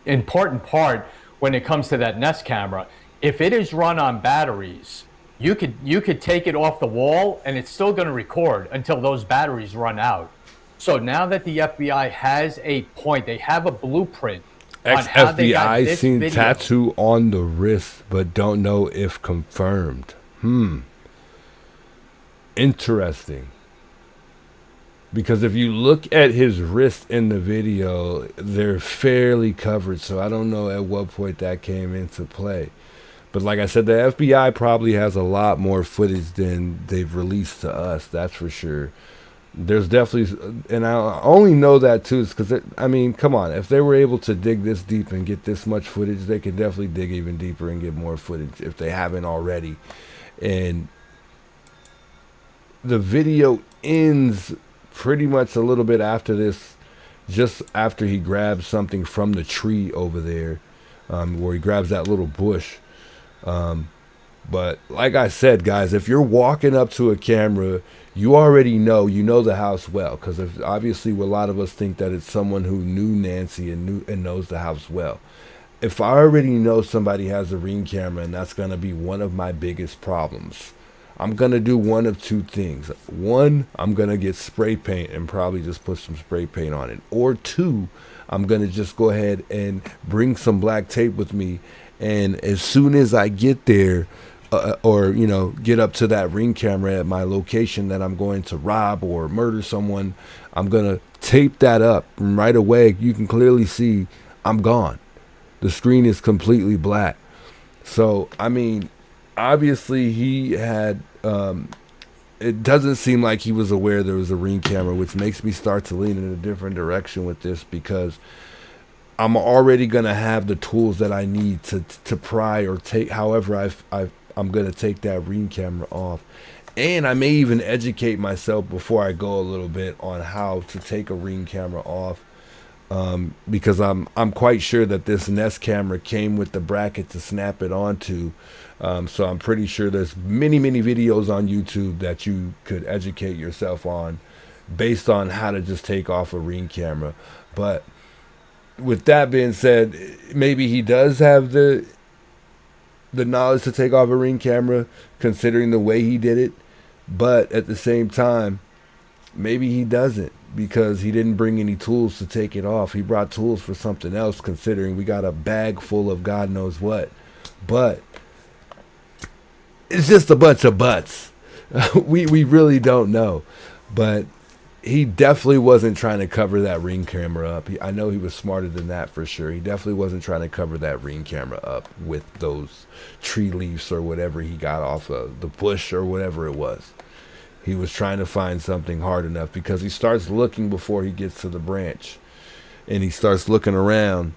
important part when it comes to that Nest camera. If it is run on batteries, you could take it off the wall and it's still going to record until those batteries run out. So now that the FBI has a point, they have a blueprint on how they got FBI this seen video. tattoo on the wrist, but don't know if confirmed. Interesting. Because if you look at his wrist in the video, they're fairly covered. So I don't know at what point that came into play. But like I said, the FBI probably has a lot more footage than they've released to us. That's for sure. There's definitely, and I only know that too, is because, I mean, come on. If they were able to dig this deep and get this much footage, they could definitely dig even deeper and get more footage if they haven't already. And the video ends pretty much a little bit after this, just after he grabs something from the tree over there, where he grabs that little bush. But like I said, guys, if you're walking up to a camera, you already know, the house well, because obviously a lot of us think that it's someone who knew Nancy and knows the house well. If I already know somebody has a Ring camera, and that's going to be one of my biggest problems, I'm going to do one of two things. One, I'm going to get spray paint and probably just put some spray paint on it. Or two, I'm going to just go ahead and bring some black tape with me. And as soon as I get there, or, get up to that Ring camera at my location that I'm going to rob or murder someone, I'm going to tape that up. And right away, you can clearly see I'm gone. The screen is completely black. So, I mean, obviously he had, it doesn't seem like he was aware there was a Ring camera, which makes me start to lean in a different direction with this, because I'm already going to have the tools that I need to pry or take, however I'm going to take that Ring camera off. And I may even educate myself before I go a little bit on how to take a Ring camera off. Because I'm quite sure that this Nest camera came with the bracket to snap it onto. So I'm pretty sure there's many videos on YouTube that you could educate yourself on based on how to just take off a Ring camera. But with that being said, maybe he does have the knowledge to take off a Ring camera, considering the way he did it. But at the same time, maybe he doesn't, because he didn't bring any tools to take it off. He brought tools for something else, considering we got a bag full of God knows what. But it's just a bunch of buts. We really don't know. But he definitely wasn't trying to cover that Ring camera up. I know he was smarter than that for sure. He definitely wasn't trying to cover that Ring camera up with those tree leaves or whatever he got off of the bush or whatever it was. He was trying to find something hard enough, because he starts looking before he gets to the branch. And he starts looking around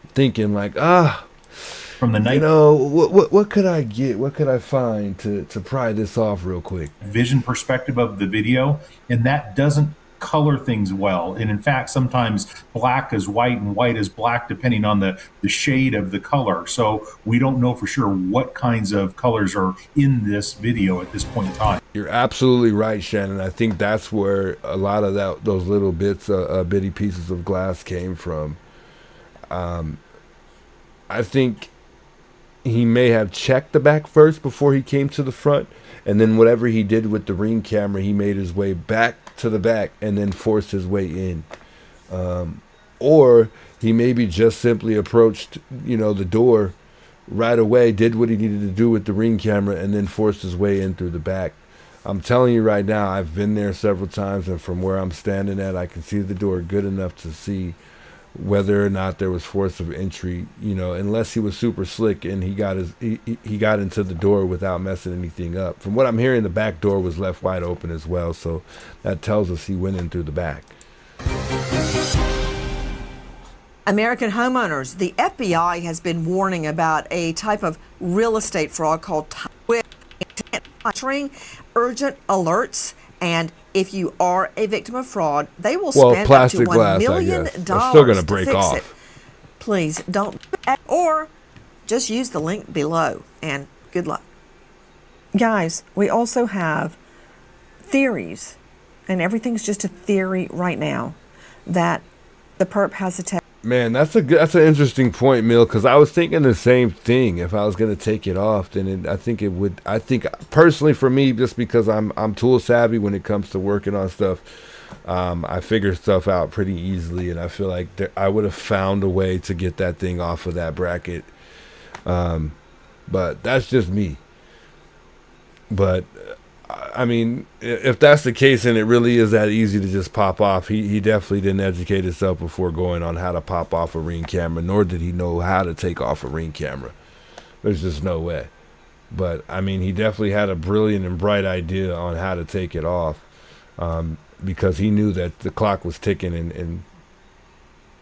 thinking like, from the night, what could I get? What could I find to pry this off real quick? Vision perspective of the video, and that doesn't color things well. And in fact, sometimes black is white and white is black, depending on the shade of the color. So we don't know for sure what kinds of colors are in this video at this point in time. You're absolutely right, Shannon. I think that's where a lot of those little bits, bitty pieces of glass came from. I think he may have checked the back first before he came to the front, and then whatever he did with the Ring camera, he made his way back to the back and then forced his way in. Or he maybe just simply approached, the door right away, did what he needed to do with the Ring camera, and then forced his way in through the back. I'm telling you right now, I've been there several times, and from where I'm standing at, I can see the door good enough to see whether or not there was force of entry, unless he was super slick and he got into the door without messing anything up. From what I'm hearing, the back door was left wide open as well, so that tells us he went in through the back. American homeowners, the FBI has been warning about a type of real estate fraud called monitoring urgent alerts. And if you are a victim of fraud, they will spend up to $1 million still gonna break to fix off. it. Please don't, or just use the link below, and good luck. Guys, we also have theories, and everything's just a theory right now, that the perp has a Man, that's an interesting point, Mill, because I was thinking the same thing. If I was going to take it off, then I think personally for me, just because I'm tool savvy when it comes to working on stuff, I figure stuff out pretty easily, and I feel like I would have found a way to get that thing off of that bracket. But that's just me. But I mean, if that's the case and it really is that easy to just pop off, he definitely didn't educate himself before going on how to pop off a Ring camera, nor did he know how to take off a Ring camera. There's just no way. But I mean, he definitely had a brilliant and bright idea on how to take it off, because he knew that the clock was ticking, and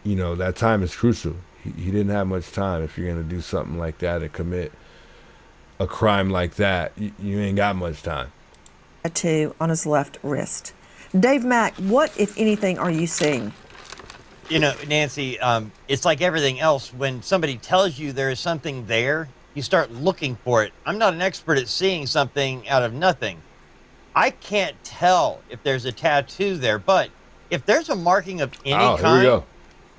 you know, that time is crucial. He didn't have much time. If you're going to do something like that and commit a crime like that, you ain't got much time. Tattoo on his left wrist. Dave Mack, what, if anything, are you seeing? You know, Nancy, it's like everything else. When somebody tells you there is something there, you start looking for it. I'm not an expert at seeing something out of nothing. I can't tell if there's a tattoo there, but if there's a marking of any kind,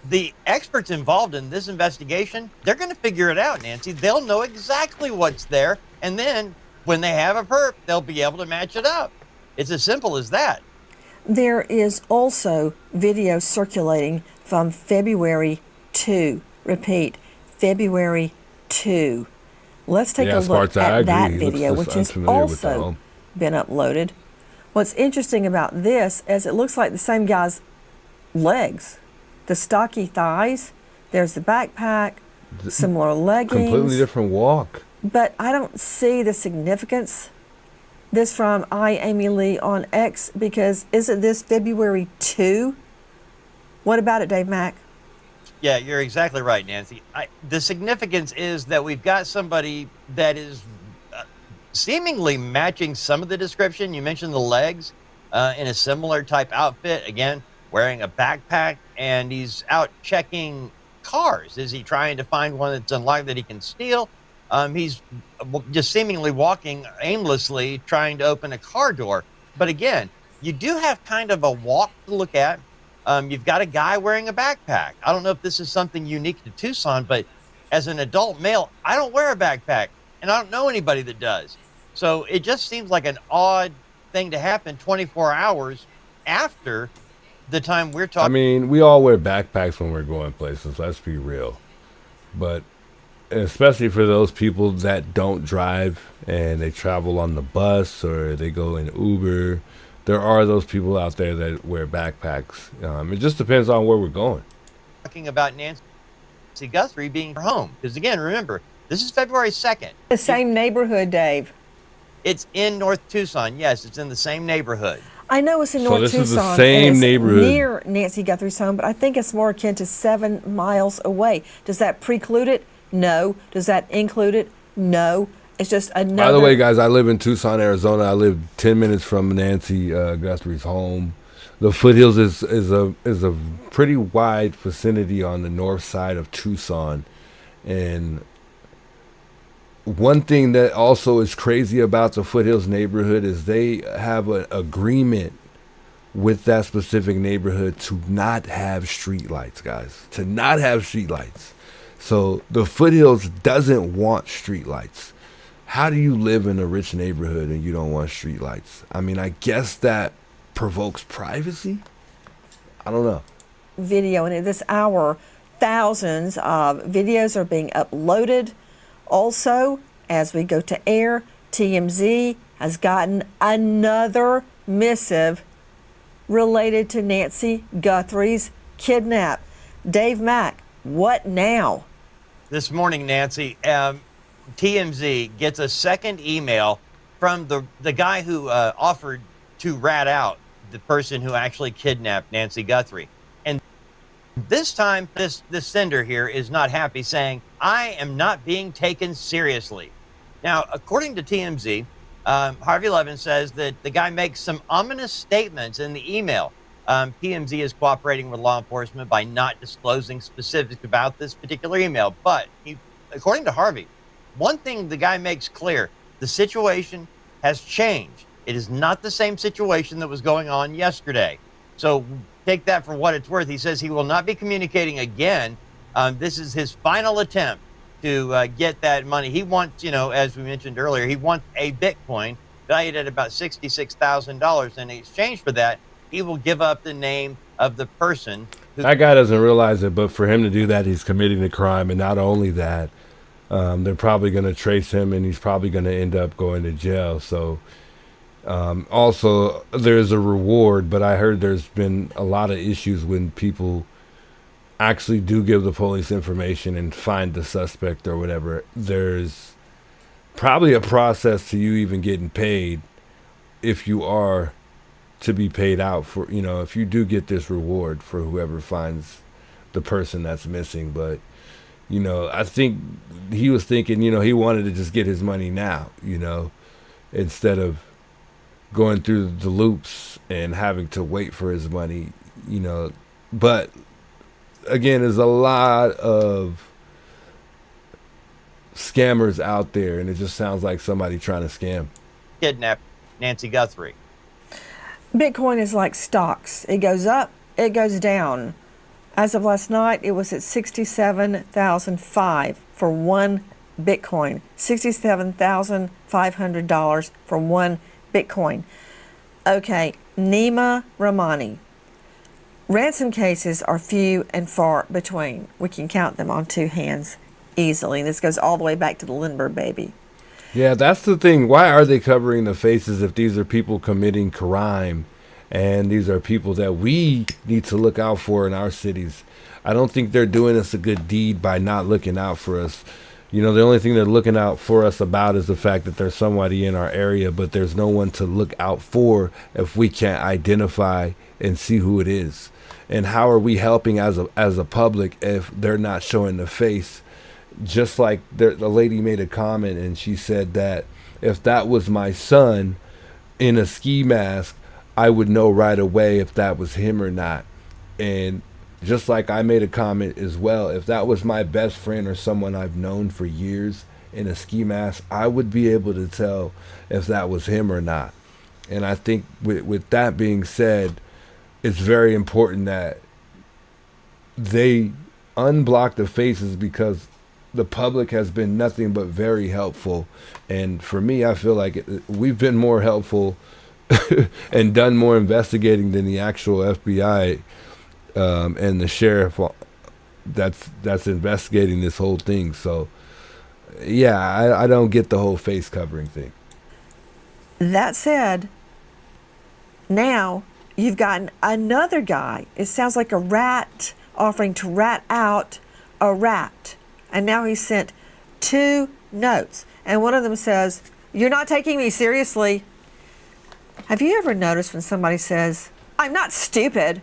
the experts involved in this investigation, they're going to figure it out, Nancy. They'll know exactly what's there, and then when they have a perp, they'll be able to match it up. It's as simple as that. There is also video circulating from February 2. Repeat, February 2. Let's take a look at that video, which has also been uploaded. What's interesting about this is it looks like the same guy's legs. The stocky thighs, there's the backpack, similar leggings. Completely different walk. But I don't see the significance. This from Amy Lee on X, because isn't this February 2? What about it, Dave Mack? Yeah, you're exactly right, Nancy. The significance is that we've got somebody that is seemingly matching some of the description. You mentioned the legs in a similar type outfit. Again, wearing a backpack, and he's out checking cars. Is he trying to find one that's unlocked that he can steal? He's just seemingly walking aimlessly, trying to open a car door. But again, you do have kind of a walk to look at. You've got a guy wearing a backpack. I don't know if this is something unique to Tucson, but as an adult male, I don't wear a backpack, and I don't know anybody that does. So it just seems like an odd thing to happen 24 hours after the time we're talking. I mean, we all wear backpacks when we're going places, let's be real. But especially for those people that don't drive and they travel on the bus or they go in Uber, there are those people out there that wear backpacks. It just depends on where we're going. Talking about Nancy Guthrie being home. Because again, remember, this is February 2nd. The same neighborhood, Dave. It's in North Tucson. Yes, it's in the same neighborhood. I know it's in North Tucson. So this is the same neighborhood near Nancy Guthrie's home, but I think it's more akin to 7 miles away. Does that preclude it? No. Does that include it? No. It's just another. By the way, guys, I live in Tucson, Arizona. I live 10 minutes from Nancy Guthrie's home. The foothills is a pretty wide vicinity on the north side of Tucson, and one thing that also is crazy about the foothills neighborhood is they have an agreement with that specific neighborhood to not have street lights, guys. To not have street lights. So the foothills doesn't want street lights. How do you live in a rich neighborhood and you don't want street lights? I mean, I guess that provokes privacy. I don't know. Video, and in this hour, thousands of videos are being uploaded. Also, as we go to air, TMZ has gotten another missive related to Nancy Guthrie's kidnap. Dave Mack, what now? This morning, Nancy, TMZ gets a second email from the guy who offered to rat out the person who actually kidnapped Nancy Guthrie. And this time, this sender here is not happy, saying, I am not being taken seriously. Now, according to TMZ, Harvey Levin says that the guy makes some ominous statements in the email. TMZ is cooperating with law enforcement by not disclosing specifics about this particular email. But according to Harvey, one thing the guy makes clear, the situation has changed. It is not the same situation that was going on yesterday. So take that for what it's worth. He says he will not be communicating again. This is his final attempt to get that money. He wants, as we mentioned earlier, he wants a Bitcoin valued at about $66,000. In exchange for that, he will give up the name of the person. That guy doesn't realize it, but for him to do that, he's committing a crime. And not only that, They're probably going to trace him, and he's probably going to end up going to jail. So also, there's a reward, but I heard there's been a lot of issues when people actually do give the police information and find the suspect or whatever. There's probably a process to you even getting paid if you are to be paid out for, you know, if you do get this reward for whoever finds the person that's missing. But, you know, I think he was thinking, you know, he wanted to just get his money now, you know, instead of going through the loops and having to wait for his money, you know. But again, there's a lot of scammers out there, and it just sounds like somebody trying to scam. Kidnapped Nancy Guthrie. Bitcoin is like stocks. It goes up, it goes down. As of last night, it was at $67,500 for one Bitcoin. $67,500 for one Bitcoin. Okay, Nima Rahmani. Ransom cases are few and far between. We can count them on two hands easily. This goes all the way back to the Lindbergh baby. Yeah, that's the thing. Why are they covering the faces if these are people committing crime and these are people that we need to look out for in our cities? I don't think they're doing us a good deed by not looking out for us. You know, the only thing they're looking out for us about is the fact that there's somebody in our area, but there's no one to look out for if we can't identify and see who it is. And how are we helping as a public if they're not showing the face? Just like the lady made a comment, and she said that if that was my son in a ski mask, I would know right away if that was him or not. And just like I made a comment as well, if that was my best friend or someone I've known for years in a ski mask, I would be able to tell if that was him or not. And I think with that being said, it's very important that they unblock the faces, because the public has been nothing but very helpful. And for me, I feel like we've been more helpful and done more investigating than the actual FBI and the sheriff that's investigating this whole thing. So yeah, I don't get the whole face covering thing. That said, now you've gotten another guy. It sounds like a rat offering to rat out a rat. And now he sent 2 notes. And one of them says, "You're not taking me seriously." Have you ever noticed when somebody says, "I'm not stupid,"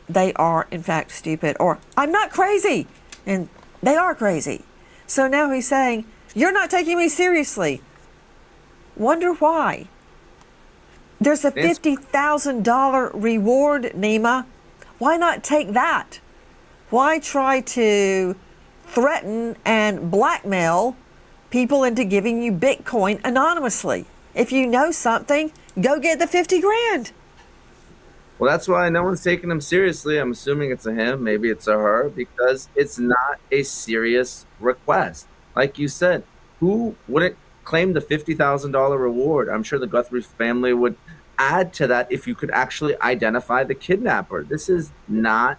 they are in fact stupid, or "I'm not crazy," and they are crazy. So now he's saying, "You're not taking me seriously." Wonder why. There's a $50,000 reward, Nima. Why not take that? Why try to threaten and blackmail people into giving you Bitcoin anonymously? If you know something, go get the 50 grand. Well, that's why no one's taking him seriously. I'm assuming it's a him, maybe it's a her, because it's not a serious request. Like you said, who wouldn't claim the $50,000 reward? I'm sure the Guthrie family would add to that if you could actually identify the kidnapper. This is not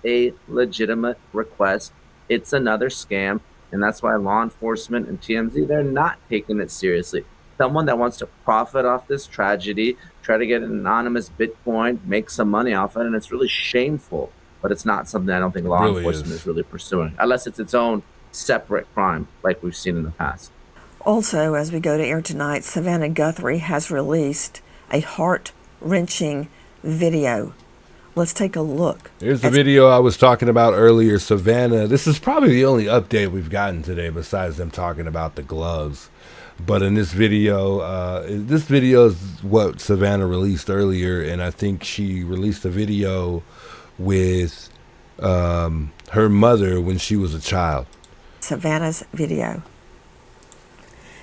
a legitimate request. It's another scam, and that's why law enforcement and TMZ, they're not taking it seriously. Someone that wants to profit off this tragedy, try to get an anonymous Bitcoin, make some money off it, and it's really shameful. But it's not something I don't think law enforcement is really pursuing, unless it's its own separate crime, like we've seen in the past. Also, as we go to air tonight, Savannah Guthrie has released a heart-wrenching video. Let's take a look. Here's the video I was talking about earlier. Savannah, this is probably the only update we've gotten today besides them talking about the gloves. But in this video is what Savannah released earlier, and I think she released a video with her mother when she was a child. Savannah's video.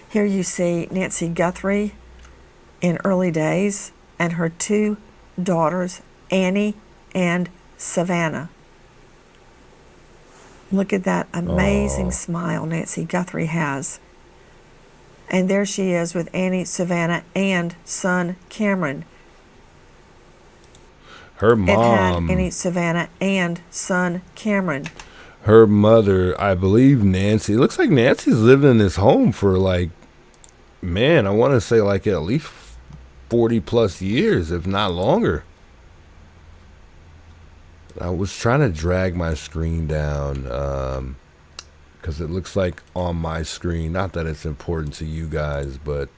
Here you see Nancy Guthrie in early days and her 2 daughters, Annie and Savannah. Look at that amazing smile Nancy Guthrie has. And there she is with Annie, Savannah, and son Cameron. Her mom. It had Annie, Savannah, and son Cameron. her mother, I believe Nancy, it looks like Nancy's lived in this home for like, man, I want to say like at least 40 plus years, if not longer. I was trying to drag my screen down because it looks like on my screen, not that it's important to you guys, but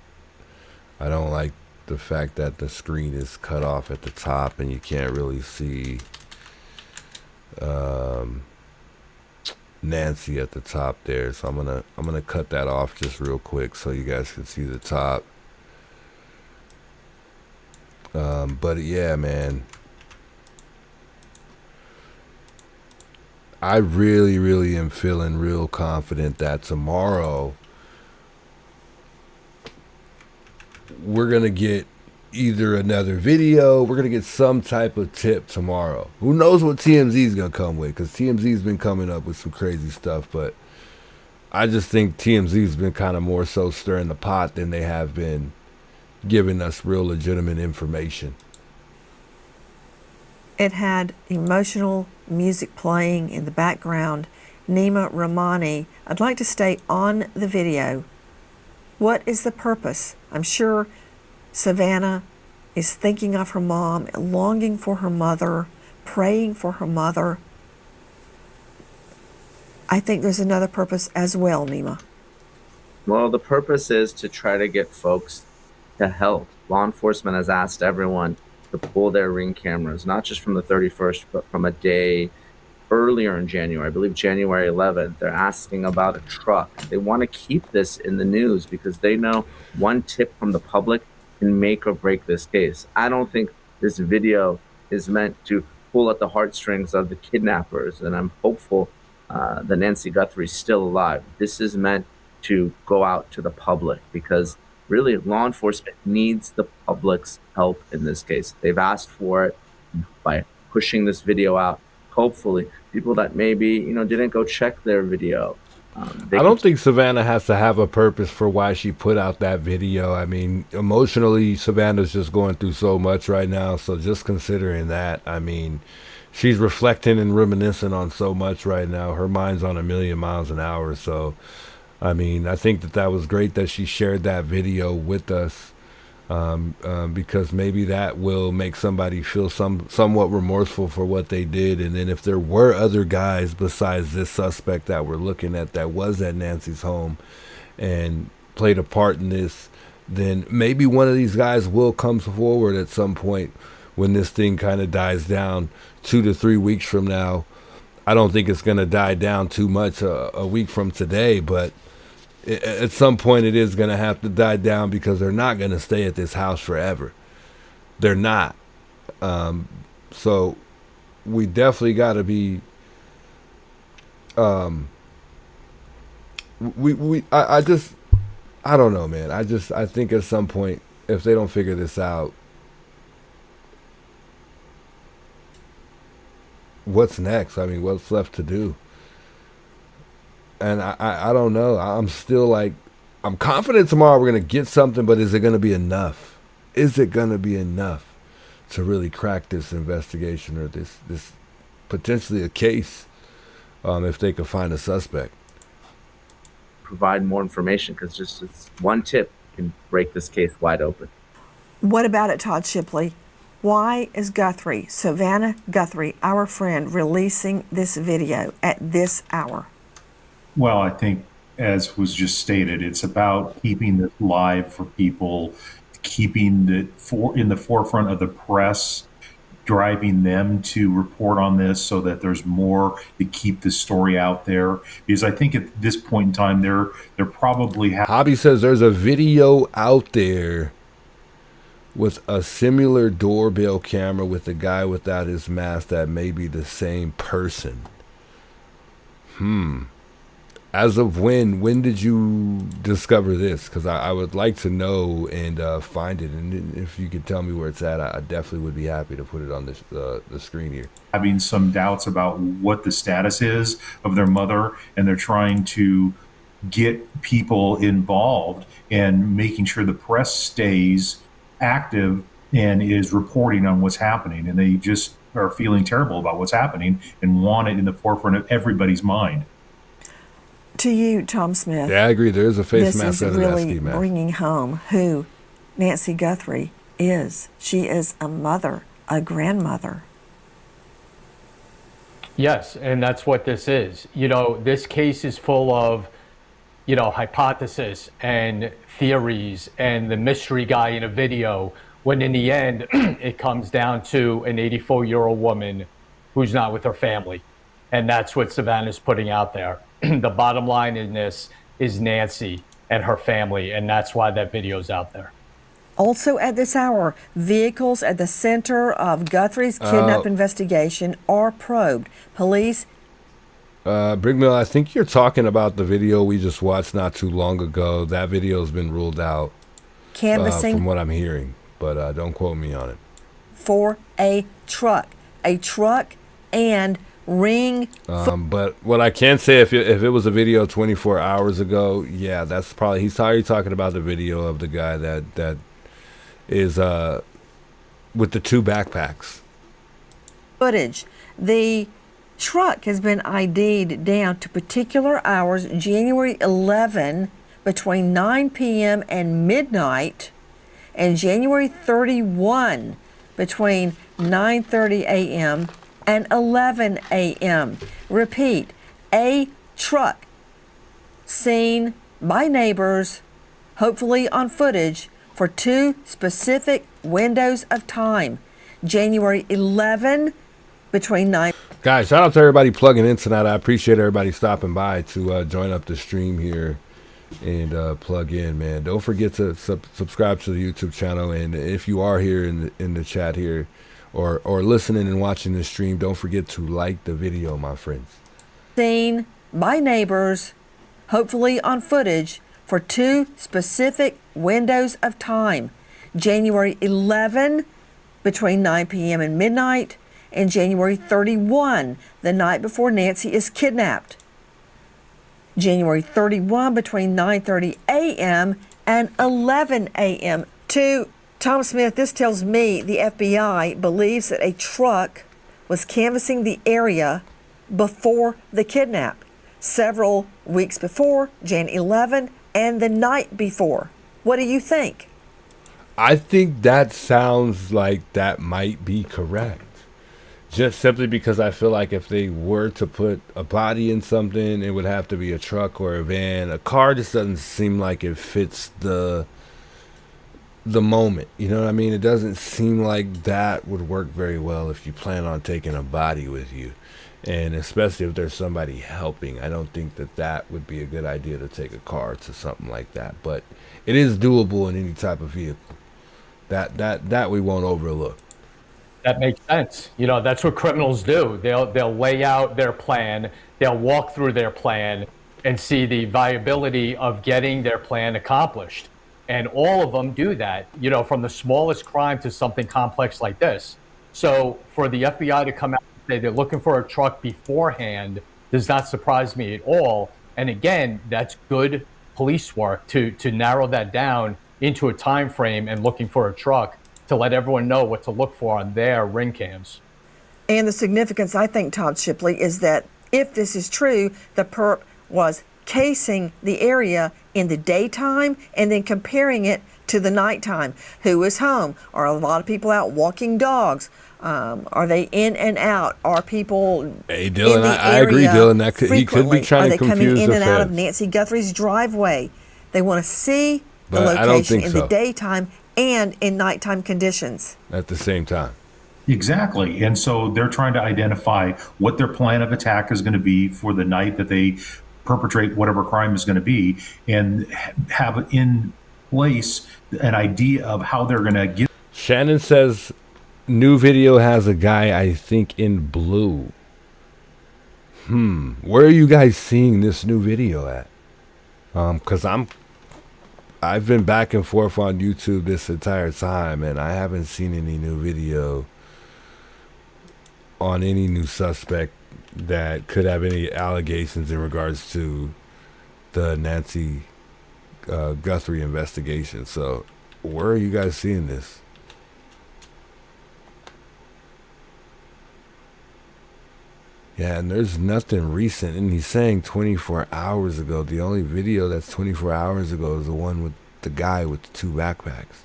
I don't like the fact that the screen is cut off at the top and you can't really see Nancy at the top there. So I'm gonna cut that off just real quick so you guys can see the top. But yeah, man, I really am feeling real confident that tomorrow we're going to get either another video, we're going to get some type of tip tomorrow. Who knows what TMZ is going to come with, because TMZ's been coming up with some crazy stuff, but I just think TMZ's been kind of more so stirring the pot than they have been giving us real legitimate information. It had emotional music playing in the background. Nima Rahmani, I'd like to stay on the video. What is the purpose? I'm sure Savannah is thinking of her mom, longing for her mother, praying for her mother. I think there's another purpose as well, Nima. Well, the purpose is to try to get folks to help. Law enforcement has asked everyone to pull their Ring cameras, not just from the 31st, but from a day earlier in January, I believe January 11th. They're asking about a truck. They want to keep this in the news because they know one tip from the public can make or break this case. I don't think this video is meant to pull at the heartstrings of the kidnappers, and I'm hopeful that Nancy Guthrie is still alive. This is meant to go out to the public because really, law enforcement needs the public's help in this case. They've asked for it by pushing this video out. Hopefully, people that maybe, didn't go check their video. I don't think Savannah has to have a purpose for why she put out that video. I mean, emotionally, Savannah's just going through so much right now. So just considering that, I mean, she's reflecting and reminiscing on so much right now. Her mind's on 1,000,000 miles an hour. So I mean, I think that was great that she shared that video with us because maybe that will make somebody feel somewhat remorseful for what they did. And then if there were other guys besides this suspect that we're looking at that was at Nancy's home and played a part in this, then maybe one of these guys will come forward at some point when this thing kind of dies down 2 to 3 weeks from now. I don't think it's going to die down too much a week from today, but at some point it is going to have to die down because they're not going to stay at this house forever. They're not. So we definitely got to be I don't know, man. I think at some point if they don't figure this out, what's next? I mean, what's left to do? And I don't know. I'm still like, I'm confident tomorrow we're going to get something, but is it going to be enough? Is it going to be enough to really crack this investigation or this potentially a case if they could find a suspect? Provide more information because just one tip can break this case wide open. What about it, Todd Shipley? Why is Guthrie, Savannah Guthrie, our friend, releasing this video at this hour? Well, I think, as was just stated, it's about keeping this live for people, keeping in the forefront of the press, driving them to report on this so that there's more to keep the story out there. Because I think at this point in time, they're probably Hobby says there's a video out there with a similar doorbell camera with a guy without his mask that may be the same person. As of when did you discover this? Because I would like to know and find it. And if you could tell me where it's at, I definitely would be happy to put it on the screen here. having some doubts about what the status is of their mother, and they're trying to get people involved and making sure the press stays active and is reporting on what's happening. And they just are feeling terrible about what's happening and want it in the forefront of everybody's mind. To you, Tom Smith. Yeah, I agree. There is a face this mask is under that really ski mask. bringing home who Nancy Guthrie is. She is a mother, a grandmother. Yes, and that's what this is. You know, this case is full of, you know, hypothesis and theories and the mystery guy in a video, when in the end, it comes down to an 84-year-old woman who's not with her family. And that's what Savannah's putting out there. The bottom line in this is Nancy and her family, and that's why that video's out there. Also at this hour, vehicles at the center of Guthrie's kidnap investigation are probed. Police. Brigmill, I think you're talking about the video we just watched not too long ago. That video has been ruled out, Canvassing from what I'm hearing, but don't quote me on it. For a truck and ring. But what I can say, if it was a video 24 hours ago, yeah, that's probably, he's already talking about the video of the guy that is with the 2 backpacks. Footage. The truck has been ID'd down to particular hours, January 11 between 9 p.m. and midnight, and January 31 between 9:30 a.m. and 11 a.m. Repeat, a truck seen by neighbors, hopefully on footage, for 2 specific windows of time. January 11 between 9. Guys, shout out to everybody plugging in tonight. I appreciate everybody stopping by to join up the stream here and plug in, man. Don't forget to subscribe to the YouTube channel, and if you are here in the chat here or listening and watching the stream, don't forget to like the video, my friends. Seen by neighbors, hopefully on footage, for 2 specific windows of time. January 11 between 9 p.m. and midnight, and January 31, the night before Nancy is kidnapped. January 31 between 9:30 a.m. and 11 a.m. To Tom Smith, this tells me the FBI believes that a truck was canvassing the area before the kidnap, several weeks before, Jan 11, and the night before. What do you think? I think that sounds like that might be correct. Just simply because I feel like if they were to put a body in something, it would have to be a truck or a van. A car just doesn't seem like it fits the moment. You know what I mean? It doesn't seem like that would work very well if you plan on taking a body with you. And especially if there's somebody helping, I don't think that would be a good idea to take a car to something like that. But it is doable in any type of vehicle. That we won't overlook. That makes sense. You know, that's what criminals do. They'll lay out their plan, they'll walk through their plan and see the viability of getting their plan accomplished. And all of them do that, you know, from the smallest crime to something complex like this. So for the FBI to come out and say they're looking for a truck beforehand does not surprise me at all. And again, that's good police work to narrow that down into a time frame and looking for a truck to let everyone know what to look for on their ring cams. And the significance, I think, Todd Shipley, is that if this is true, the perp was casing the area in the daytime and then comparing it to the nighttime. Who is home? Are a lot of people out walking dogs? Are they in and out? Are people Hey, Dylan, in the I agree, area Dylan. That he could be frequently? trying to Are they confuse coming in the and out of feds. Nancy Guthrie's driveway? They want to see the But I don't location think in so. the daytime and in nighttime conditions. At the same time. Exactly. And so they're trying to identify what their plan of attack is going to be for the night that they perpetrate whatever crime is going to be, and have in place an idea of how they're going to get. Shannon says new video has a guy, I think, in blue. Where are you guys seeing this new video at? Because I've been back and forth on YouTube this entire time, and I haven't seen any new video on any new suspect that could have any allegations in regards to the Nancy Guthrie investigation. So where are you guys seeing this? Yeah, and there's nothing recent. And he's saying 24 hours ago. The only video that's 24 hours ago is the one with the guy with the 2 backpacks.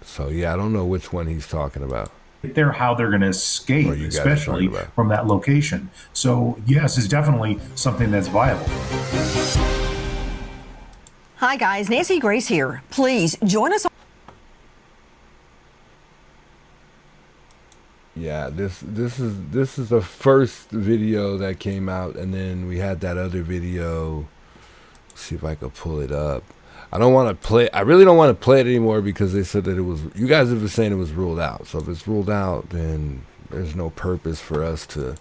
So, yeah, I don't know which one he's talking about. There, how they're going to escape, especially from that location. So, yes, it's definitely something that's viable. Hi, guys. Nancy Grace here. Please join us. Yeah, this is the first video that came out, and then we had that other video. Let's see if I could pull it up. I really don't want to play it anymore because they said that it was, you guys have been saying it was ruled out. So if it's ruled out, then there's no purpose for us to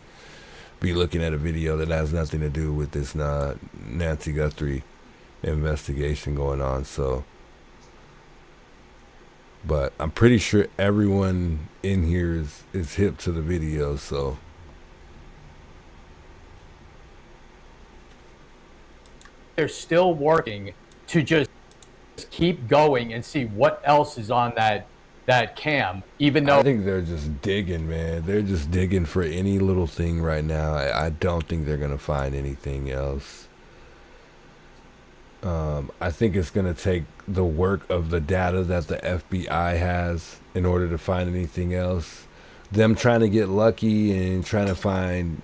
be looking at a video that has nothing to do with this Nancy Guthrie investigation going on. So, but I'm pretty sure everyone in here is hip to the video. So they're still working to just keep going and see what else is on that cam, even though I think they're just digging, man. They're just digging for any little thing right now. I don't think they're gonna find anything else. I think it's gonna take the work of the data that the FBI has in order to find anything else. Them trying to get lucky and trying to find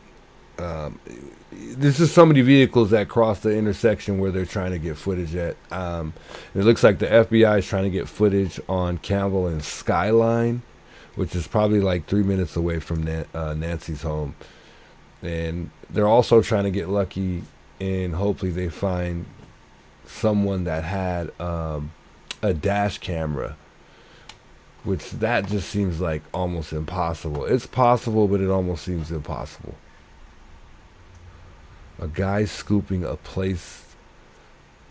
there's just so many vehicles that cross the intersection where they're trying to get footage at. It looks like the FBI is trying to get footage on Campbell and Skyline, which is probably like 3 minutes away from Nancy's home. And they're also trying to get lucky and hopefully they find someone that had a dash camera, which that just seems like almost impossible. It's possible, but it almost seems impossible. A guy scooping a place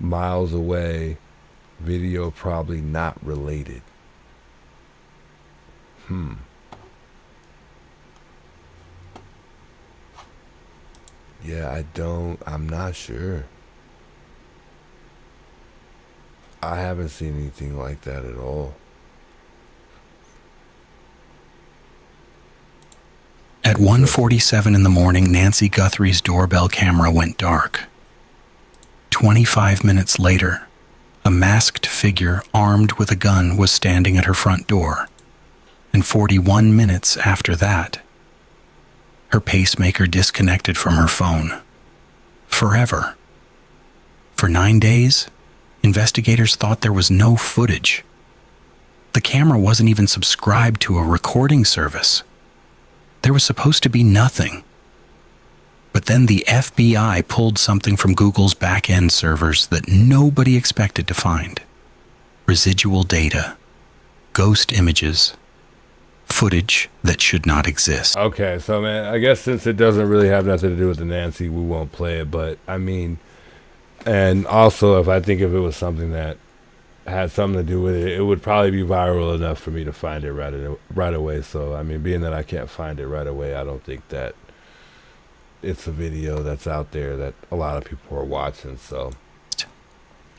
miles away, video probably not related. Yeah, I'm not sure. I haven't seen anything like that at all. At 1:47 in the morning, Nancy Guthrie's doorbell camera went dark. 25 minutes later, a masked figure armed with a gun was standing at her front door. And 41 minutes after that, her pacemaker disconnected from her phone. Forever. For 9 days, investigators thought there was no footage. The camera wasn't even subscribed to a recording service. There was supposed to be nothing. But then the FBI pulled something from Google's back-end servers that nobody expected to find. Residual data, ghost images, footage that should not exist. Okay, so man, I guess since it doesn't really have nothing to do with the Nancy, we won't play it. But I mean, and also if it was something that had something to do with it, it would probably be viral enough for me to find it right away. So I mean, being that I can't find it right away, I don't think that it's a video that's out there that a lot of people are watching. So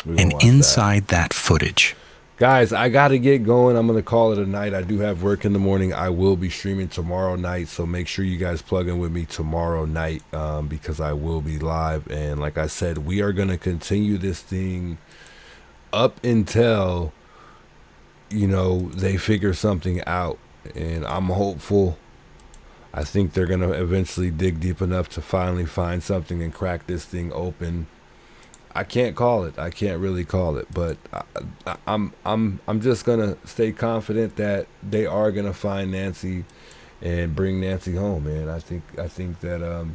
and inside that footage, guys, I gotta get going. I'm gonna call it a night. I do have work in the morning. I will be streaming tomorrow night, so make sure you guys plug in with me tomorrow night, because I will be live. And like I said, we are gonna continue this thing up until, you know, they figure something out. And I'm hopeful. I think they're gonna eventually dig deep enough to finally find something and crack this thing open. I can't call it. I can't really call it, but I'm just gonna stay confident that they are gonna find Nancy and bring Nancy home, man. I think that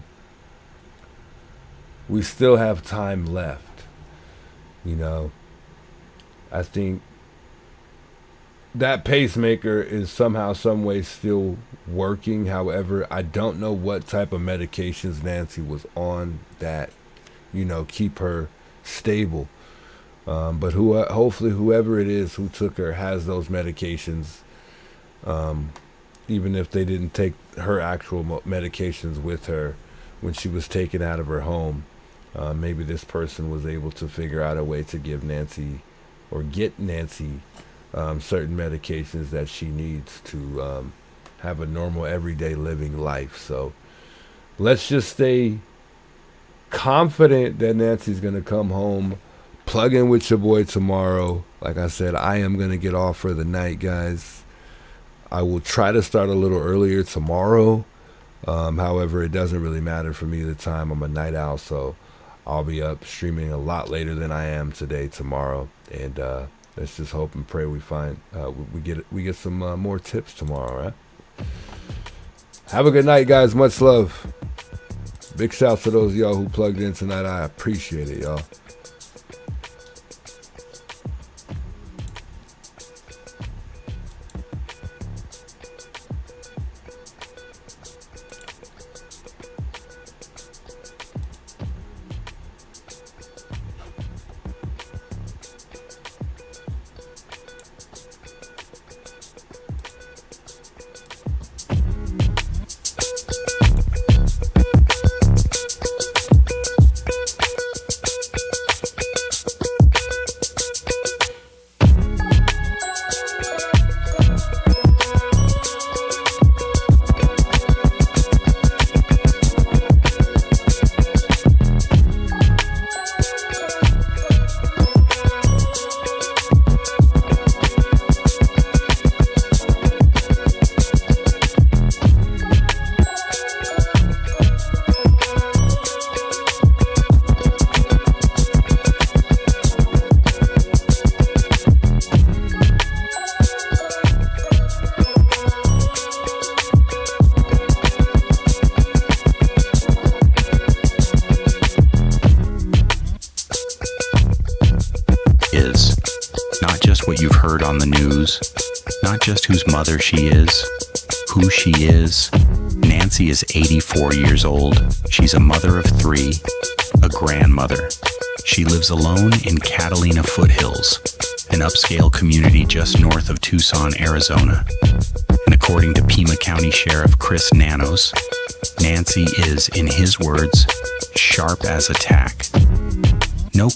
we still have time left. You know, I think that pacemaker is somehow, some way still working. However, I don't know what type of medications Nancy was on that, you know, keep her stable. But hopefully whoever it is who took her has those medications, even if they didn't take her actual medications with her when she was taken out of her home. Maybe this person was able to figure out a way to give Nancy or get Nancy certain medications that she needs to have a normal everyday living life. So let's just stay confident that Nancy's going to come home. Plug in with your boy tomorrow. Like I said, I am going to get off for the night, guys. I will try to start a little earlier tomorrow. However, it doesn't really matter for me the time. I'm a night owl, so I'll be up streaming a lot later than I am today, tomorrow. And let's just hope and pray we find we get some more tips tomorrow, right? Have a good night, guys. Much love. Big shouts to those of y'all who plugged in tonight. I appreciate it, y'all. On the news, not just whose mother she is, who she is. Nancy is 84 years old. She's a mother of 3, a grandmother. She lives alone in Catalina Foothills, an upscale community just north of Tucson, Arizona. And according to Pima County Sheriff Chris Nanos, Nancy is, in his words, sharp as a tack. No